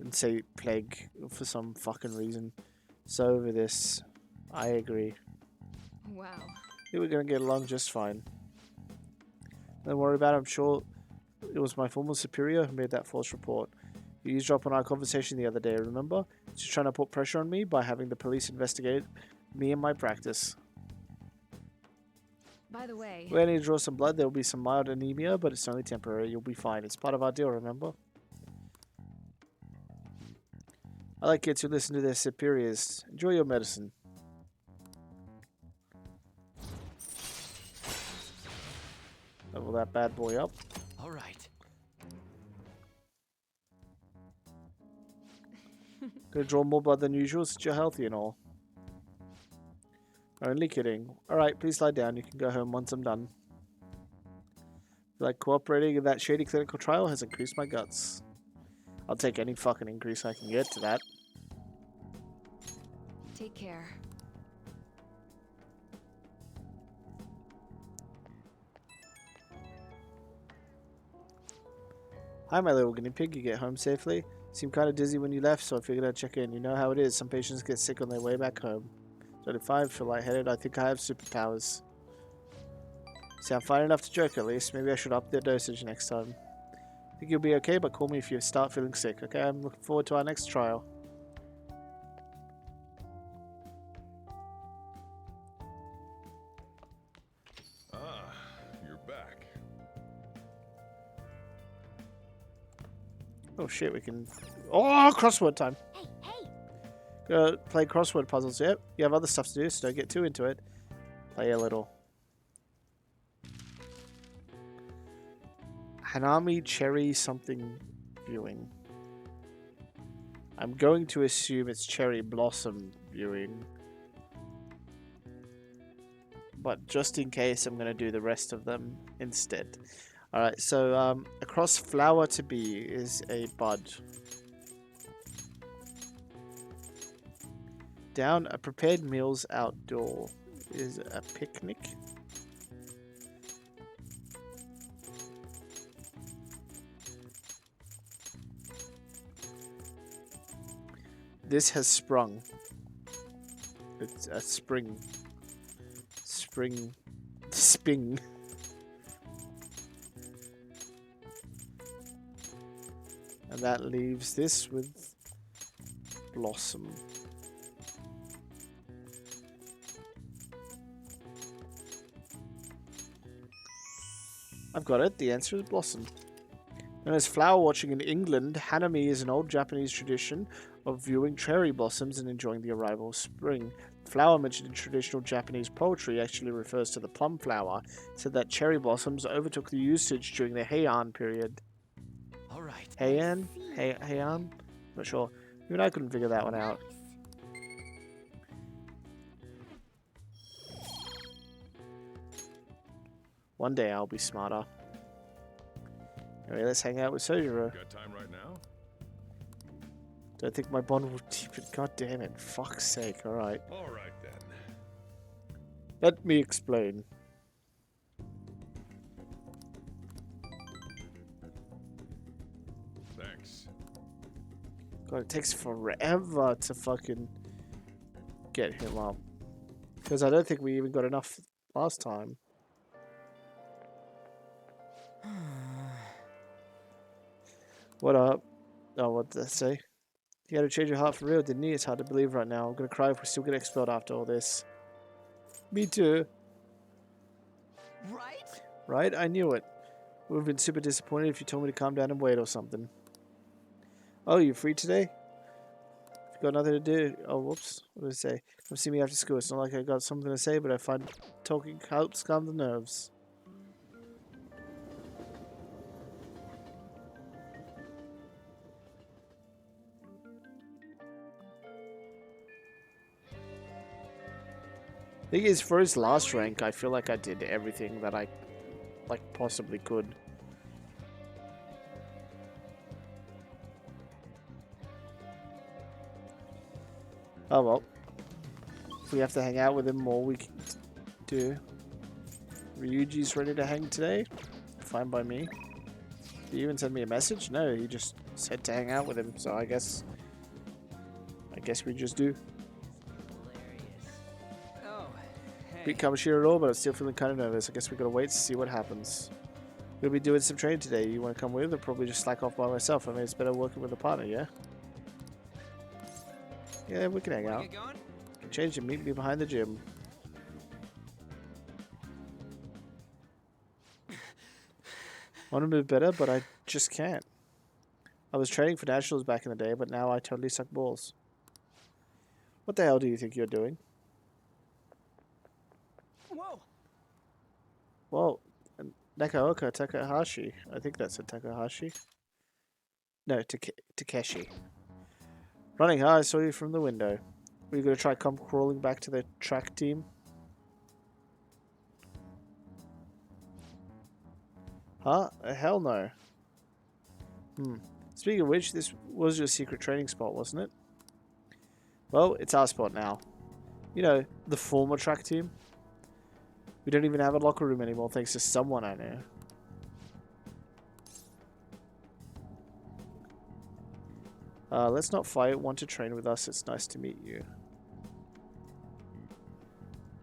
And say plague for some fucking reason. So over this, I agree. Wow. I think we're going to get along just fine. Don't worry about it, I'm sure it was my former superior who made that false report. You eavesdropped on our conversation the other day, remember? She's trying to put pressure on me by having the police investigate me and my practice. By the way... We need to draw some blood. There will be some mild anemia, but it's only temporary. You'll be fine. It's part of our deal, remember? I like kids who listen to their superiors. Enjoy your medicine. Level that bad boy up. All right. Gonna draw more blood than usual since you're healthy and all. Only kidding. Alright, please lie down. You can go home once I'm done. Like cooperating in that shady clinical trial has increased my guts. I'll take any fucking increase I can get to that. Take care. Hi, my little guinea pig. You get home safely? Seemed kind of dizzy when you left, so I figured I'd check in. You know how it is. Some patients get sick on their way back home. 35, feel lightheaded. I think I have superpowers. Sound fine enough to joke, at least. Maybe I should up the dosage next time. Think you'll be okay, but call me if you start feeling sick, okay? I'm looking forward to our next trial. Ah, you're back. Oh shit, we can... Oh, crossword time! Go play crossword puzzles, yep. You have other stuff to do, so don't get too into it. Play a little. Hanami Cherry something viewing. I'm going to assume it's Cherry Blossom viewing. But just in case, I'm going to do the rest of them instead. Alright, so across flower to bee is a bud. Down a prepared meals outdoor is a picnic. This has sprung. It's a spring. Sping. And that leaves this with blossom. I've got it. The answer is blossom. Known as flower watching in England, Hanami is an old Japanese tradition of viewing cherry blossoms and enjoying the arrival of spring. The flower mentioned in traditional Japanese poetry actually refers to the plum flower, said that cherry blossoms overtook the usage during the Heian period. All right. Heian? Heian? Not sure. Even I couldn't figure that one out. One day I'll be smarter. Anyway, let's hang out with Sojiro. Got time right now? Don't think my bond will deepen. God damn it. Fuck's sake. Alright. Alright then. Let me explain. Thanks. God, it takes forever to fucking get him up. Because I don't think we even got enough last time. What up? Oh, what did I say? You had to change your heart for real, didn't you? It's hard to believe right now. I'm gonna cry if we still get expelled after all this. Me too. Right? Right? I knew it. Would have been super disappointed if you told me to calm down and wait or something. Oh, you free today? You've got nothing to do. Oh, whoops. What did I say? Come see me after school. It's not like I got something to say, but I find talking helps calm the nerves. Thing is, for his last rank, I feel like I did everything that I, possibly could. Oh well. If we have to hang out with him more, we can do. Ryuji's ready to hang today? Fine by me. Did he even send me a message? No, he just said to hang out with him, so I guess we just do. Beat Kamoshiro at all, but I'm still feeling kind of nervous. I guess we gotta wait to see what happens. We'll be doing some training today. You want to come with, or probably just slack off by myself? I mean, it's better working with a partner, yeah? Yeah, we can hang out. Change and meet me behind the gym. Want to move better, but I just can't. I was training for nationals back in the day, but now I totally suck balls. What the hell do you think you're doing? Whoa! Whoa. Nakaoka Takahashi. I think that's a Takahashi. No, Takeshi. Running high, I saw you from the window. Were you going to try come crawling back to the track team? Huh? Hell no. Speaking of which, this was your secret training spot, wasn't it? Well, it's our spot now. You know, the former track team. We don't even have a locker room anymore thanks to someone I know. Let's not fight. Want to train with us? It's nice to meet you.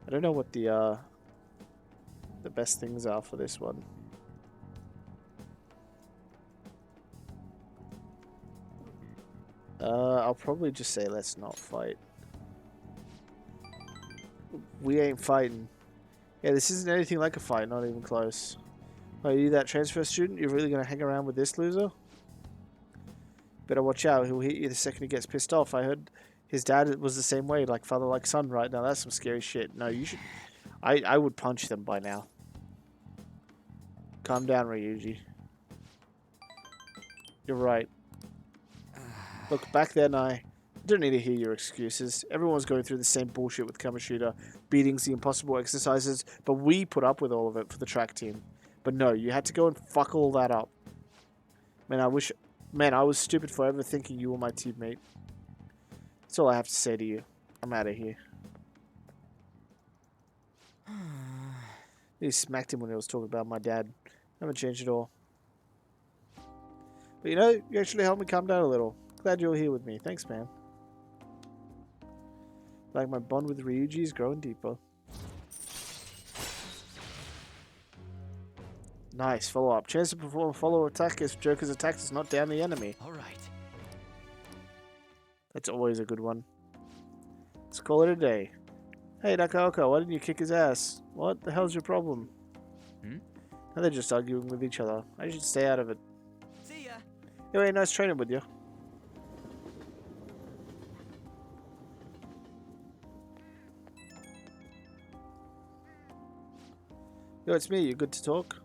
I don't know what the best things are for this one. I'll probably just say let's not fight. We ain't fighting. Yeah, this isn't anything like a fight, not even close. Are you that transfer student? You're really gonna hang around with this loser? Better watch out, he'll hit you the second he gets pissed off. I heard his dad was the same way, like father like son right now. That's some scary shit. No, you should... I would punch them by now. Calm down, Ryuji. You're right. Look, back then I don't need to hear your excuses. Everyone's going through the same bullshit with Kamoshida, beatings, the impossible exercises, but we put up with all of it for the track team. But no, you had to go and fuck all that up. Man, I was stupid for ever thinking you were my teammate. That's all I have to say to you. I'm out of here. He smacked him when he was talking about my dad. Haven't changed at all. But you know, you actually helped me calm down a little. Glad you're here with me. Thanks, man. Like my bond with Ryuji is growing deeper. Nice, follow up. Chance to perform a follow attack if Joker's attack does not down the enemy. Alright. That's always a good one. Let's call it a day. Hey, Nakaoka, why didn't you kick his ass? What the hell's your problem? Hmm? Now they're just arguing with each other. I should stay out of it. See ya. Anyway, nice training with you. Yo, it's me. You good to talk?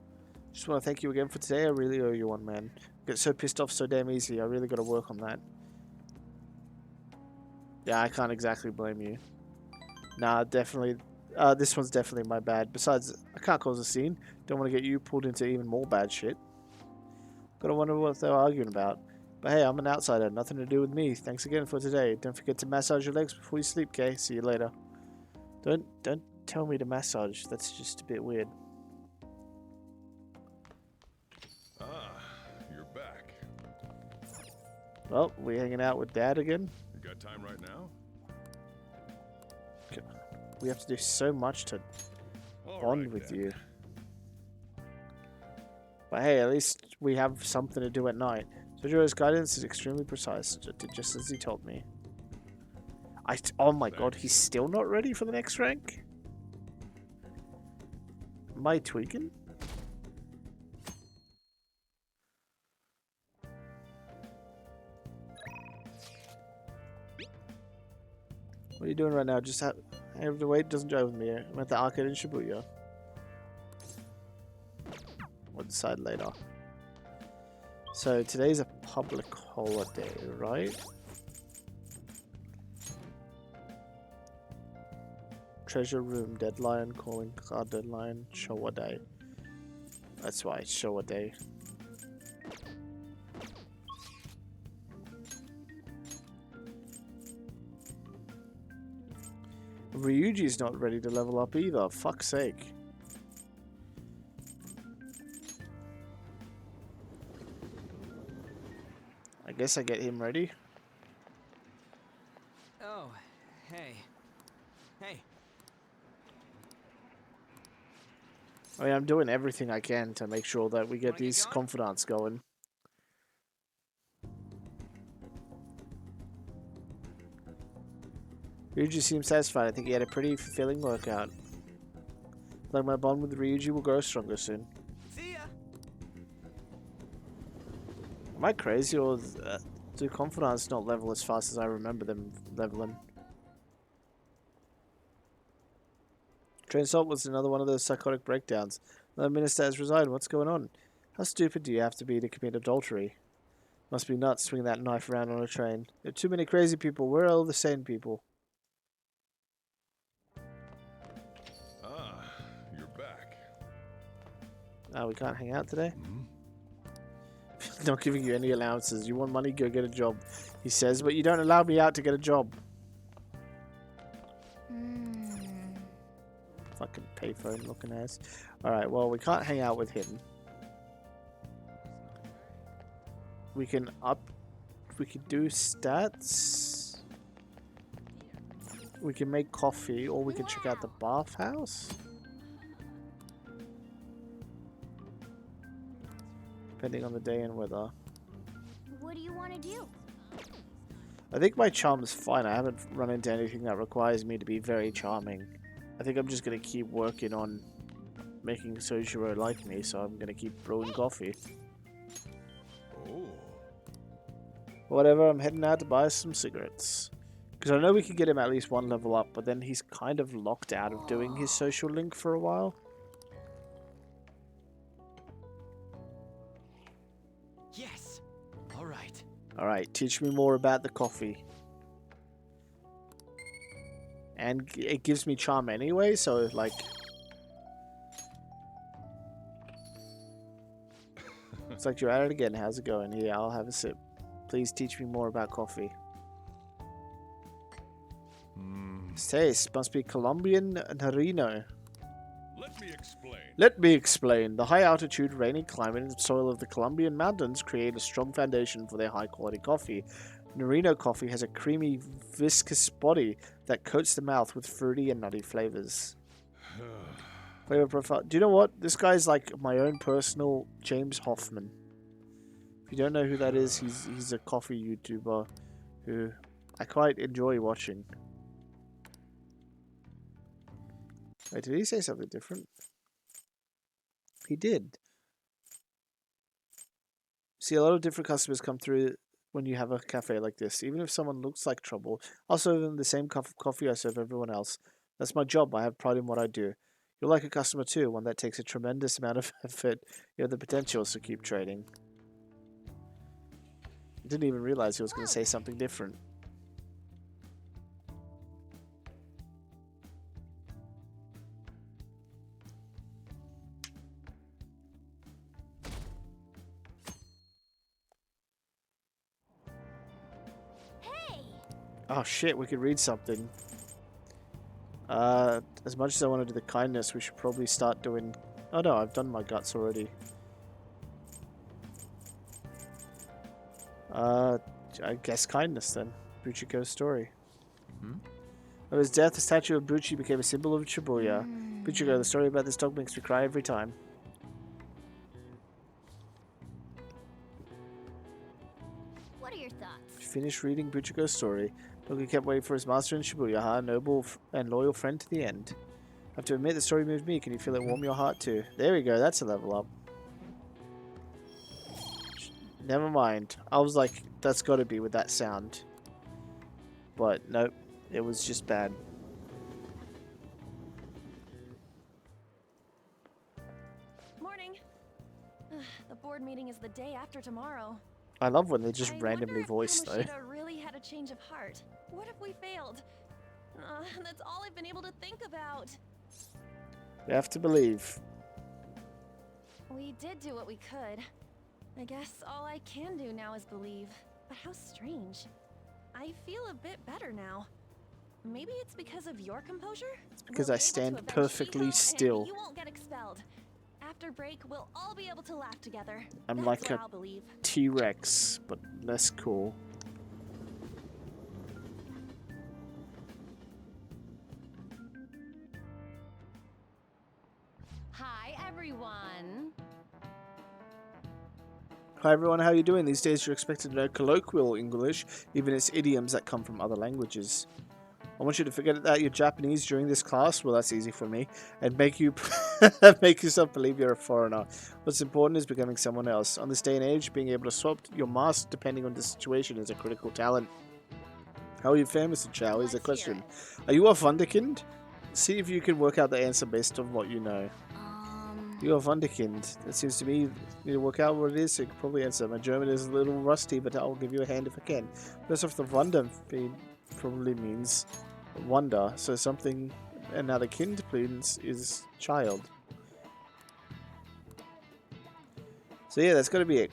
Just want to thank you again for today. I really owe you one, man. I get so pissed off so damn easy. I really got to work on that. Yeah, I can't exactly blame you. Nah, definitely. This one's definitely my bad. Besides, I can't cause a scene. Don't want to get you pulled into even more bad shit. Gotta wonder what they're arguing about. But hey, I'm an outsider. Nothing to do with me. Thanks again for today. Don't forget to massage your legs before you sleep, Kay. See you later. Don't tell me to massage. That's just a bit weird. Ah, you're back. Well, we hanging out with Dad again? You got time right now? We have to do so much to bond with you. But hey, at least we have something to do at night. Sojiro's guidance is extremely precise, just as he told me. Oh my god, he's still not ready for the next rank? Am I tweaking? What are you doing right now? Just have to wait. Doesn't drive with me. I'm at the arcade in Shibuya. We'll decide later. So today's a public holiday, right? Treasure room deadline, calling card deadline, Showa day. That's why it's Showa day. Ryuji's not ready to level up either, fuck's sake. I guess I get him ready. Oh, hey. Hey. I mean, I'm doing everything I can to make sure that we get these confidants going. Ryuji seems satisfied. I think he had a pretty fulfilling workout. Like my bond with Ryuji will grow stronger soon. See ya. Am I crazy, or do confidants not level as fast as I remember them leveling? Train Salt was another one of those psychotic breakdowns. Another minister has resigned. What's going on? How stupid do you have to be to commit adultery? Must be nuts swinging that knife around on a train. There are too many crazy people. Where are all the sane people? Ah, you're back. Oh, we can't hang out today? Hmm? Not giving you any allowances. You want money? Go get a job. He says, but you don't allow me out to get a job. Fucking payphone looking ass. Alright, well, we can't hang out with him. We can do stats. We can make coffee, or we can check out the bathhouse. Depending on the day and weather. What do you want to do? I think my charm is fine. I haven't run into anything that requires me to be very charming. I think I'm just going to keep working on making Sojiro like me, so I'm going to keep brewing coffee. Oh. Whatever, I'm heading out to buy some cigarettes. Because I know we could get him at least one level up, but then he's kind of locked out of doing his social link for a while. Yes. Alright, teach me more about the coffee. And it gives me charm anyway, so like... It's like you're at it again. How's it going? Here, I'll have a sip. Please teach me more about coffee. Taste must be Colombian Narino. Let me explain. Let me explain. The high altitude, rainy climate and soil of the Colombian mountains create a strong foundation for their high quality coffee. Narino coffee has a creamy, viscous body that coats the mouth with fruity and nutty flavors. Flavor profile. Do you know what? This guy's like my own personal James Hoffman. If you don't know who that is, he's a coffee YouTuber who I quite enjoy watching. Wait, did he say something different? He did. See, a lot of different customers come through when you have a cafe like this. Even if someone looks like trouble, I'll serve them the same cup of coffee I serve everyone else. That's my job. I have pride in what I do. You're like a customer too, one that takes a tremendous amount of effort. You have the potential, so keep trading. I didn't even realize he was going to say something different. Oh shit, we could read something. As much as I want to do the kindness, we should probably start doing... Oh no, I've done my guts already. I guess kindness then. Buchiko's story. Of his death, the statue of Buchi became a symbol of Shibuya. Buchiko, the story about this dog makes me cry every time. What are your thoughts? Finish reading Buchiko's story. Donkey kept waiting for his master in Shibuya, a noble and loyal friend to the end. I have to admit, the story moved me. Can you feel it warm your heart too? There we go, that's a level up. Never mind. I was like, that's gotta be with that sound. But nope, it was just bad. Morning. The board meeting is the day after tomorrow. I love when they just randomly voice though. Kamoshida really had a change of heart. What if we failed? That's all I've been able to think about. We have to believe. We did do what we could. I guess all I can do now is believe. But how strange. I feel a bit better now. Maybe it's because of your composure? It's because I stand perfectly still. You won't get expelled. After break, we'll all be able to laugh together. I'm That's like a what I'll believe. T-Rex, but less cool. Hi, everyone. Hi everyone, how are you doing? These days you're expected to know colloquial English, even its idioms that come from other languages. I want you to forget that you're Japanese during this class. Well, that's easy for me. And make you make yourself believe you're a foreigner. What's important is becoming someone else. On this day and age, being able to swap your mask depending on the situation is a critical talent. How are you faring, Mr. Chow? Is the question. Are you a Wunderkind? See if you can work out the answer based on what you know. You're a Wunderkind. It seems to me you need to work out what it is, so you can probably answer. My German is a little rusty, but I'll give you a hand if I can. First off, the Wunder probably means wonder, so something, and now the kind means is child. So yeah, that's got to be it.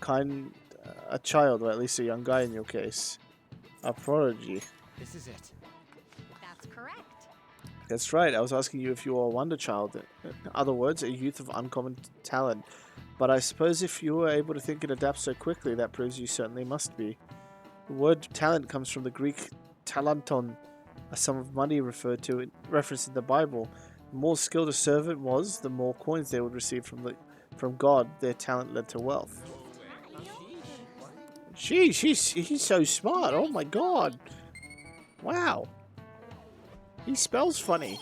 A child, or at least a young guy in your case. A prodigy. This is it. That's correct. That's right, I was asking you if you are a wonder child. In other words, a youth of uncommon talent. But I suppose if you were able to think and adapt so quickly, that proves you certainly must be. The word talent comes from the Greek talenton, a sum of money referenced in the Bible. The more skilled a servant was, the more coins they would receive from God. Their talent led to wealth. Sheesh, he's so smart. Oh my god. Wow. He spells funny.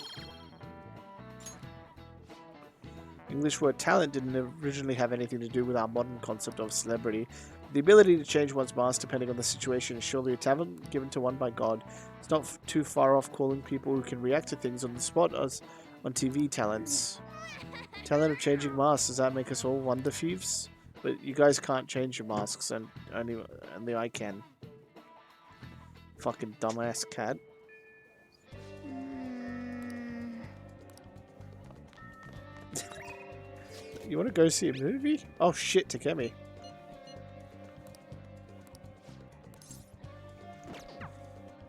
English word talent didn't originally have anything to do with our modern concept of celebrity. The ability to change one's mask depending on the situation is surely a talent given to one by God. It's not too far off calling people who can react to things on the spot as on TV talents. Talent of changing masks, does that make us all wonder thieves? But you guys can't change your masks, and only I can. Fucking dumbass cat. You want to go see a movie? Oh shit, Takemi.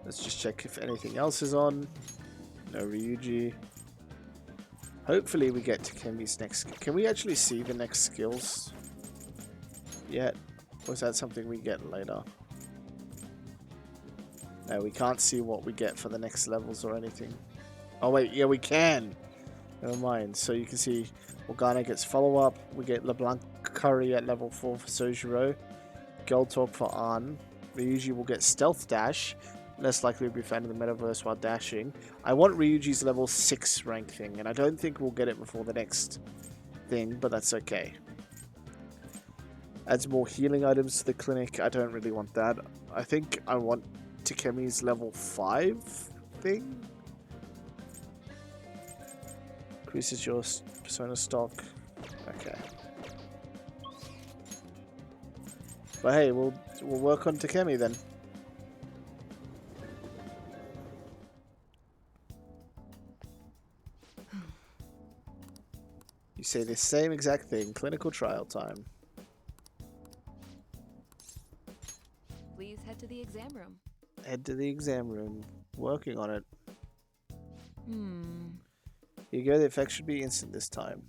Let's just check if anything else is on. No Ryuji. Hopefully we get Takemi's next... Can we actually see the next skills yet? Or is that something we get later? No, we can't see what we get for the next levels or anything. Oh wait, yeah we can! Never mind. So you can see Morgana gets follow-up. We get LeBlanc Curry at level 4 for Sojiro. Girl Talk for An. Ryuji will get Stealth Dash. Less likely to be found in the metaverse while dashing. I want Ryuji's level 6 rank thing, and I don't think we'll get it before the next thing, but that's okay. Adds more healing items to the clinic. I don't really want that. I think I want Takemi's level 5 thing. Increases your persona stock. Okay. But hey, we'll work on Takemi then. You say the same exact thing. Clinical trial time. Please head to the exam room. Head to the exam room. Working on it. Here you go. The effect should be instant this time.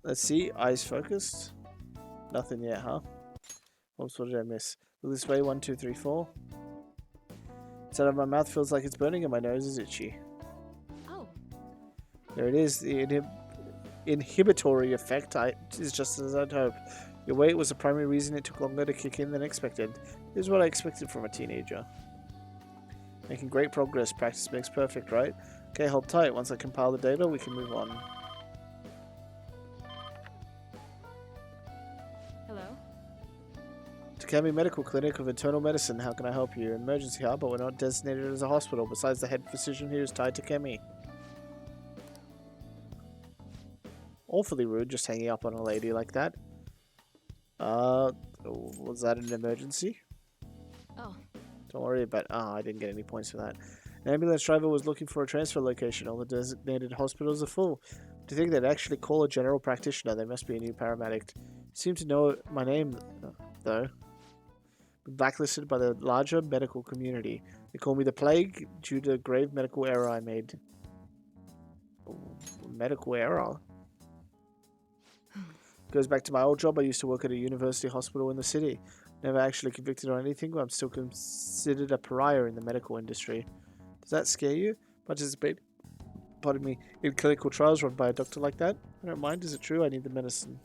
Let's see. Eyes focused. Nothing yet, huh? Oops, what did I miss? Look this way. 1, 2, 3, 4. Inside of my mouth feels like it's burning and my nose is itchy. Oh. There it is. The inhibitory effect is just as I'd hoped. Your weight was the primary reason it took longer to kick in than expected. This is what I expected from a teenager. Making great progress. Practice makes perfect, right? Okay, hold tight. Once I compile the data, we can move on. Hello? Takemi Medical Clinic of Internal Medicine. How can I help you? Emergency hub, but we're not designated as a hospital. Besides, the head physician here is tied to Takemi. Awfully rude, just hanging up on a lady like that. Was that an emergency? Oh. Don't worry about... I didn't get any points for that. An ambulance driver was looking for a transfer location. All the designated hospitals are full. Do you think they'd actually call a general practitioner? There must be a new paramedic. Seem to know my name, though. Been blacklisted by the larger medical community. They call me the Plague due to the grave medical error I made. Medical error? Goes back to my old job. I used to work at a university hospital in the city. Never actually convicted on anything, but I'm still considered a pariah in the medical industry. Does that scare you? Participate, pardon me, in clinical trials run by a doctor like that? I don't mind. Is it true? I need the medicine.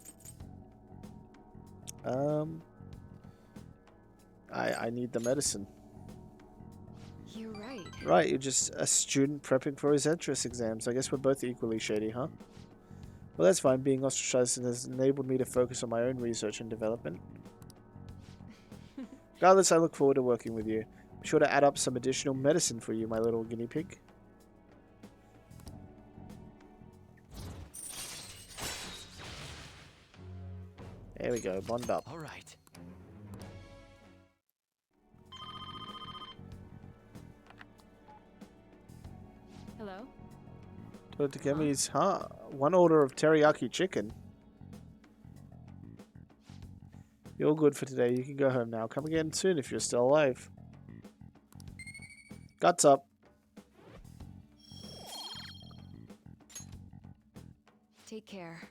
I need the medicine. You're right. Right, you're just a student prepping for his entrance exams. I guess we're both equally shady, huh? Well, that's fine. Being ostracized has enabled me to focus on my own research and development. Regardless, I look forward to working with you. Be sure to add up some additional medicine for you, my little guinea pig. There we go, bond up. All right. Hello? Dr. Takemi's, huh? One order of teriyaki chicken. You're all good for today. You can go home now. Come again soon if you're still alive. Guts up. Take care.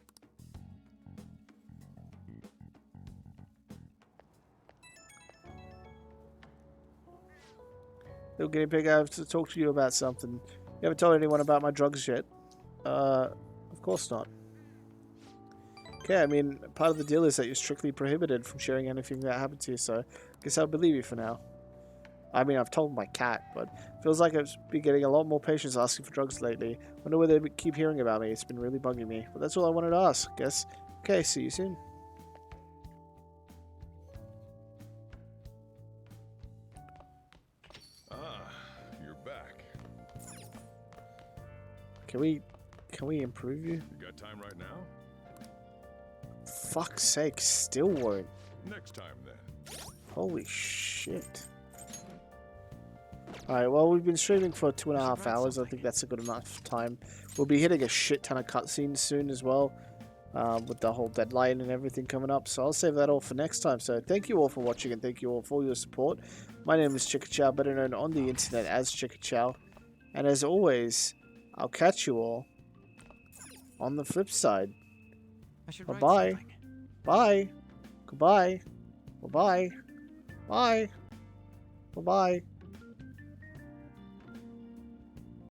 Little guinea pig, I have to talk to you about something. You haven't told anyone about my drugs yet. Of course not. Okay, I mean, part of the deal is that you're strictly prohibited from sharing anything that happened to you, so I guess I'll believe you for now. I mean, I've told my cat, but it feels like I've been getting a lot more patients asking for drugs lately. Wonder where they keep hearing about me. It's been really bugging me. But that's all I wanted to ask, I guess. Okay, see you soon. back. Can we improve you? You got time right now? Fuck's sake, still won't. Next time then. Holy shit. Alright, well, we've been streaming for 2.5 hours. I think that's a good enough time. We'll be hitting a shit ton of cutscenes soon as well, with the whole deadline and everything coming up. So I'll save that all for next time. So thank you all for watching and thank you all for your support. My name is Chickachow, better known on the internet as Chickachow. And as always, I'll catch you all on the flip side. Bye-bye. Bye. Goodbye. Bye-bye. Bye. Bye-bye.